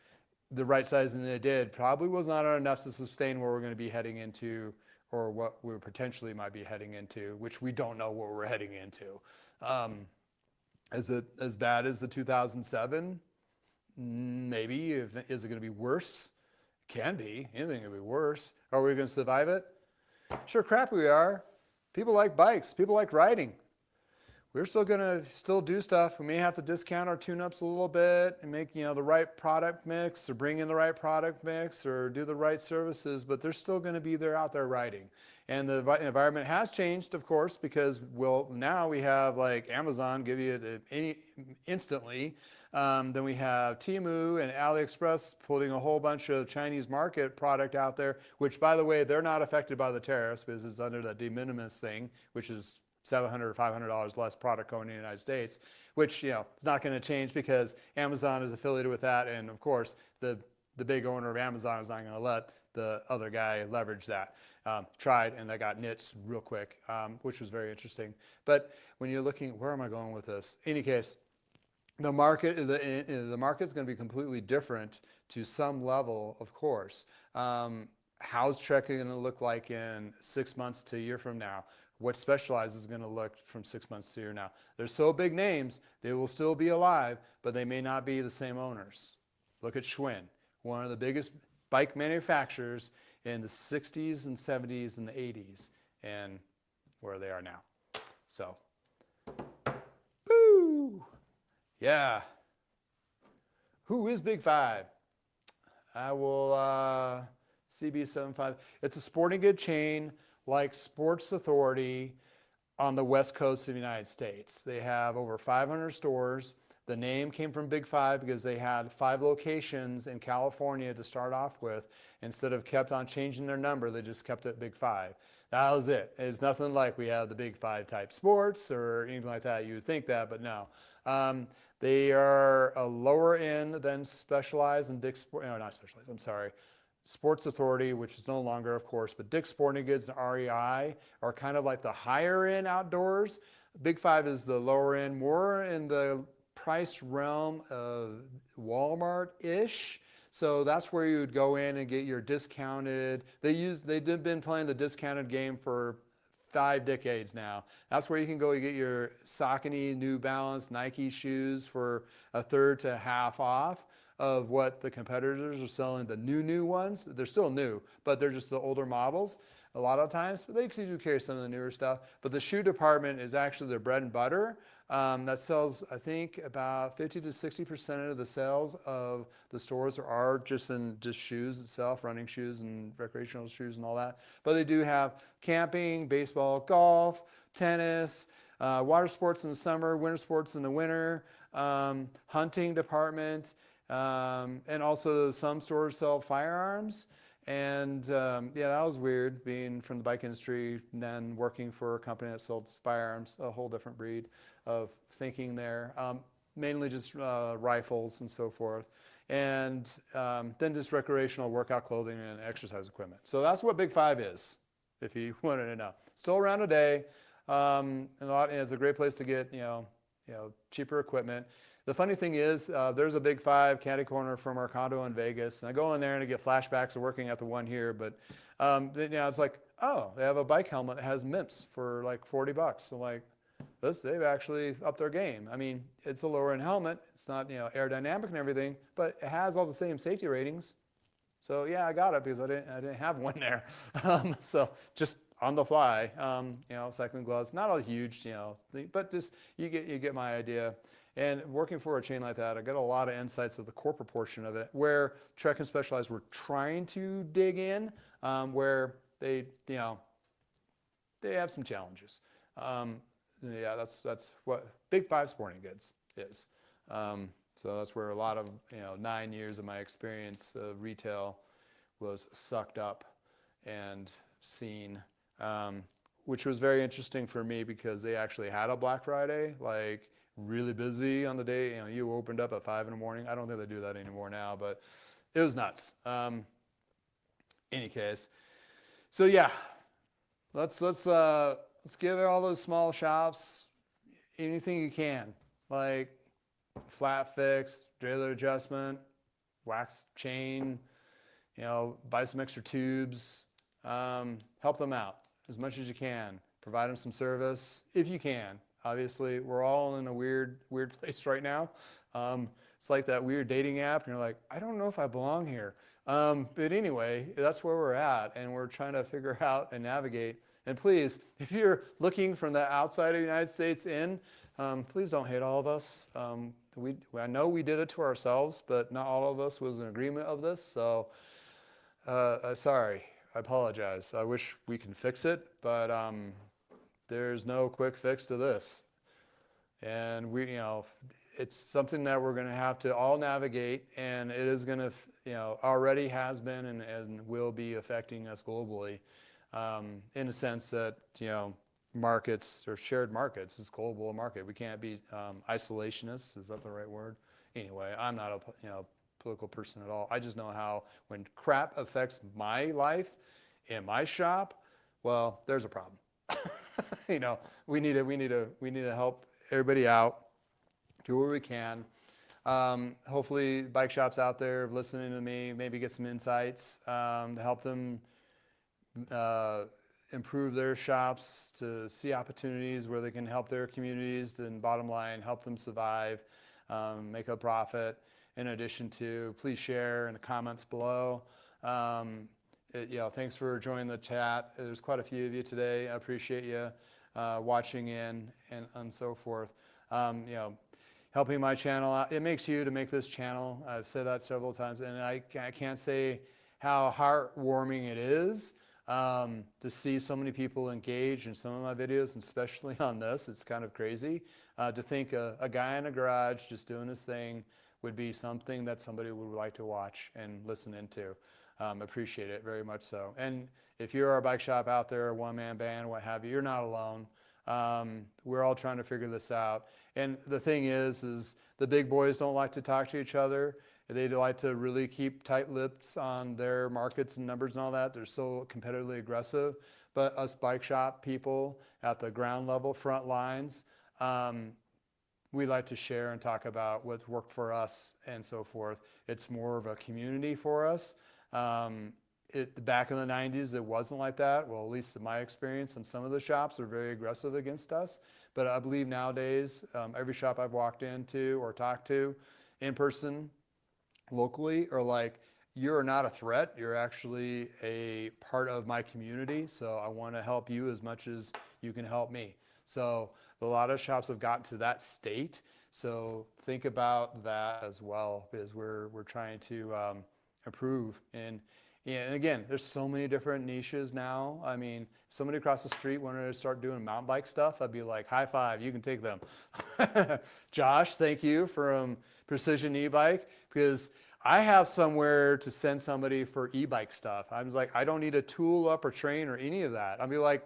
[SPEAKER 1] the right sizing they did probably was not enough to sustain where we're going to be heading into or what we potentially might be heading into, which we don't know what we're heading into. Is it as bad as the 2007? Maybe. Is it going to be worse? Can be. Anything can be worse. Are we going to survive it? Sure crap we are. People like bikes. People like riding. We're still going to do stuff. We may have to discount our tune-ups a little bit and make, the right product mix or bring in the right product mix or do the right services, but they're still going to be there out there riding. And the environment has changed, of course, because, now we have like Amazon give you it instantly. Then we have Temu and AliExpress putting a whole bunch of Chinese market product out there, which, by the way, they're not affected by the tariffs because it's under the de minimis thing, which is $700 or $500 less product going in the United States, which, it's not going to change because Amazon is affiliated with that. And of course, the big owner of Amazon is not going to let the other guy leverage that. Tried, and they got nits real quick, which was very interesting. But when you're looking, where am I going with this? In any case, the market's going to be completely different to some level, of course. How's Trek going to look like in 6 months to a year from now? What Specialized is going to look from 6 months to a year now? They're so big names, they will still be alive, but they may not be the same owners. Look at Schwinn, one of the biggest bike manufacturers in the 60s and 70s and the 80s, and where they are now. So, woo! Yeah. Who is Big Five? I will, CB75. It's a sporting good chain like Sports Authority on the west coast of the United States. They have over 500 stores. The name came from Big Five because they had 5 locations in California to start off with. Instead of kept on changing their number, they just kept it Big Five. That was it. It's nothing like we have the Big Five type sports or anything like that. You would think that, but no. They are a lower end than Specialized and Dick's Sport. No, not Specialized. I'm sorry. Sports Authority, which is no longer, of course, but Dick's Sporting Goods and REI are kind of like the higher end outdoors. Big Five is the lower end, more in the price realm of Walmart-ish. So that's where you would go in and get your discounted. They've been playing the discounted game for 5 decades now. That's where you can go and get your Saucony, New Balance, Nike shoes for a third to half off of what the competitors are selling, the new ones. They're still new, but they're just the older models a lot of times. But they do carry some of the newer stuff. But the shoe department is actually their bread and butter. That sells, I think, about 50 to 60% of the sales of the stores are just shoes itself, running shoes and recreational shoes and all that. But they do have camping, baseball, golf, tennis, water sports in the summer, winter sports in the winter, hunting department. And also some stores sell firearms. And yeah, that was weird being from the bike industry and then working for a company that sold firearms, a whole different breed of thinking there. Mainly just rifles and so forth. And then just recreational workout clothing and exercise equipment. So that's what Big Five is, if you wanted to know. Still around today. And it's a great place to get, cheaper equipment. The funny thing is, there's a Big Five caddy corner from our condo in Vegas, and I go in there and I get flashbacks of working at the one here. But it's like, oh, they have a bike helmet that has MIPS for like $40. So like, they've actually upped their game. I mean, it's a lower end helmet. It's not aerodynamic and everything, but it has all the same safety ratings. So yeah, I got it because I didn't have one there. So just on the fly, cycling gloves, not all huge, but just you get my idea. And working for a chain like that, I got a lot of insights of the corporate portion of it, where Trek and Specialized were trying to dig in, where they have some challenges. Yeah, that's what Big Five Sporting Goods is. So that's where a lot of 9 years of my experience of retail was sucked up and seen, which was very interesting for me because they actually had a Black Friday, like really busy on the day. You opened up at 5 in the morning. I don't think they do that anymore now, but it was nuts. Any case, so yeah, let's give all those small shops anything you can, like flat fix, derailleur adjustment, wax chain, buy some extra tubes, help them out as much as you can. Provide them some service if you can. Obviously, we're all in a weird place right now. It's like that weird dating app, and you're like, I don't know if I belong here. But anyway, that's where we're at, and we're trying to figure out and navigate. And please, if you're looking from the outside of the United States in, please don't hate all of us. I know we did it to ourselves, but not all of us was in agreement of this. So sorry, I apologize. I wish we can fix it, but there's no quick fix to this. And it's something that we're going to have to all navigate, and it is going to, already has been and will be affecting us globally, in a sense that, markets or shared markets is global market. We can't be isolationists. Is that the right word? Anyway, I'm not a political person at all. I just know how when crap affects my life in my shop, well, there's a problem. We need to help everybody out, do what we can. Hopefully bike shops out there listening to me, maybe get some insights to help them improve their shops, to see opportunities where they can help their communities, and bottom line, help them survive, make a profit. In addition to, please share in the comments below. Thanks for joining the chat. There's quite a few of you today. I appreciate you watching in and so forth. Helping my channel out. It makes you to make this channel. I've said that several times, and I can't say how heartwarming it is to see so many people engage in some of my videos, and especially on this. It's kind of crazy to think a guy in a garage just doing his thing would be something that somebody would like to watch and listen into. Appreciate it very much so. And if you're a bike shop out there, a one-man band, what have you, you're not alone. We're all trying to figure this out. And the thing is the big boys don't like to talk to each other. They like to really keep tight lips on their markets and numbers and all that. They're so competitively aggressive. But us bike shop people at the ground level, front lines, we like to share and talk about what's worked for us and so forth. It's more of a community for us. Back in the 90s, it wasn't like that. Well, at least in my experience, and some of the shops are very aggressive against us. But I believe nowadays, every shop I've walked into or talked to in person, locally, are like, you're not a threat. You're actually a part of my community. So I want to help you as much as you can help me. So a lot of shops have gotten to that state. So think about that as well, because we're trying to improve. And again, there's so many different niches now. I mean, if somebody across the street wanted to start doing mountain bike stuff, I'd be like, high five, you can take them. Josh, thank you from Precision E-Bike, because I have somewhere to send somebody for e-bike stuff. I was like, I don't need a tool up or train or any of that. I'd be like,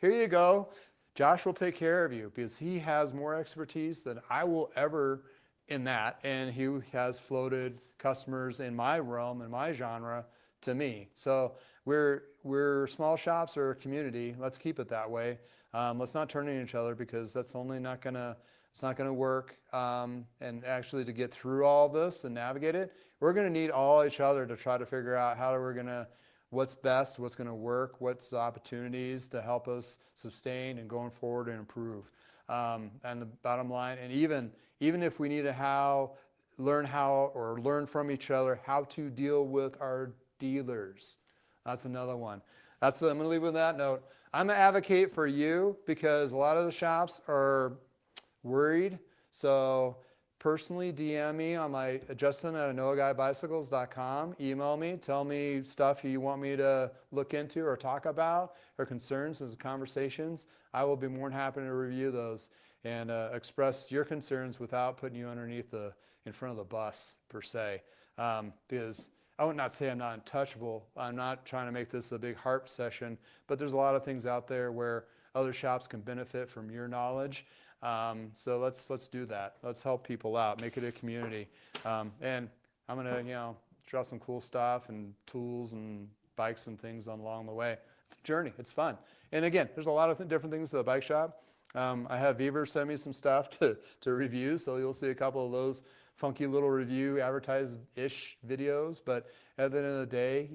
[SPEAKER 1] here you go. Josh will take care of you, because he has more expertise than I will ever in that. And he has floated customers in my realm, in my genre, to me. So we're small shops or a community. Let's keep it that way. Let's not turn on each other, because that's only not going to It's not going to work. And actually to get through all this and navigate it, we're going to need all each other to try to figure out how we're going to, what's best, what's going to work, what's the opportunities to help us sustain and going forward and improve. And the bottom line, and even if we need to learn from each other how to deal with our dealers. That's another one. I'm going to leave with that note. I'm going to advocate for you because a lot of the shops are worried. So personally DM me on my justin@anoaguybicycles.com. Email me, tell me stuff you want me to look into or talk about or concerns and conversations. I will be more than happy to review those and express your concerns without putting you in front of the bus per se. Because I would not say I'm not untouchable. I'm not trying to make this a big harp session, but there's a lot of things out there where other shops can benefit from your knowledge. So let's do that. Let's help people out, make it a community. And I'm gonna, drop some cool stuff and tools and bikes and things along the way. It's a journey. It's fun. And again, there's a lot of different things to the bike shop. I have Beaver send me some stuff to review, so you'll see a couple of those funky little review advertised-ish videos. But at the end of the day,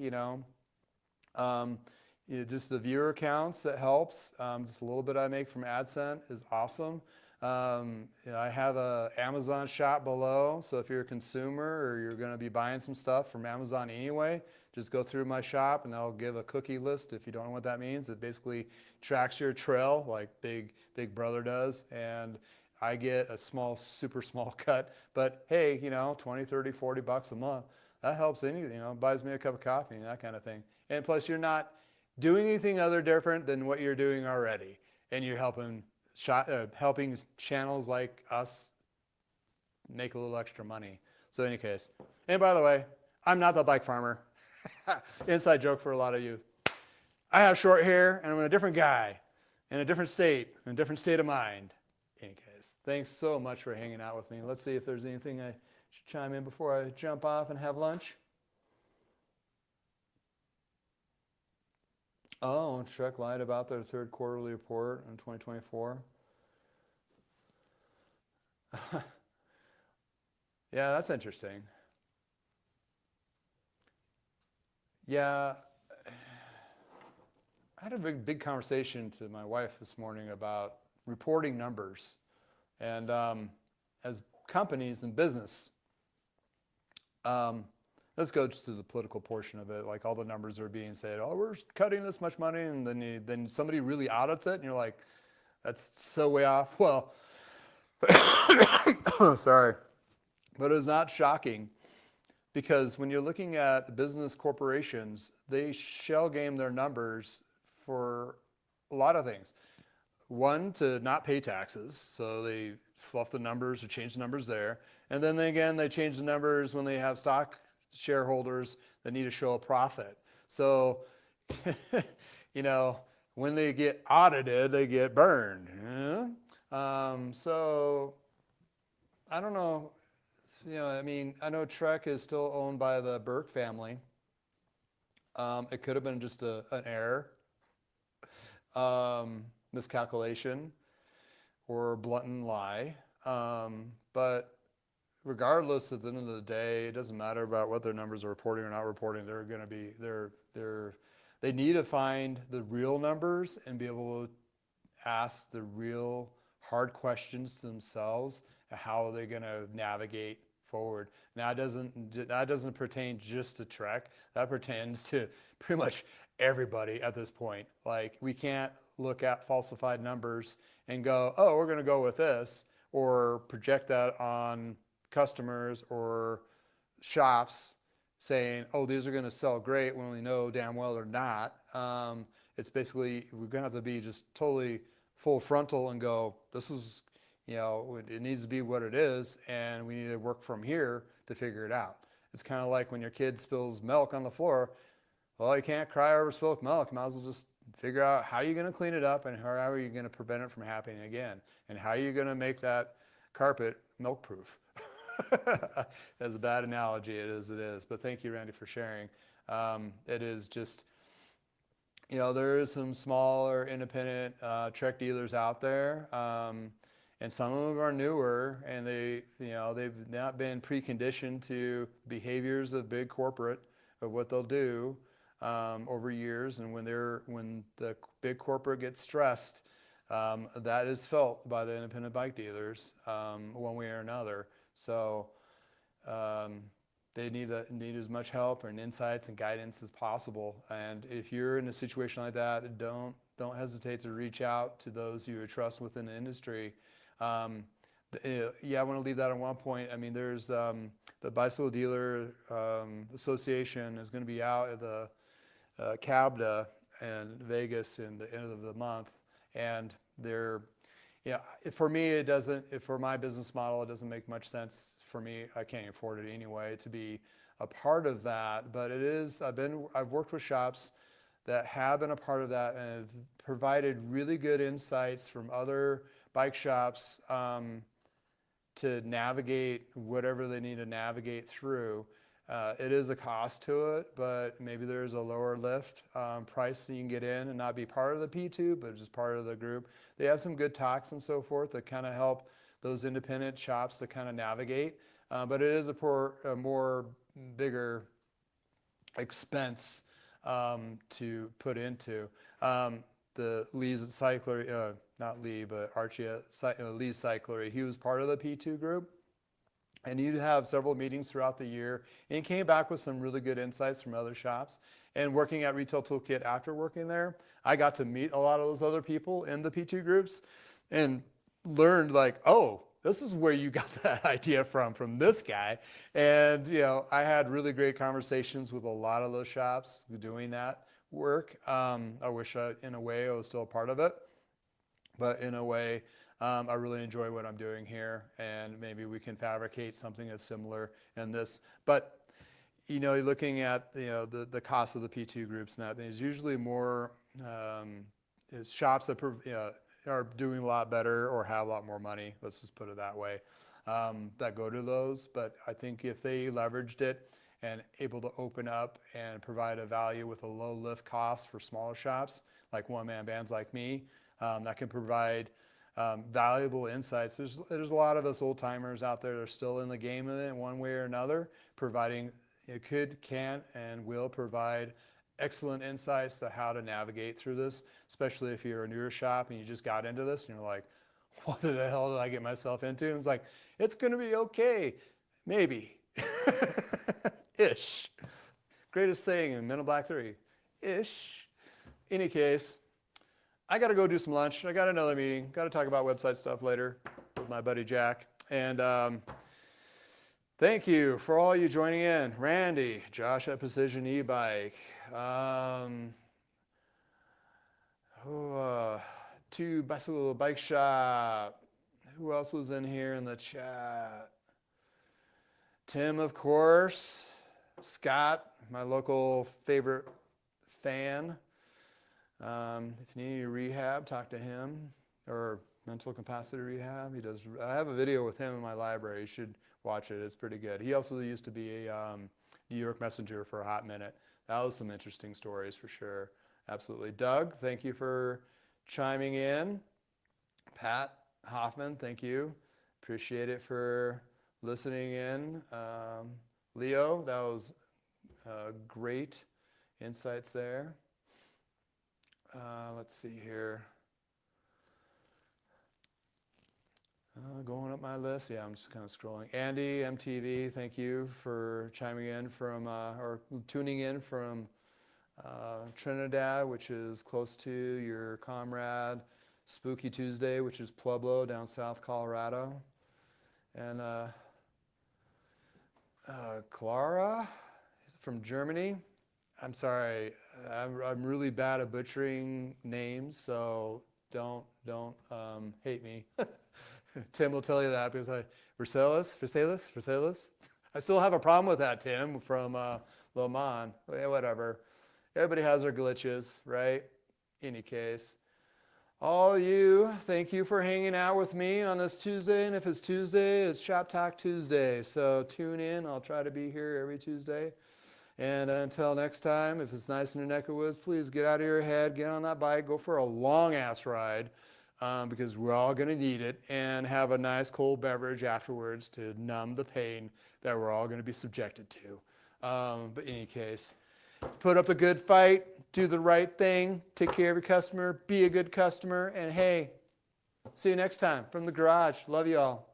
[SPEAKER 1] just the viewer counts, that helps. Just a little bit I make from AdSense is awesome. I have a Amazon shop below, so if you're a consumer or you're going to be buying some stuff from Amazon anyway, just go through my shop and I'll give a cookie list. If you don't know what that means, it basically tracks your trail like Big Brother does, and I get a super small cut. But hey, 20, 30, 40 bucks a month, that helps anything, buys me a cup of coffee and that kind of thing. And plus you're not doing anything other different than what you're doing already, and you're helping channels like us make a little extra money. So in any case, and by the way, I'm not the bike farmer. Inside joke for a lot of you. I have short hair and I'm a different guy in a different state of mind. In any case, thanks so much for hanging out with me. Let's see if there's anything I should chime in before I jump off and have lunch. Oh, Trek lied about their third quarterly report in 2024. Yeah, that's interesting. Yeah, I had a big conversation to my wife this morning about reporting numbers. And as companies and business, let's go just to the political portion of it. Like all the numbers are being said, oh, we're cutting this much money, and then somebody really audits it, and you're like, that's so way off. Well, sorry, but it was not shocking because when you're looking at business corporations, they shell game their numbers for a lot of things. One, to not pay taxes, so they fluff the numbers or change the numbers there, and then they change the numbers when they have stock shareholders that need to show a profit. So, when they get audited, they get burned. So, I don't know. I know Trek is still owned by the Burke family. It could have been just an error, miscalculation, or blatant lie. But regardless, at the end of the day, it doesn't matter about what their numbers are reporting or not reporting. They're going to be, they need to find the real numbers and be able to ask the real hard questions to themselves. How are they going to navigate forward? Now, that doesn't pertain just to Trek. That pertains to pretty much everybody at this point. Like, we can't look at falsified numbers and go, oh, we're going to go with this, or project that on customers or shops saying, oh, these are going to sell great when we know damn well they're not. It's basically, we're going to have to be just totally full frontal and go, this is, it needs to be what it is, and we need to work from here to figure it out. It's kind of like when your kid spills milk on the floor. Well, you can't cry over spilled milk. You might as well just figure out how you're going to clean it up and how are you going to prevent it from happening again, and how are you going to make that carpet milk proof. That's a bad analogy. It is. But thank you, Randy, for sharing. It is just, there is some smaller independent Trek dealers out there. and some of them are newer, and they've not been preconditioned to behaviors of big corporate, of what they'll do over years. And when the big corporate gets stressed, that is felt by the independent bike dealers one way or another. So they need as much help and insights and guidance as possible. And if you're in a situation like that, don't hesitate to reach out to those you trust within the industry. Yeah, I want to leave that on one point. I mean, there's the Bicycle Dealer Association is going to be out at the CABDA in Vegas in the end of the month, and for me, it doesn't. For my business model, it doesn't make much sense for me. I can't afford it anyway to be a part of that. But it is. I've worked with shops that have been a part of that and have provided really good insights from other bike shops to navigate whatever they need to navigate through. It is a cost to it, but maybe there's a lower lift price so you can get in and not be part of the P2, but just part of the group. They have some good talks and so forth that kind of help those independent shops to kind of navigate. But it is a more bigger expense to put into. The Lee's Cyclery, not Lee, but Archie Lee's Cyclery, he was part of the P2 group. And you'd have several meetings throughout the year. And he came back with some really good insights from other shops. And working at Retail Toolkit after working there, I got to meet a lot of those other people in the P2 groups and learned like, oh, this is where you got that idea from this guy. And, I had really great conversations with a lot of those shops doing that work. I wish in a way I was still a part of it, but in a way, I really enjoy what I'm doing here, and maybe we can fabricate something that's similar in this. But you're looking at the cost of the P2 groups, and that is usually more shops that are doing a lot better or have a lot more money. Let's just put it that way. That go to those. But I think if they leveraged it and able to open up and provide a value with a low lift cost for smaller shops like one-man bands like me, that can provide valuable insights. There's a lot of us old timers out there that are still in the game of it in one way or another, providing can and will provide excellent insights to how to navigate through this, especially if you're a newer shop and you just got into this and you're like, what the hell did I get myself into? And it's like, it's going to be okay. Maybe. Ish. Greatest saying in Men in Black 3. Ish. Any case, I got to go do some lunch. I got another meeting. Got to talk about website stuff later with my buddy Jack. And thank you for all you joining in. Randy, Josh at Precision E-Bike. To Bicycle Bike Shop. Who else was in here in the chat? Tim, of course. Scott, my local favorite fan. If you need rehab, talk to him, or mental capacity rehab. He does. I have a video with him in my library. You should watch it. It's pretty good. He also used to be a New York Messenger for a hot minute. That was some interesting stories for sure. Absolutely. Doug, thank you for chiming in. Pat Hoffman, thank you. Appreciate it for listening in. Leo, that was great insights there. Let's see here. Going up my list. Yeah, I'm just kind of scrolling. Andy, MTV, thank you for chiming in from, or tuning in from Trinidad, which is close to your comrade. Spooky Tuesday, which is Pueblo down South Colorado. And Clara from Germany. I'm sorry, I'm really bad at butchering names, so don't hate me. Tim will tell you that because Versailles. I still have a problem with that, Tim, from Le Mans. Yeah, whatever. Everybody has their glitches, right? Any case. All you, thank you for hanging out with me on this Tuesday. And if it's Tuesday, it's Shop Talk Tuesday. So tune in. I'll try to be here every Tuesday. And until next time, if it's nice in your neck of woods, please get out of your head, get on that bike, go for a long-ass ride. because we're all going to need it, and have a nice cold beverage afterwards to numb the pain that we're all going to be subjected to. But in any case, put up a good fight, do the right thing, take care of your customer, be a good customer, and hey, see you next time from the garage. Love you all.